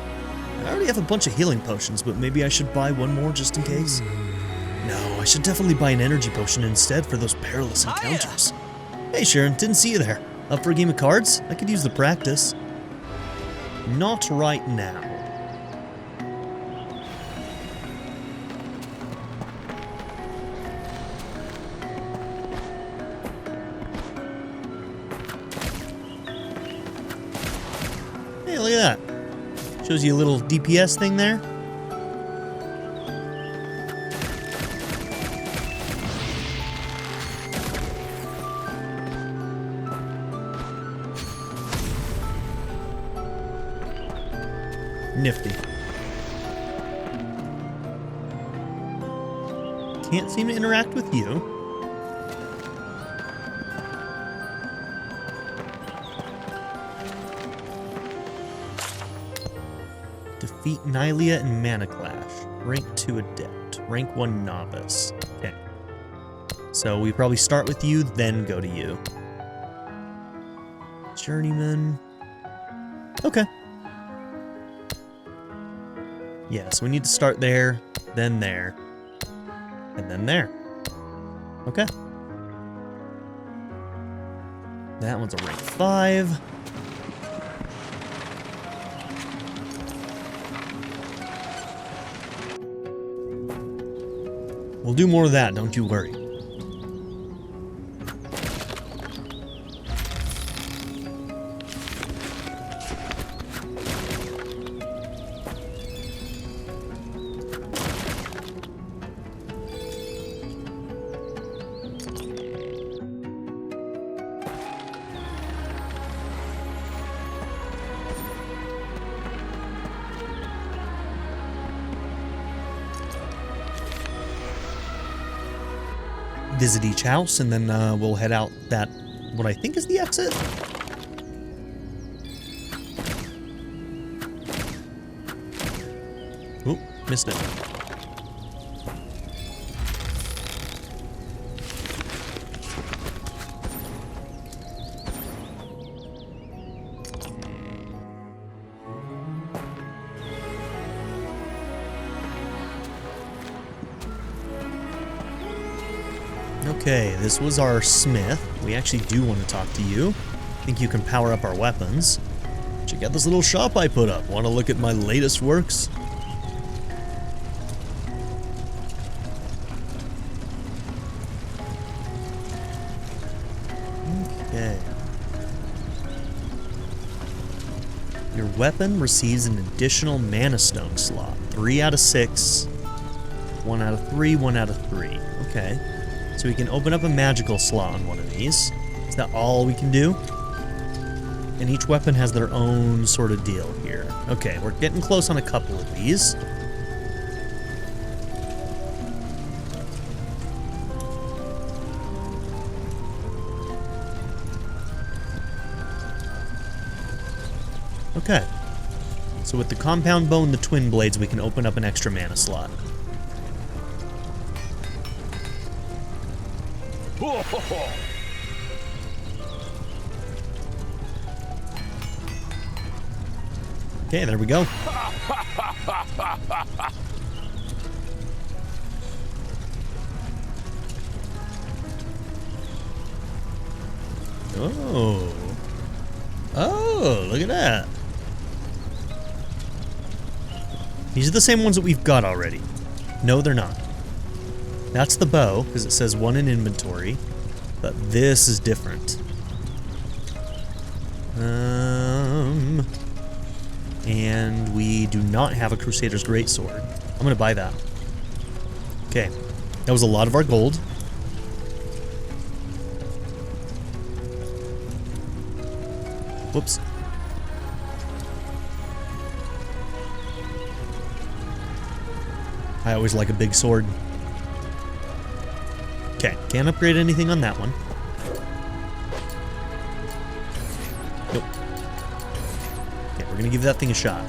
I already have a bunch of healing potions, but maybe I should buy one more just in case. No, I should definitely buy an energy potion instead for those perilous encounters. Hey Sharon, didn't see you there. Up for a game of cards? I could use the practice. Not right now. Hey, look at that. Shows you a little DPS thing there. Nifty. Can't seem to interact with you. Defeat Nylea and Mana Clash. Rank 2 Adept. Rank 1 Novice. Okay. So we probably start with you, then go to you. Journeyman. Okay. Yeah, so we need to start there, then there, and then there. Okay. That one's a rank 5. We'll do more of that, don't you worry. Visit each house, and then we'll head out that, what I think is the exit. Oop, missed it. Okay, this was our smith. We actually do want to talk to you. Think you can power up our weapons. Check out this little shop I put up. Want to look at my latest works? Okay. Your weapon receives an additional mana stone slot. 3 out of 6. 1 out of 3, 1 out of 3. Okay. So we can open up a magical slot on one of these. Is that all we can do? And each weapon has their own sort of deal here. Okay, we're getting close on a couple of these. Okay. So with the compound bow and the twin blades, we can open up an extra mana slot. Okay, there we go. Oh. Oh, look at that. These are the same ones that we've got already. No, they're not. That's the bow, because it says 1 in inventory. But this is different. And we do not have a Crusader's Greatsword. I'm going to buy that. Okay. That was a lot of our gold. Whoops. I always like a big sword. Okay, can't upgrade anything on that one. Nope. Okay, we're gonna give that thing a shot.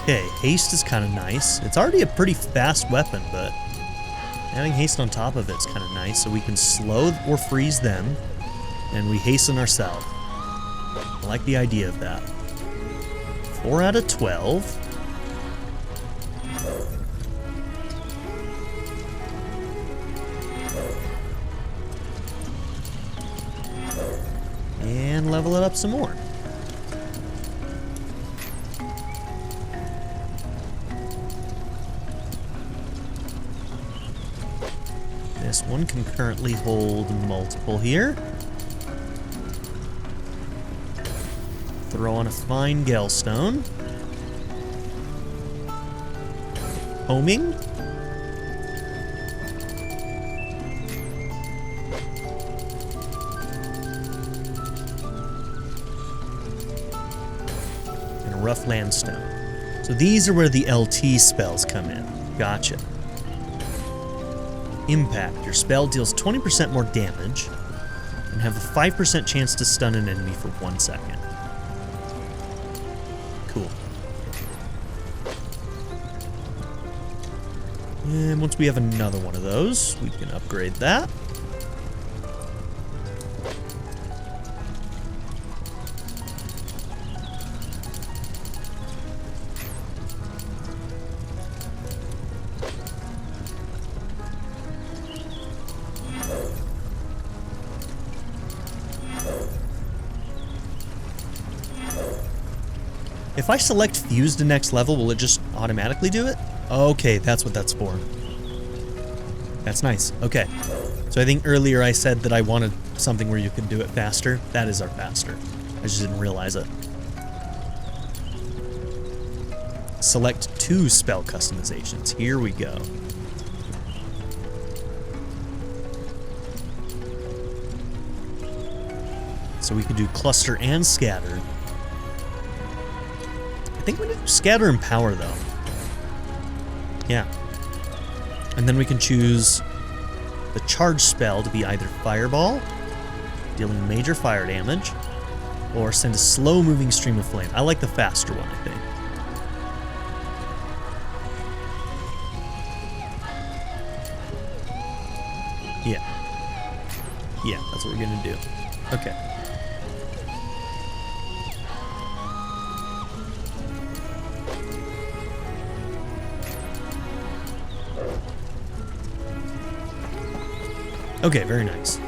Okay, haste is kind of nice. It's already a pretty fast weapon, but adding haste on top of it's kind of nice, so we can slow or freeze them, and we hasten ourselves. I like the idea of that. 4 out of 12. And level it up some more. This one can currently hold multiple here. Throw on a fine Gelstone. Homing. Rough Landstone. So these are where the LT spells come in. Gotcha. Impact. Your spell deals 20% more damage and have a 5% chance to stun an enemy for 1 second. Cool. And once we have another one of those, we can upgrade that. If I select Fuse to next level, will it just automatically do it? Okay, that's what that's for. That's nice. Okay. So I think earlier I said that I wanted something where you could do it faster. That is our faster. I just didn't realize it. Select 2 spell customizations. Here we go. So we could do Cluster and Scatter. I think we do Scatter and Power, though. Yeah. And then we can choose the charge spell to be either Fireball, dealing major fire damage, or send a slow-moving stream of flame. I like the faster one, I think. Yeah, that's what we're gonna do. Okay. Okay, very nice.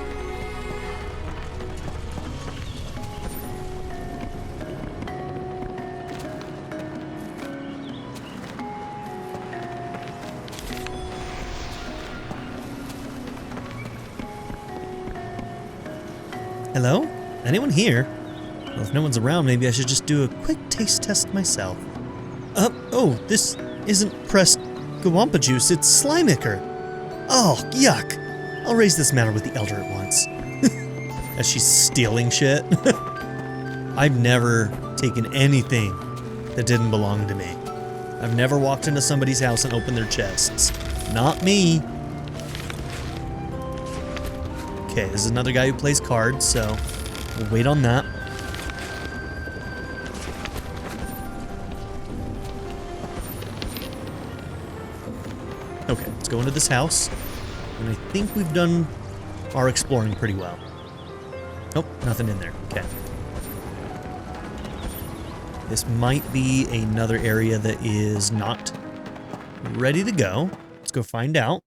Hello? Anyone here? Well, if no one's around, maybe I should just do a quick taste test myself. Oh, this isn't pressed Gwampa juice, it's Slimeicker. Oh, yuck. I'll raise this matter with the Elder at once. As she's stealing shit. I've never taken anything that didn't belong to me. I've never walked into somebody's house and opened their chests. Not me. Okay, this is another guy who plays cards, so we'll wait on that. Okay, let's go into this house. And I think we've done our exploring pretty well. Nope, nothing in there. Okay. This might be another area that is not ready to go. Let's go find out.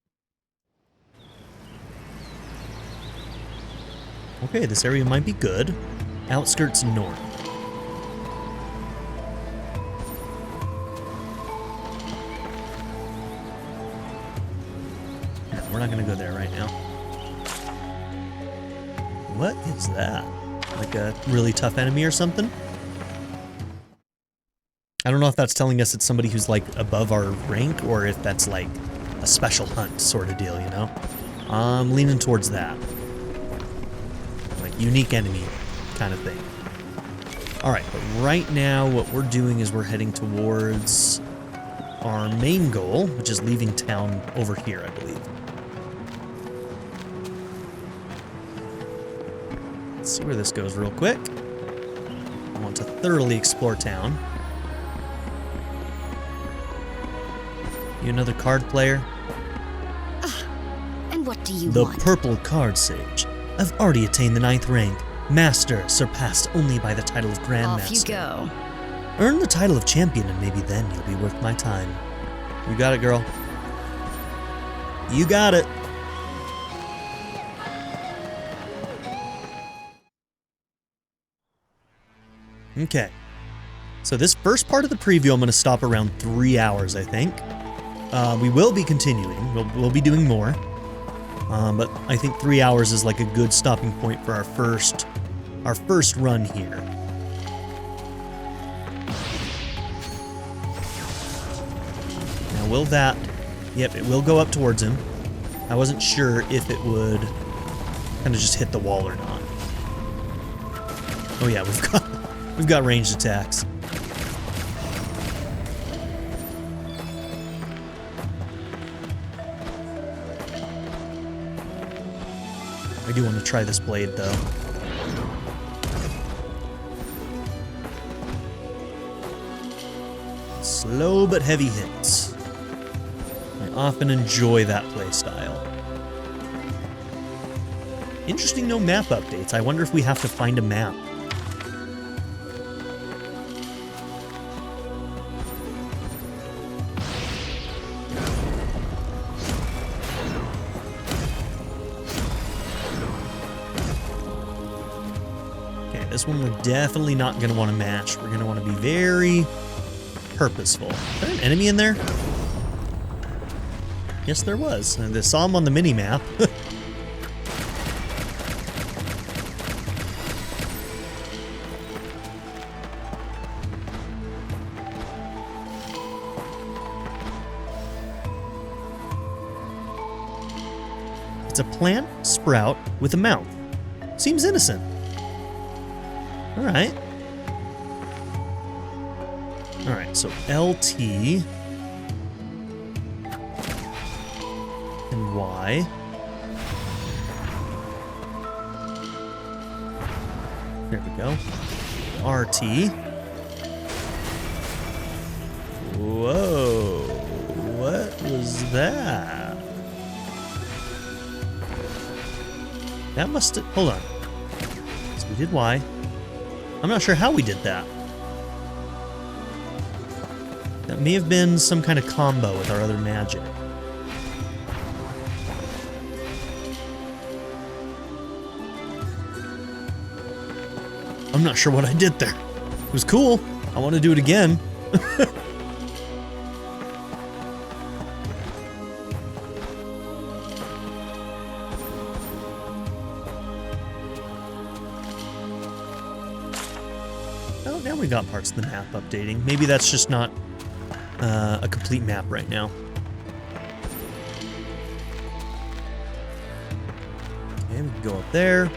Okay, this area might be good. Outskirts north. No, we're not gonna go there right now. What is that? Like a really tough enemy or something? I don't know if that's telling us it's somebody who's like above our rank or if that's like a special hunt sort of deal, you know? I'm leaning towards that. Like unique enemy kind of thing. Alright, but right now what we're doing is we're heading towards our main goal, which is leaving town over here, I believe. Let's see where this goes real quick. I want to thoroughly explore town. You another card player? And what do you The want? Purple Card Sage. I've already attained the 9th rank. Master, surpassed only by the title of Grandmaster. Off you go. Earn the title of champion and maybe then you'll be worth my time. You got it, girl. You got it. Okay. So this first part of the preview, I'm going to stop around 3 hours, I think. We will be continuing. We'll be doing more. But I think 3 hours is like a good stopping point for our first run here. Now will that... Yep, it will go up towards him. I wasn't sure if it would kind of just hit the wall or not. Oh yeah, we've got ranged attacks. I do want to try this blade, though. Slow but heavy hits. I often enjoy that playstyle. Interesting, no map updates. I wonder if we have to find a map. Okay, this one we're definitely not going to want to mash. We're going to want to be very purposeful. Is there an enemy in there? Yes, there was. I saw him on the mini-map. It's a plant sprout with a mouth. Seems innocent. Alright. Alright, so LT and Y. There we go. RT. Whoa. What was that? That must have... Hold on. So we did Y. I'm not sure how we did that. That may have been some kind of combo with our other magic. I'm not sure what I did there. It was cool. I want to do it again. Oh, now we got parts of the map updating. Maybe that's just not a complete map right now. Okay, we can go up there.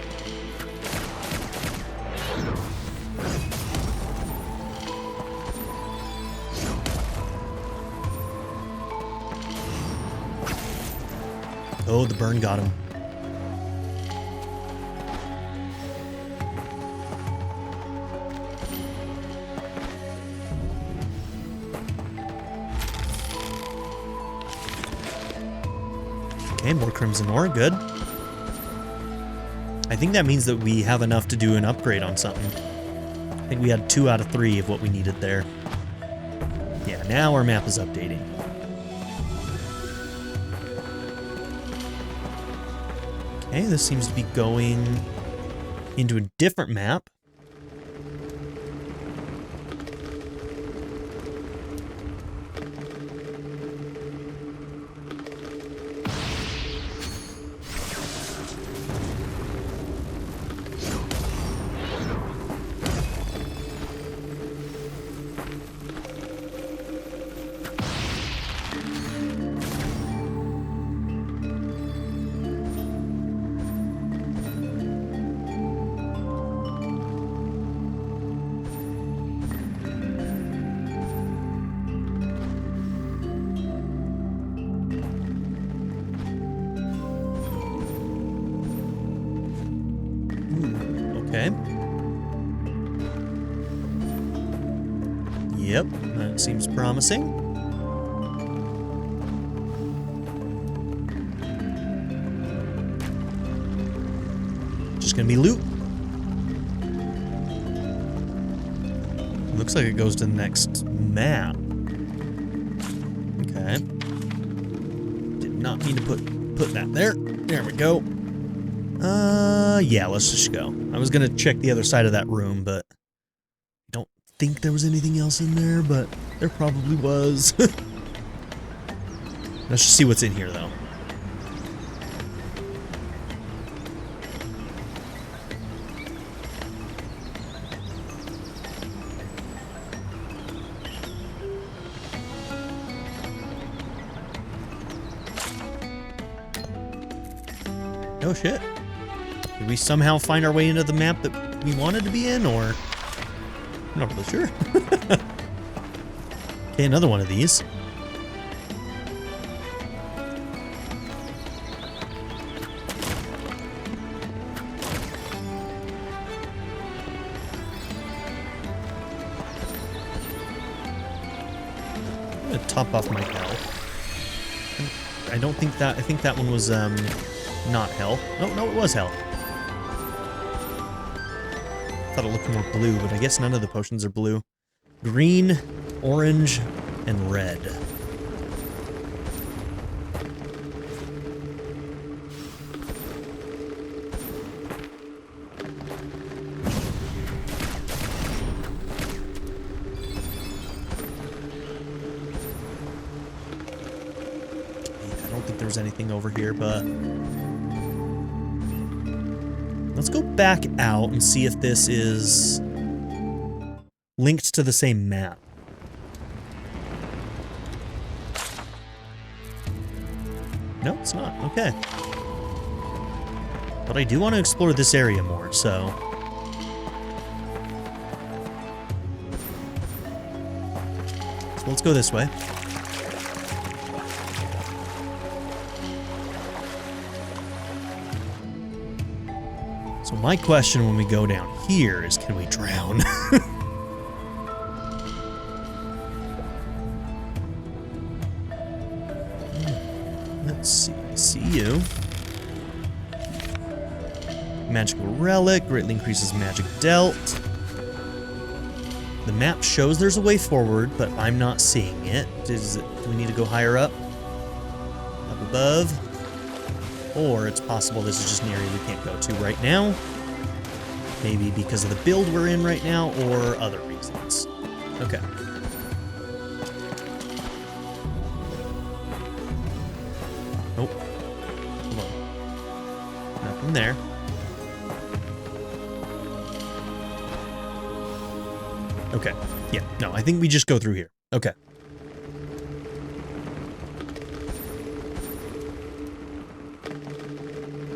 Oh, the burn got him. Okay, more crimson ore, good. I think that means that we have enough to do an upgrade on something. I think we had 2 out of 3 of what we needed there. Yeah, now our map is updating. Okay, this seems to be going into a different map. Okay. Yep, that seems promising. Just gonna be loot. Looks like it goes to the next map. Okay. Did not mean to put that there. There we go. Yeah, let's just go. I was gonna check the other side of that room, but I don't think there was anything else in there, but there probably was. Let's just see what's in here, though. Oh shit. Did we somehow find our way into the map that we wanted to be in, or? I'm not really sure. Okay, another one of these. gonna top off my health. I don't think that, I think that one was, not hell. No, it was hell. Thought it looked more blue, but I guess none of the potions are blue. Green, orange, and red. There's anything over here, but let's go back out and see if this is linked to the same map. No, it's not. Okay. But I do want to explore this area more, so let's go this way. So my question when we go down here is, can we drown? Let's see. I see you. Magical relic greatly increases magic dealt. The map shows there's a way forward, but I'm not seeing it. Do we need to go higher up? Up above? Or it's possible this is just an area we can't go to right now. Maybe because of the build we're in right now, or other reasons. Okay. Nope. Hold on. Nothing there. Okay. Yeah, no, I think we just go through here. Okay.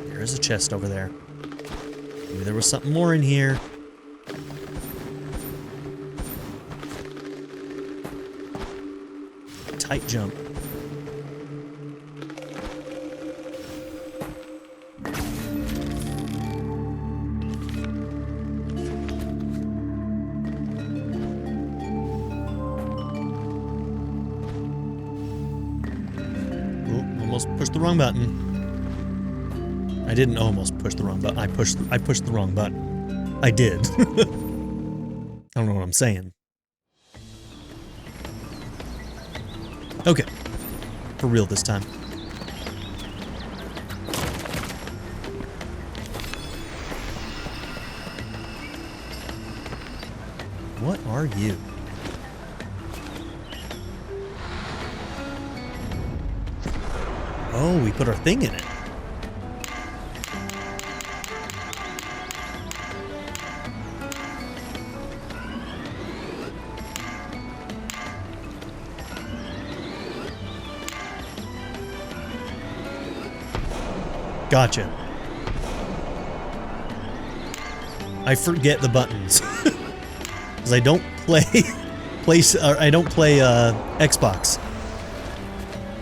There is a chest over there. Maybe there was something more in here. Tight jump. Oh, almost pushed the wrong button. I didn't almost push the wrong button. I pushed the wrong button. I did. I don't know what I'm saying. Okay. For real this time. What are you? Oh, we put our thing in it. Gotcha. I forget the buttons because I don't play Xbox.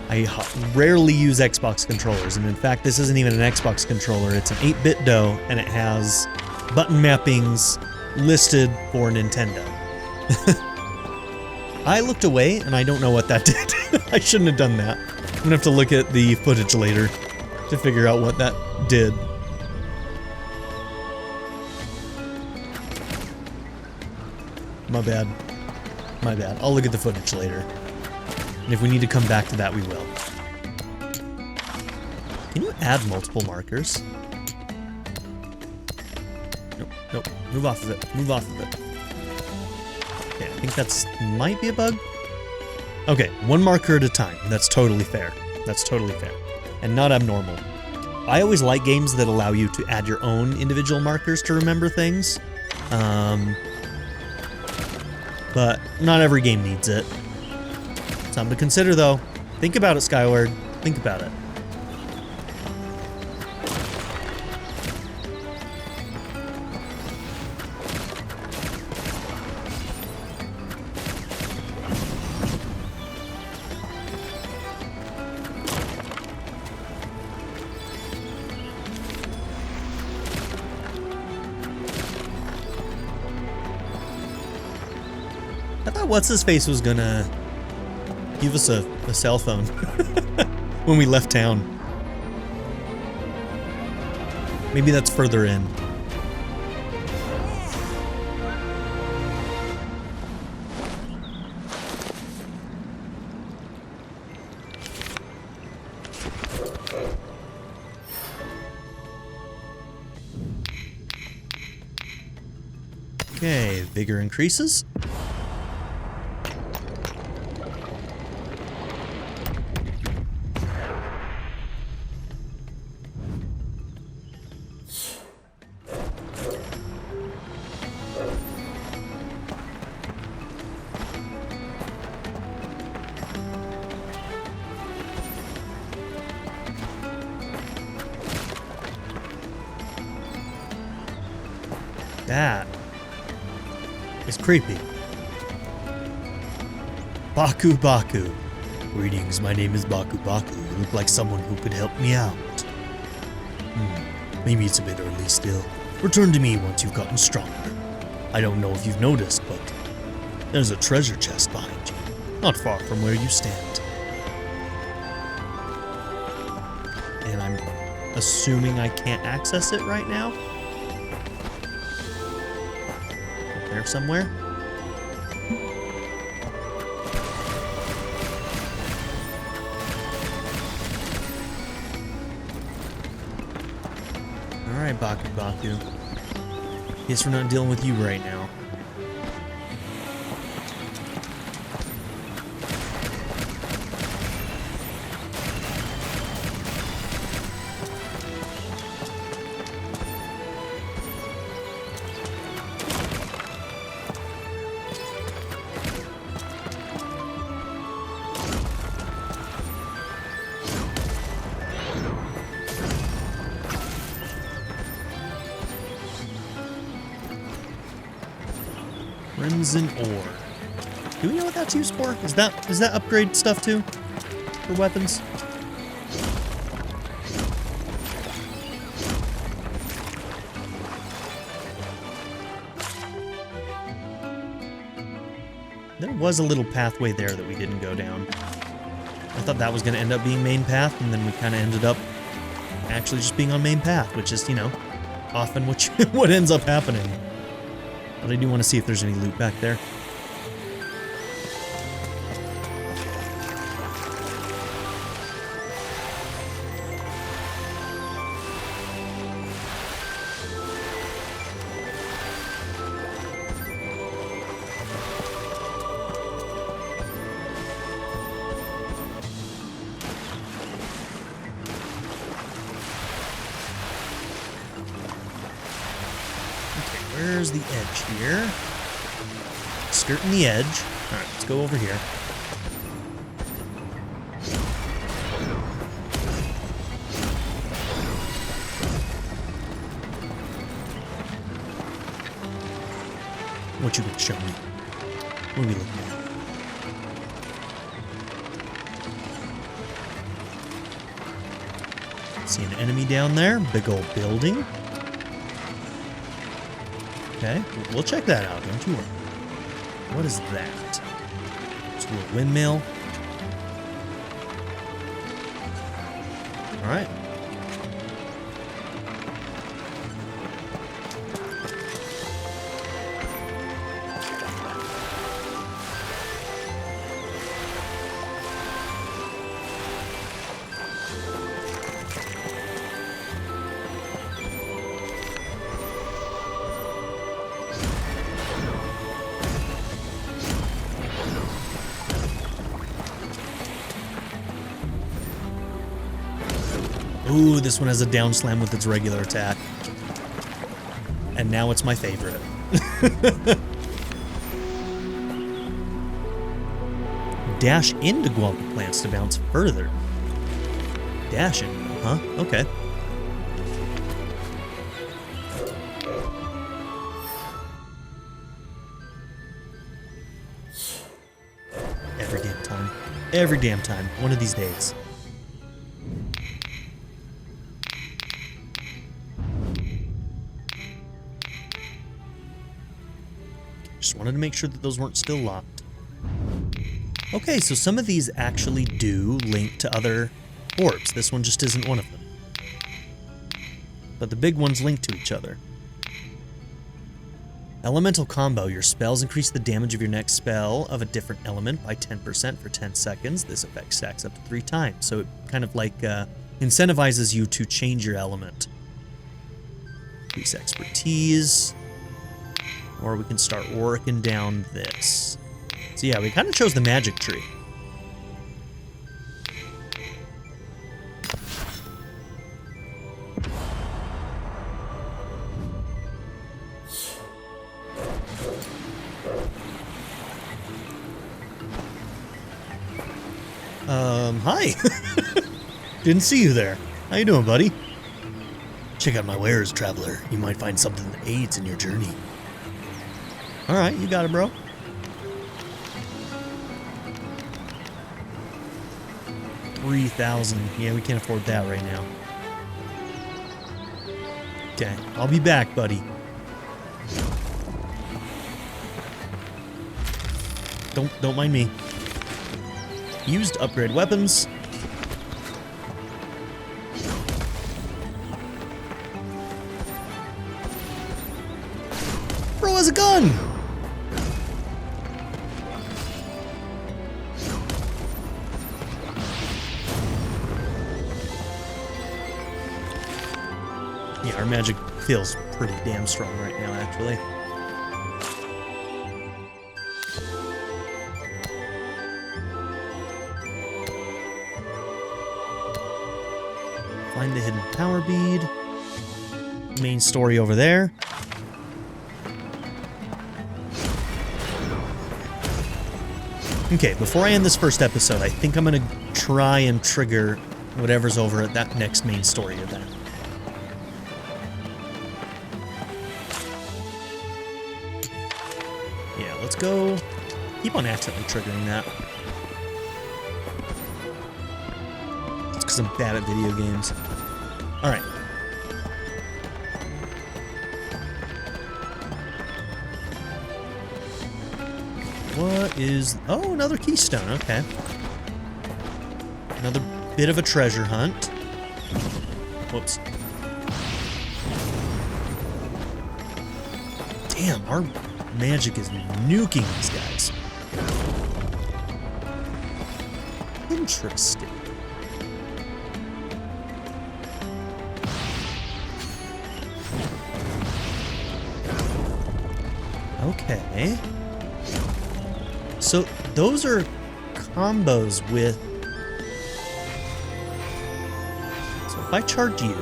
I rarely use Xbox controllers, and in fact, this isn't even an Xbox controller. It's an 8-bit DOE, and it has button mappings listed for Nintendo. I looked away, and I don't know what that did. I shouldn't have done that. I'm gonna have to look at the footage later to figure out what that did. My bad. My bad. I'll look at the footage later. And if we need to come back to that, we will. Can you add multiple markers? Nope, nope. Move off of it. Move off of it. Okay, I think that's might be a bug. Okay, one marker at a time. That's totally fair. That's totally fair. And not abnormal. I always like games that allow you to add your own individual markers to remember things. But not every game needs it. Something to consider though. Think about it, Skyward. Think about it. What's-his-face was gonna Give us a cell phone when we left town. Maybe that's further in. Okay, vigor increases. That is creepy. Baku Baku. Greetings, my name is Baku Baku. You look like someone who could help me out. Maybe it's a bit early still. Return to me once you've gotten stronger. I don't know if you've noticed, but there's a treasure chest behind you, not far from where you stand. And I'm assuming I can't access it right now? Up there somewhere? Alright, Baku Baku. Guess we're not dealing with you right now. Crimson ore. Do we know what that's used for? Is that upgrade stuff too? For weapons? There was a little pathway there that we didn't go down. I thought that was going to end up being main path, and then we kind of ended up actually just being on main path, which is, you know, often what ends up happening. But I do want to see if there's any loot back there. Where's the edge here? Skirting the edge. Alright, let's go over here. What you gonna show me? What are we looking at? See an enemy down there? Big old building. Okay, we'll check that out, don't you worry. What is that? It's a little windmill. Alright. Ooh, this one has a down slam with its regular attack. And now it's my favorite. Dash into guava plants to bounce further. Dash in, huh? Okay. Every damn time. Every damn time. One of these days. Just wanted to make sure that those weren't still locked. Okay, so some of these actually do link to other orbs. This one just isn't one of them. But the big ones link to each other. Elemental combo. Your spells increase the damage of your next spell of a different element by 10% for 10 seconds. This effect stacks up to 3 times. So it kind of like incentivizes you to change your element. Increase expertise. Or we can start working down this. So yeah, we kind of chose the magic tree. Hi. Didn't see you there. How you doing, buddy? Check out my wares, traveler. You might find something that aids in your journey. All right, you got it, bro. $3,000. Yeah, we can't afford that right now. Okay, I'll be back, buddy. Don't mind me. Used to upgrade weapons. Bro has a gun! Yeah, our magic feels pretty damn strong right now, actually. Find the hidden power bead. Main story over there. Okay, before I end this first episode, I think I'm gonna try and trigger whatever's over at that next main story event. Yeah, let's go. Keep on accidentally triggering that. Because I'm bad at video games. Alright. What is... Oh, another keystone. Okay. Another bit of a treasure hunt. Whoops. Damn, our magic is nuking these guys. Interesting. Okay. So those are combos with... So if I charge you...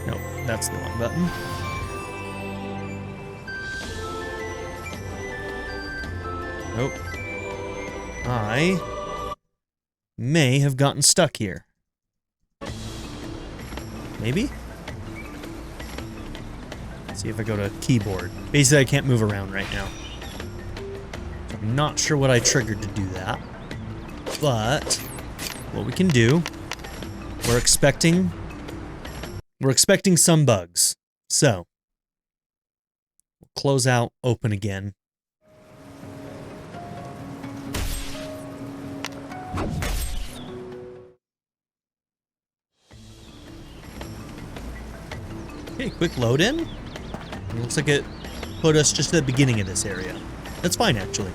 No, that's the wrong button. Nope. I may have gotten stuck here. Maybe? Let's see if I go to keyboard. Basically, I can't move around right now. I'm not sure what I triggered to do that. But what we can do, we're expecting some bugs. So we'll close out, open again. Okay, quick load in. It looks like it put us just at the beginning of this area. That's fine, actually.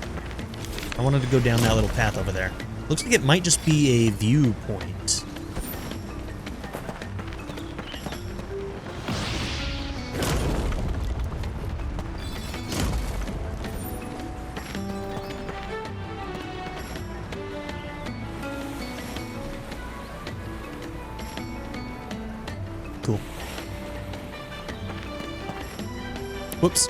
I wanted to go down that little path over there. Looks like it might just be a viewpoint. Cool. Whoops.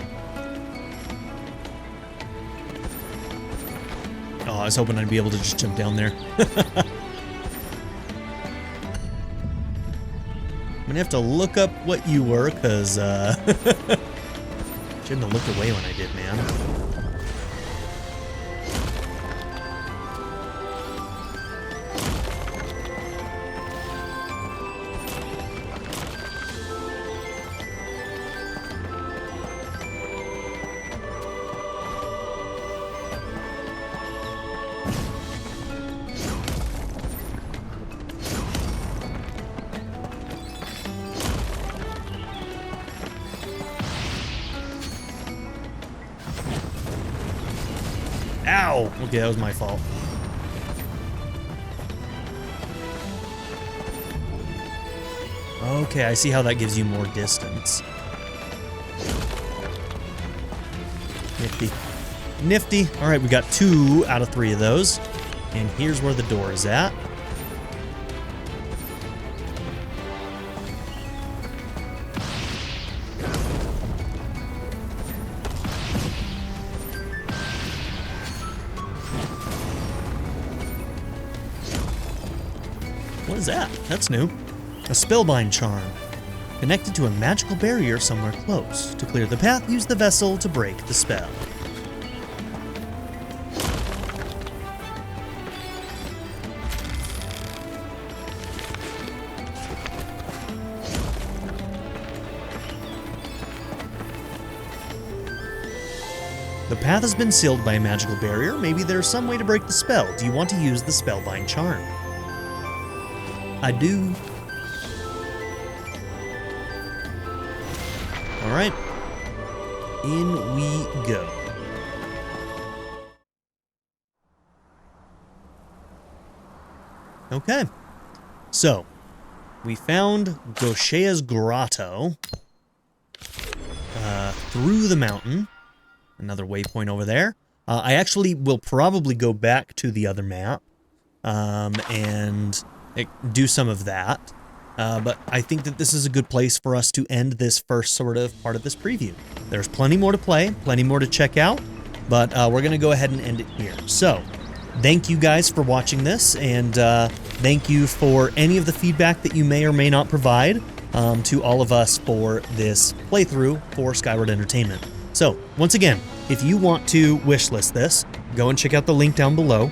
Oh, I was hoping I'd be able to just jump down there. I'm gonna have to look up what you were, because, shouldn't have looked away when I did, man. Ow! Okay, that was my fault. Okay, I see how that gives you more distance. Nifty. Nifty. All right, we got 2 out of 3 of those. And here's where the door is at. What is that? That's new. A spellbind charm. Connected to a magical barrier somewhere close. To clear the path, use the vessel to break the spell. The path has been sealed by a magical barrier. Maybe there's some way to break the spell. Do you want to use the spellbind charm? I do. All right. In we go. Okay. So, we found Goshea's Grotto through the mountain. Another waypoint over there. I actually will probably go back to the other map and do some of that. But I think that this is a good place for us to end this first sort of part of this preview. There's plenty more to play, plenty more to check out, but we're going to go ahead and end it here. So, thank you guys for watching this, and thank you for any of the feedback that you may or may not provide to all of us for this playthrough for Skyward Entertainment. So, once again, if you want to wishlist this, go and check out the link down below.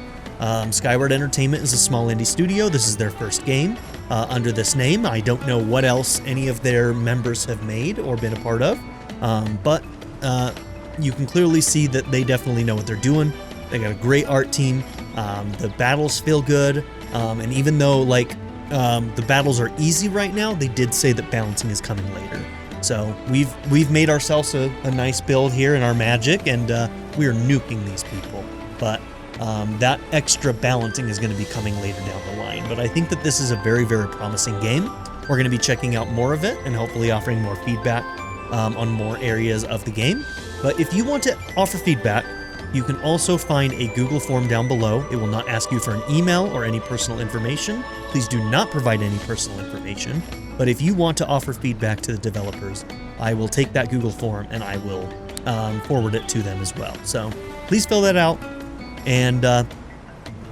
Skyward Entertainment is a small indie studio. This is their first game under this name. I don't know what else any of their members have made or been a part of, but you can clearly see that they definitely know what they're doing. They got a great art team. The battles feel good, and even though the battles are easy right now, they did say that balancing is coming later. So we've made ourselves a nice build here in our magic, and we are nuking these people. But that extra balancing is going to be coming later down the line. But I think that this is a very, very promising game. We're going to be checking out more of it and hopefully offering more feedback on more areas of the game. But if you want to offer feedback, you can also find a Google form down below. It will not ask you for an email or any personal information. Please do not provide any personal information. But if you want to offer feedback to the developers, I will take that Google form and I will forward it to them as well. So please fill that out and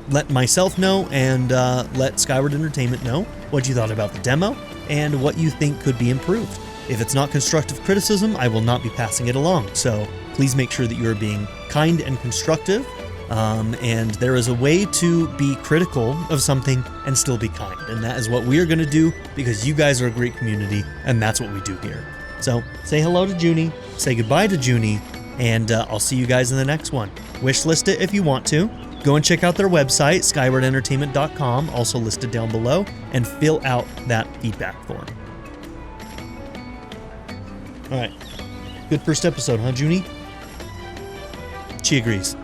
let myself know and let Skyward Entertainment know what you thought about the demo and what you think could be improved. If it's not constructive criticism, I will not be passing it along. So please make sure that you are being kind and constructive. And there is a way to be critical of something and still be kind. And that is what we are going to do because you guys are a great community and that's what we do here. So say hello to Junie, say goodbye to Junie, and I'll see you guys in the next one. Wishlist it if you want to. Go and check out their website, skywardentertainment.com, also listed down below, and fill out that feedback form. All right. Good first episode, huh, Junie? She agrees.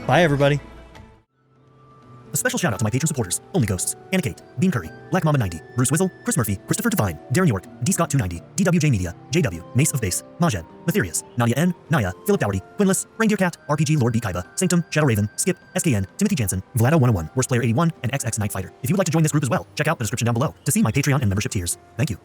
Bye, everybody. A special shout out to my patron supporters: Only Ghosts, Anna Kate, Bean Curry, Black Mama 90, Bruce Wizzle, Chris Murphy, Christopher Devine, Darren York, D Scott 290, DWJ Media, JW, Mace of Base, Majed, Matherius, Nadia N, Naya, Philip Dougherty, Quinless, Reindeer Cat, RPG Lord B Kaiba, Sanctum, Shadow Raven, Skip, SKN, Timothy Jansen, Vlado 101, Worst Player 81, and XX Night Fighter. If you would like to join this group as well, check out the description down below to see my Patreon and membership tiers. Thank you.